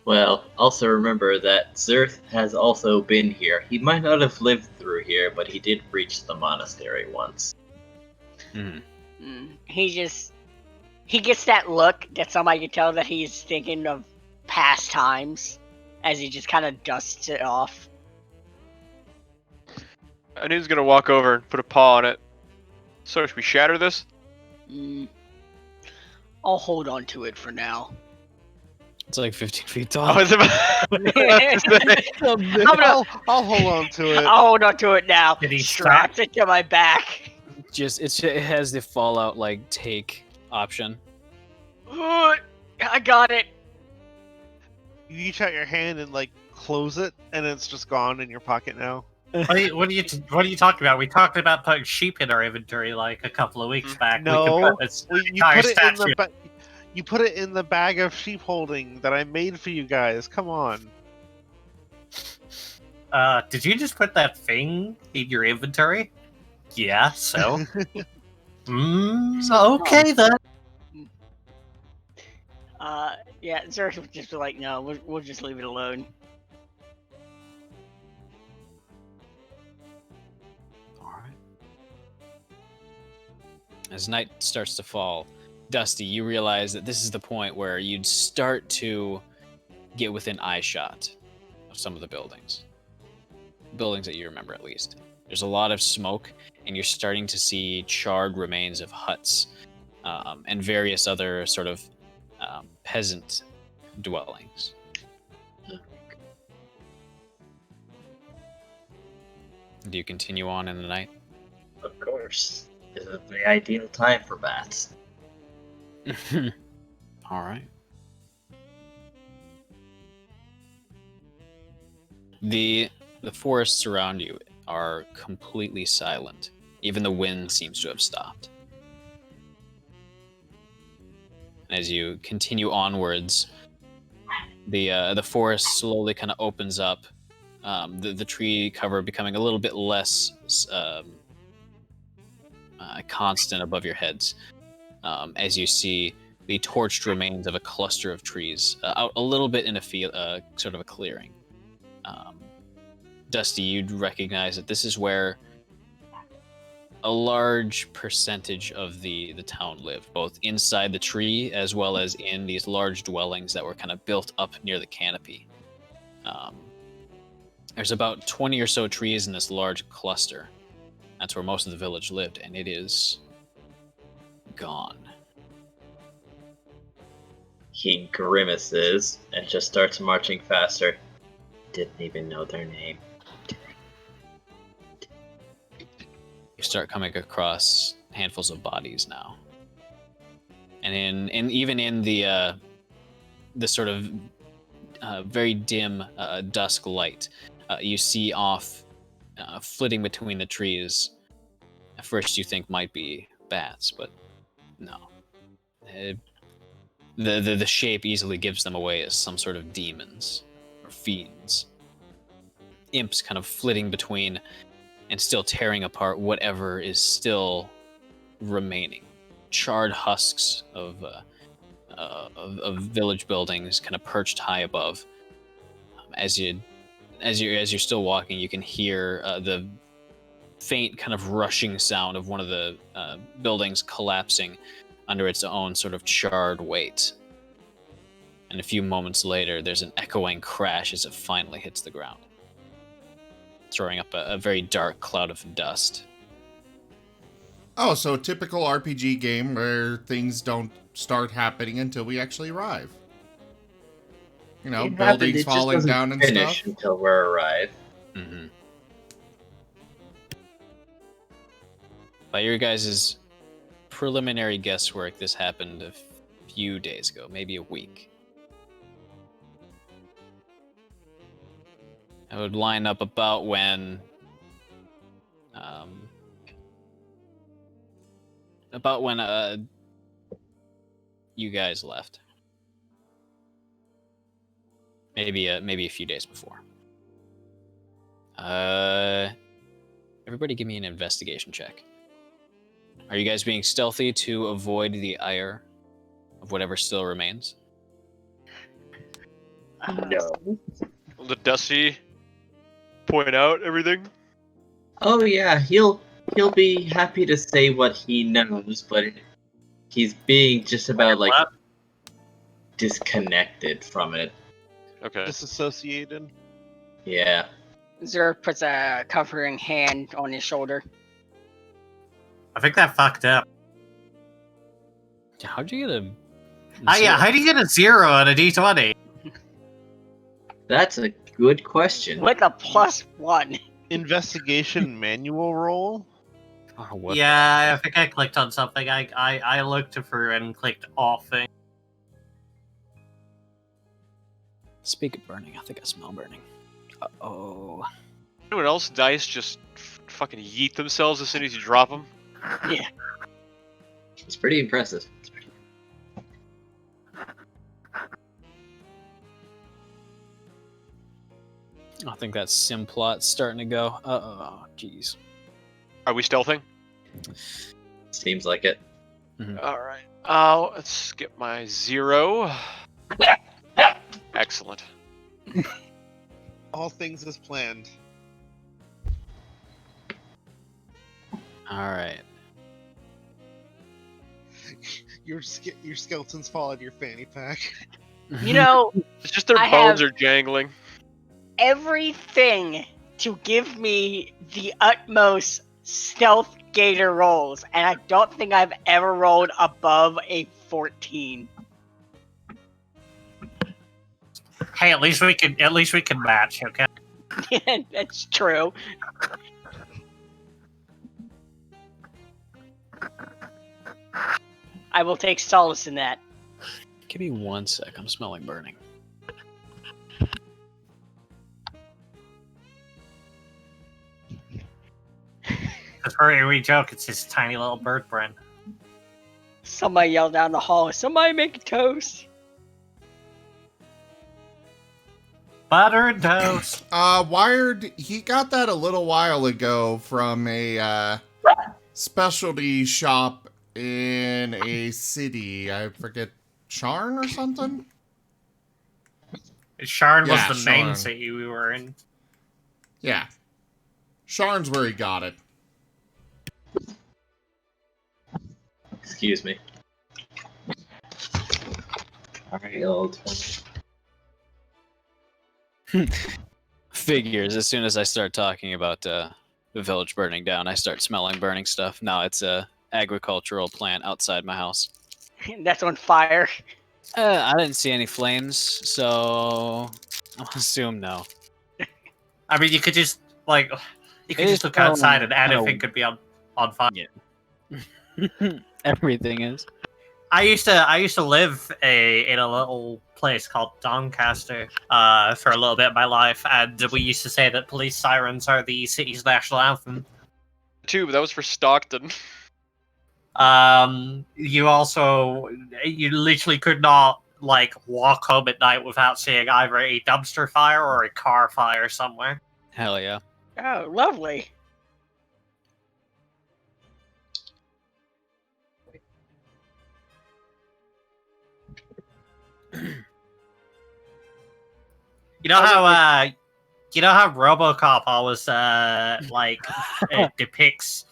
Well, also remember that Zerth has also been here. He might not have lived through here, but he did breach the monastery once. He gets that look that somebody can tell that he's thinking of past times as he just kind of dusts it off. I knew he was gonna walk over and put a paw on it. So should we shatter this? I'll hold on to it for now. It's like 15 feet I tall. was about to say. I'll hold on to it. I'll hold on to it now. Did he Straps it to my back. It has the Fallout like take option. I got it. You reach out your hand and like close it, and it's just gone in your pocket now. What are you talking about? We talked about putting sheep in our inventory like a couple of weeks back. No, we could put this entire statue. You put it in the bag of sheep holding that I made for you guys. Come on. Did you just put that thing in your inventory? Yeah, so. Okay then. Yeah, Zerk would just be like, no, we'll just leave it alone. Alright. As night starts to fall, Dusty, you realize that this is the point where you'd start to get within eyeshot of some of the buildings. Buildings that you remember, at least. There's a lot of smoke, and you're starting to see charred remains of huts and various other sort of peasant dwellings. Do you continue on in the night? Of course. This is the ideal time for bats. All right. The forests around you are completely silent. Even the wind seems to have stopped. As you continue onwards, the forest slowly kind of opens up. The tree cover becoming a little bit less constant above your heads, as you see the torched remains of a cluster of trees out a little bit in a sort of a clearing. Dusty, you'd recognize that this is where a large percentage of the town lived, both inside the tree as well as in these large dwellings that were kind of built up near the canopy. There's about 20 or so trees in this large cluster. That's where most of the village lived, and it is gone. He grimaces and just starts marching faster. Didn't even know their name. You start coming across handfuls of bodies now, and even in the sort of very dim dusk light, you see off flitting between the trees. At first, you think might be bats, but no. The shape easily gives them away as some sort of demons or fiends. Imps kind of flitting between and still tearing apart whatever is still remaining. Charred husks of village buildings kind of perched high above. As you're still walking, you can hear the faint kind of rushing sound of one of the buildings collapsing under its own sort of charred weight. And a few moments later, there's an echoing crash as it finally hits the ground, throwing up a very dark cloud of dust. Oh, so a typical RPG game where things don't start happening until we actually arrive. You know, It buildings just falling doesn't down and finish stuff. until we arrive. Mm-hmm. By your guys' preliminary guesswork, this happened a few days ago, maybe a week. It would line up about when you guys left. Maybe a few days before. Everybody give me an investigation check. Are you guys being stealthy to avoid the ire of whatever still remains? No. Will the Dusty point out everything? Oh yeah, he'll be happy to say what he knows, but he's being just about like What? disconnected from it. Okay. Disassociated. Yeah. Zerg puts a covering hand on his shoulder. I think that fucked up. How'd you get a... Yeah, how do you get a 0 on a d20? That's a good question. With a +1. Investigation manual roll. Oh, what Yeah, I think I clicked on something. I looked through and clicked off thing. Speak of burning, I think I smell burning. Uh-oh. Anyone else dice just fucking yeet themselves as soon as you drop them? Yeah. It's pretty impressive. I think that Simplot's starting to go. Oh, jeez. Are we stealthing? Seems like it. Alright. Let's get my 0. Excellent. All things as planned. All right. Your skeletons fall out of your fanny pack. You know, It's just their I bones have- are jangling. everything to give me the utmost stealth gator rolls, and I don't think I've ever rolled above a 14. Hey, at least we can match, okay? That's true. I will take solace in that. Give me 1 sec. I'm smelling burning. Furry, we joke, it's his tiny little bird brain. Somebody yelled down the hall, somebody make a toast. Butter and toast. Wired, he got that a little while ago from a specialty shop in a city. I forget, Sharn or something? Sharn Yeah, was the main Sharn. city we were in. Yeah. Sharn's where he got it. Excuse me. Alright, old. Figures. As soon as I start talking about the village burning down, I start smelling burning stuff. Now it's a agricultural plant outside my house. That's on fire. I didn't see any flames, so I'll assume no. I mean, you could just, like, you could It just is look outside and kinda- anything could be on fire. Everything is. I used to live in a little place called Doncaster for a little bit of my life, and we used to say that police sirens are the city's national anthem. Too, but that was for Stockton. You literally could not like walk home at night without seeing either a dumpster fire or a car fire somewhere. Hell yeah. Oh, lovely. You know how RoboCop always depicts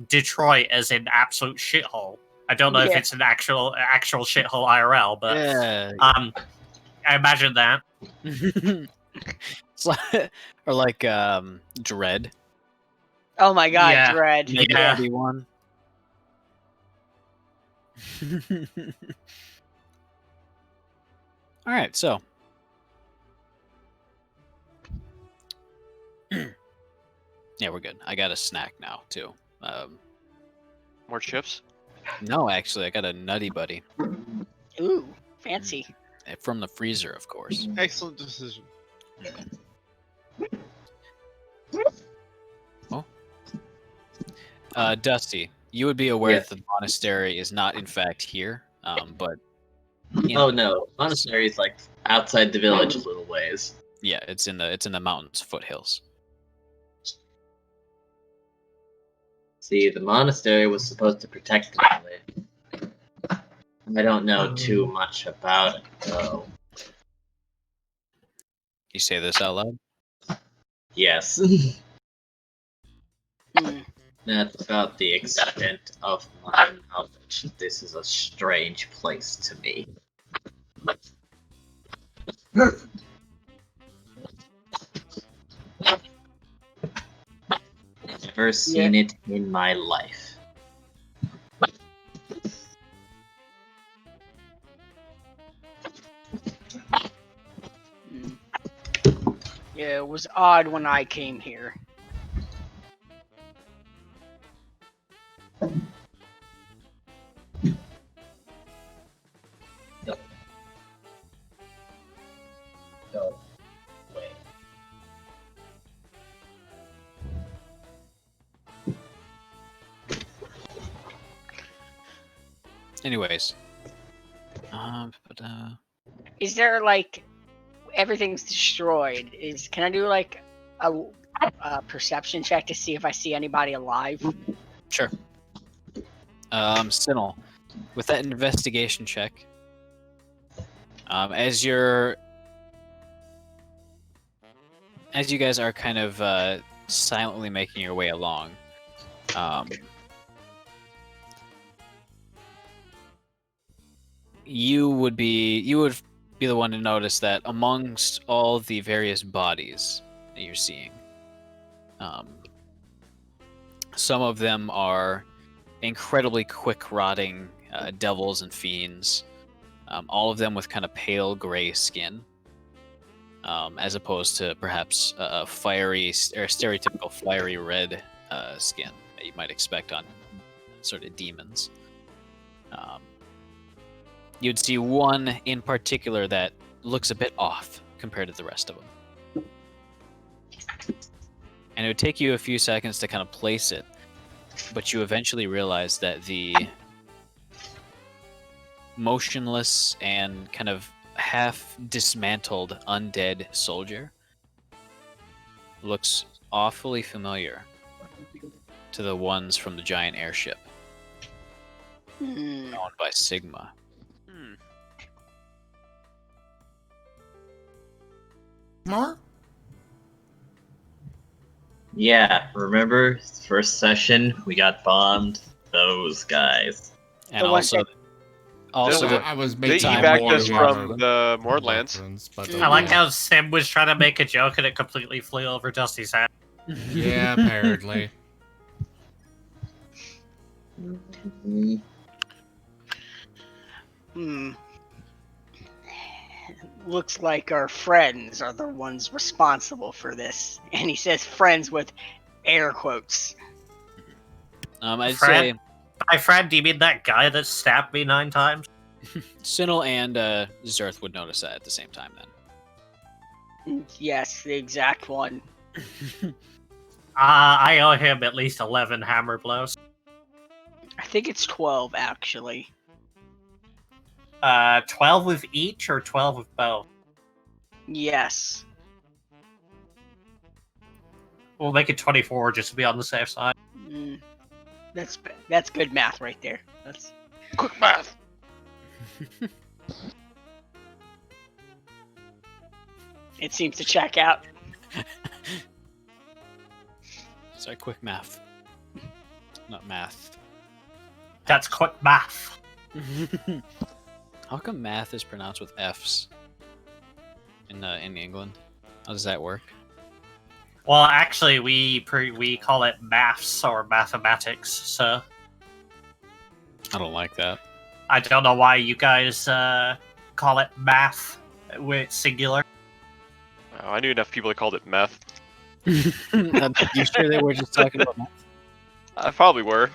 Detroit as an absolute shithole. I don't know if Yeah. it's an actual shithole IRL, but Yeah. I imagine that. It's like, or like Dread. Oh my god, Yeah. Dread. Yeah. Yeah. One. All right, so yeah, we're good. I got a snack now too. More chips? No, actually, I got a Nutty Buddy Ooh, fancy. from the freezer, of course. Excellent decision. Dusty, you would be aware Yes. that the monastery is not, in fact, here, but Oh no, monastery is like outside the village a little ways. yeah, it's in the mountains, foothills. See, the monastery was supposed to protect the village. I don't know too much about it, though. You say this out loud? Yes. Hmm. That's about the extent of my knowledge. This is a strange place to me. Never seen it in my life. Hmm. Yeah, it was odd when I came here. No way. Anyways, Is there like everything's destroyed? Can I do like a perception check to see if I see anybody alive? sure. Sinel, with that investigation check, as you guys are kind of silently making your way along, you would be the one to notice that amongst all the various bodies that you're seeing, some of them are incredibly quick rotting devils and fiends, all of them with kind of pale gray skin, as opposed to perhaps a fiery or stereotypical fiery red skin that you might expect on sort of demons. You'd see one in particular that looks a bit off compared to the rest of them. And it would take you a few seconds to kind of place it, but you eventually realize that the motionless and kind of half dismantled undead soldier looks awfully familiar to the ones from the giant airship Hmm. owned by Sigma. Hmm. Mark? Yeah, remember first session we got bombed? Those guys. And The ones also, that- also They- the I was They making time evac warning us on from them. the Mordlands. reference, but I I like okay. how Sim was trying to make a joke and it completely flew over Dusty's head. Yeah, apparently. Hmm. Looks like our friends are the ones responsible for this. And he says friends with air quotes. I'd Fred? say By Fred, do you mean that guy that stabbed me 9 times? Sinel and Zerth would notice that at the same time then. Yes, the exact one. I owe him at least 11 hammer blows. I think it's 12, actually. 12 with each or 12 with both? Yes. We'll make it 24 just to be on the safe side. Mm. That's good math right there. That's Quick math. it seems to check out. Sorry, quick math. Not math. That's quick math. How come math is pronounced with F's in England? How does that work? Well, actually, we call it maths or mathematics, so I don't like that. I don't know why you guys call it math with singular. Oh, I knew enough people that called it meth. You sure they were just talking about math? I probably were.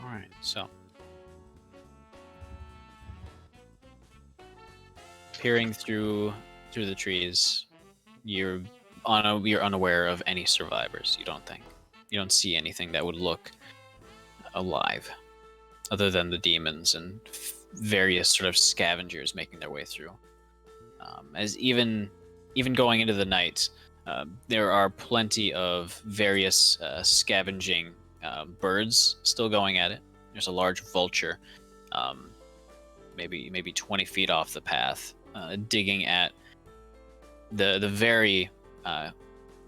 Alright, so. Peering through the trees, you're unaware of any survivors, you don't think. You don't see anything that would look alive, other than the demons and various sort of scavengers making their way through. As even going into the night, there are plenty of various scavenging birds still going at it. There's a large vulture, maybe 20 feet off the path, digging at the very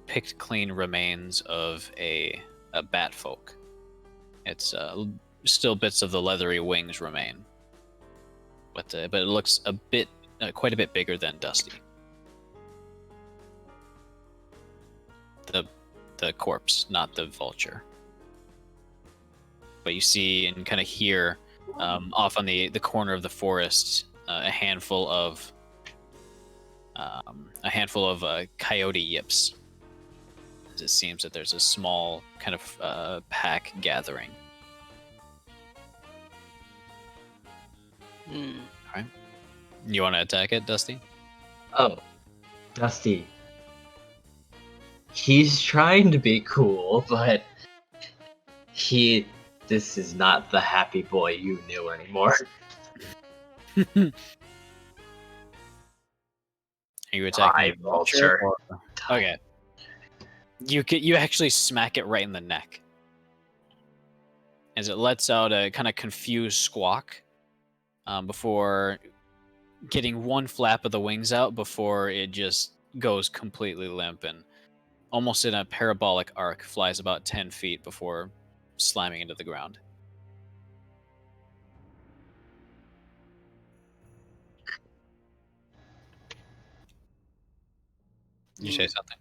picked clean remains of a bat folk. It's still bits of the leathery wings remain, but it looks quite a bit bigger than Dusty. The corpse, not the vulture. But you see and kind of hear off on the corner of the forest a handful of coyote yips. As it seems that there's a small kind of pack gathering. Hmm. You want to attack it, Dusty? Oh, Dusty. He's trying to be cool, but this is not the happy boy you knew anymore. Are you attacking Hi, the vulture? vulture. Okay. You actually smack it right in the neck. As it lets out a kind of confused squawk before getting one flap of the wings out before it just goes completely limp and almost in a parabolic arc flies about 10 feet before slamming into the ground. Did you say something?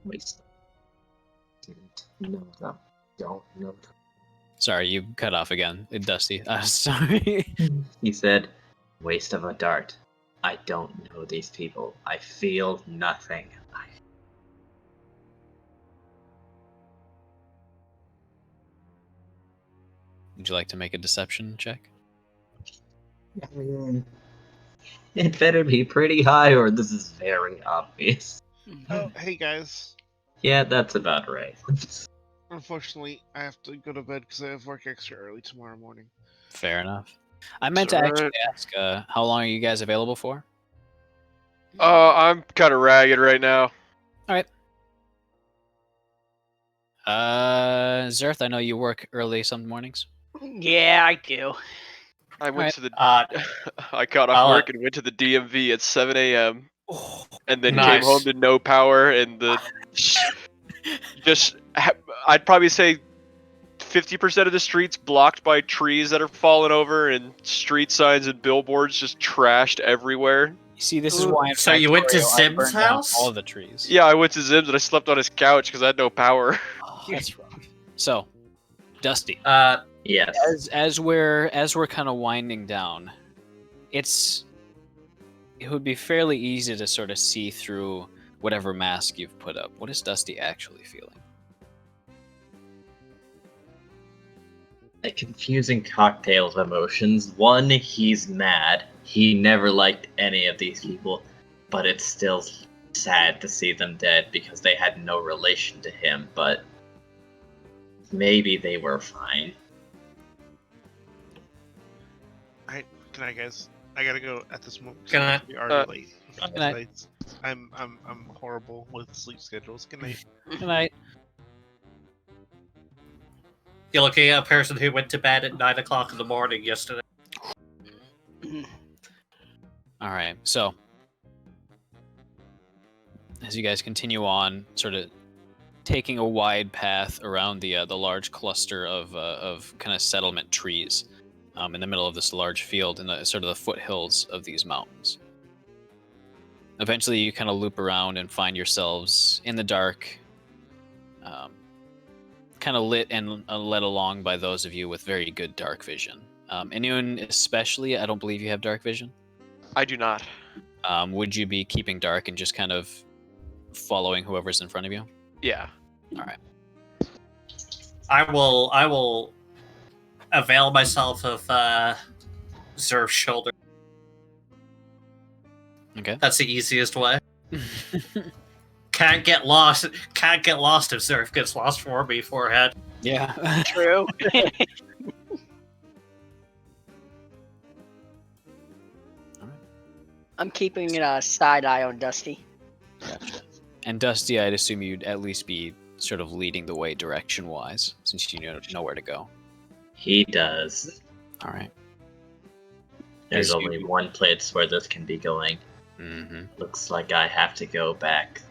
Waste. No, don't know. Sorry, you cut off again, Dusty. Sorry. He said, waste of a dart. I don't know these people. I feel nothing. Would you like to make a deception check? It better be pretty high, or this is very obvious. Oh, hey guys. Yeah, that's about right. Unfortunately, I have to go to bed because I have work extra early tomorrow morning. Fair enough. I meant It's to actually alright. ask, how long are you guys available for? I'm kind of ragged right now. Zerth, I know you work early some mornings. Yeah, I do. I went Alright. to the. Uh, I got off I'll work and went to the DMV at 7 a.m. and then came Nice. home to no power and the. I'd probably say 50% of the streets blocked by trees that are falling over and street signs and billboards just trashed everywhere. You see, this is Ooh, why in so you went to Factorio, I Zim's burned down house? all the trees. Yeah, I went to Zim's and I slept on his couch because I had no power. Oh, that's rough. So, Dusty, Yes. as we're kind of winding down, it would be fairly easy to sort of see through whatever mask you've put up. What is Dusty actually feeling? A confusing cocktail of emotions. One, he's mad. He never liked any of these people, but it's still sad to see them dead because they had no relation to him, but maybe they were fine. Good night, guys. I gotta go at this moment. Good night. We are late. Good night. Tonight. I'm horrible with sleep schedules. Good night. Good night. You're looking at a person who went to bed at 9 o'clock in the morning yesterday. All right, so as you guys continue on, sort of taking a wide path around the large cluster of kind of settlement trees in the middle of this large field in the sort of the foothills of these mountains. Eventually, you kind of loop around and find yourselves in the dark, kind of lit and led along by those of you with very good dark vision. Anyone especially, I don't believe you have dark vision. I do not. Would you be keeping dark and just kind of following whoever's in front of you? Yeah. All right. I will avail myself of Zerf's shoulder. Okay. That's the easiest way. Can't get lost if Zerf gets lost for me, forehead. Yeah. True. I'm keeping a side eye on Dusty. Gotcha. And Dusty, I'd assume you'd at least be sort of leading the way direction-wise, since you know where to go. He does. All right. There's As only you- one place where this can be going. Mm-hmm. Looks like I have to go back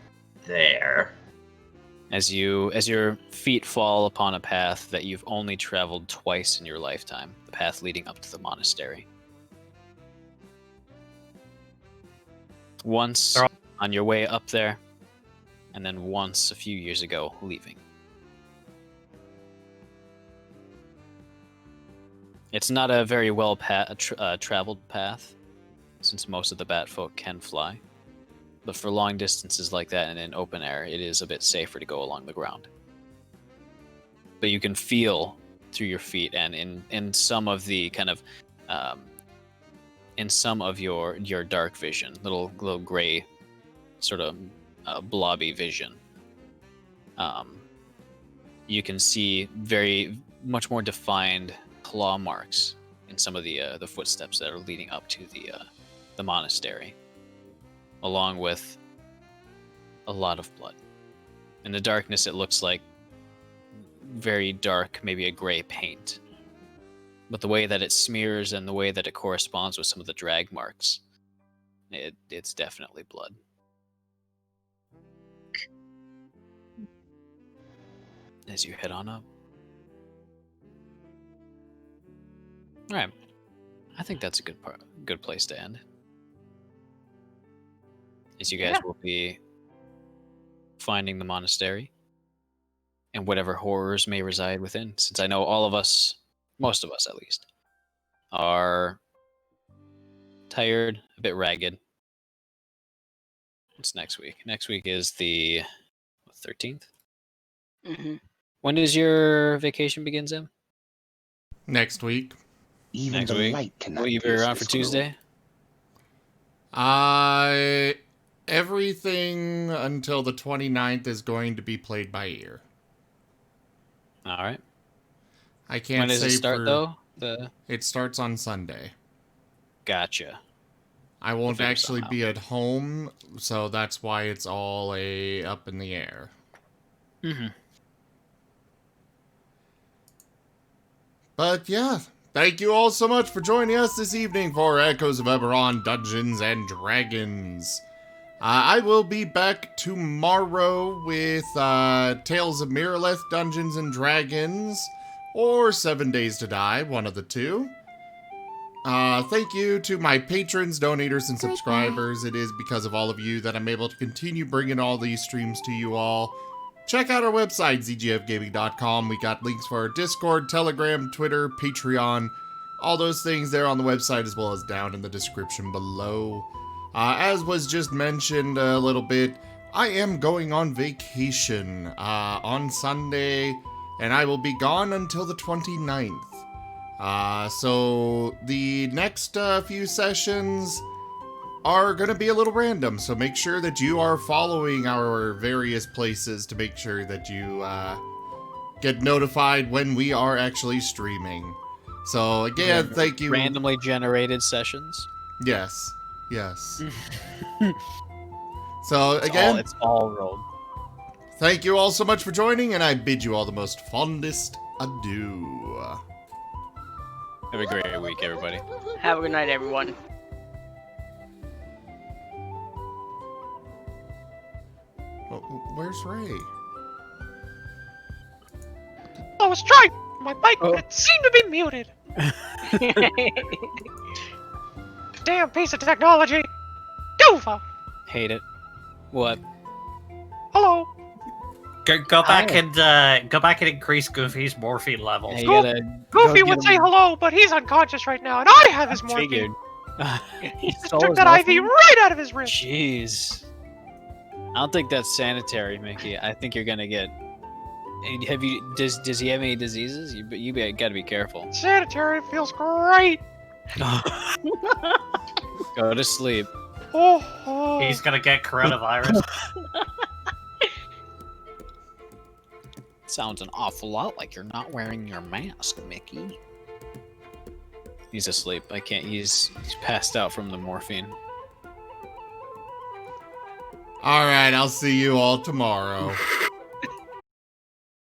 there. As your feet fall upon a path that you've only traveled twice in your lifetime, the path leading up to the monastery. Once They're all- on your way up there, and then once a few years ago leaving. It's not a very well traveled path, since most of the bat folk can fly. But for long distances like that and in open air, it is a bit safer to go along the ground. But you can feel through your feet and in some of the kind of in some of your dark vision, little gray sort of blobby vision, you can see very much more defined claw marks in some of the footsteps that are leading up to the monastery, along with a lot of blood. In the darkness, it looks like very dark, maybe a gray paint. But the way that it smears and the way that it corresponds with some of the drag marks, it's definitely blood. As you head on up. All right. I think that's a good place to end. As you guys will be finding the monastery and whatever horrors may reside within, since I know all of us, most of us at least, are tired, a bit ragged. What's next week? Next week is the 13th? Mm-hmm. When does your vacation begin, Zim? Next week. Even Next the week. light cannot Will you be pierce around for this globe. Tuesday? Everything until the 29th is going to be played by ear. All right. I can't When does say it start, for... though? It starts on Sunday. Gotcha. I won't figure actually something be at home, so that's why it's all up in the air. Mm-hmm. But yeah, thank you all so much for joining us this evening for Echoes of Eberron Dungeons and Dragons. I will be back tomorrow with Tales of Miralith Dungeons and Dragons, or 7 Days to Die, one of the two. Thank you to my patrons, donators, and subscribers. It is because of all of you that I'm able to continue bringing all these streams to you all. Check out our website, zgfgaming.com. We got links for our Discord, Telegram, Twitter, Patreon, all those things there on the website, as well as down in the description below. As was just mentioned a little bit, I am going on vacation on Sunday, and I will be gone until the 29th. So the next few sessions are going to be a little random, so make sure that you are following our various places to make sure that you get notified when we are actually streaming. So again, thank you. Randomly generated sessions. Yes. Yes. So again, It's all rolled. thank you all so much for joining, and I bid you all the most fondest adieu. Have a great week, everybody. Have a good night, everyone. Oh, where's Ray? I was trying my mic, but it seemed to be muted. Damn piece of technology. Goofa. Hate it. What? Hello. Go back and increase Goofy's morphine levels. Hey, you gotta Goofy go would get say him- hello, but he's unconscious right now, and I have his morphine. Figured. Just took that IV right out of his wrist. Jeez. I don't think that's sanitary, Mickey. I think you're gonna get. Have you? Does he have any diseases? You gotta be careful. Sanitary feels great. Go to sleep. Oh. He's gonna get coronavirus. Sounds an awful lot like you're not wearing your mask, Mickey. He's asleep. I can't. He's passed out from the morphine. All right, I'll see you all tomorrow.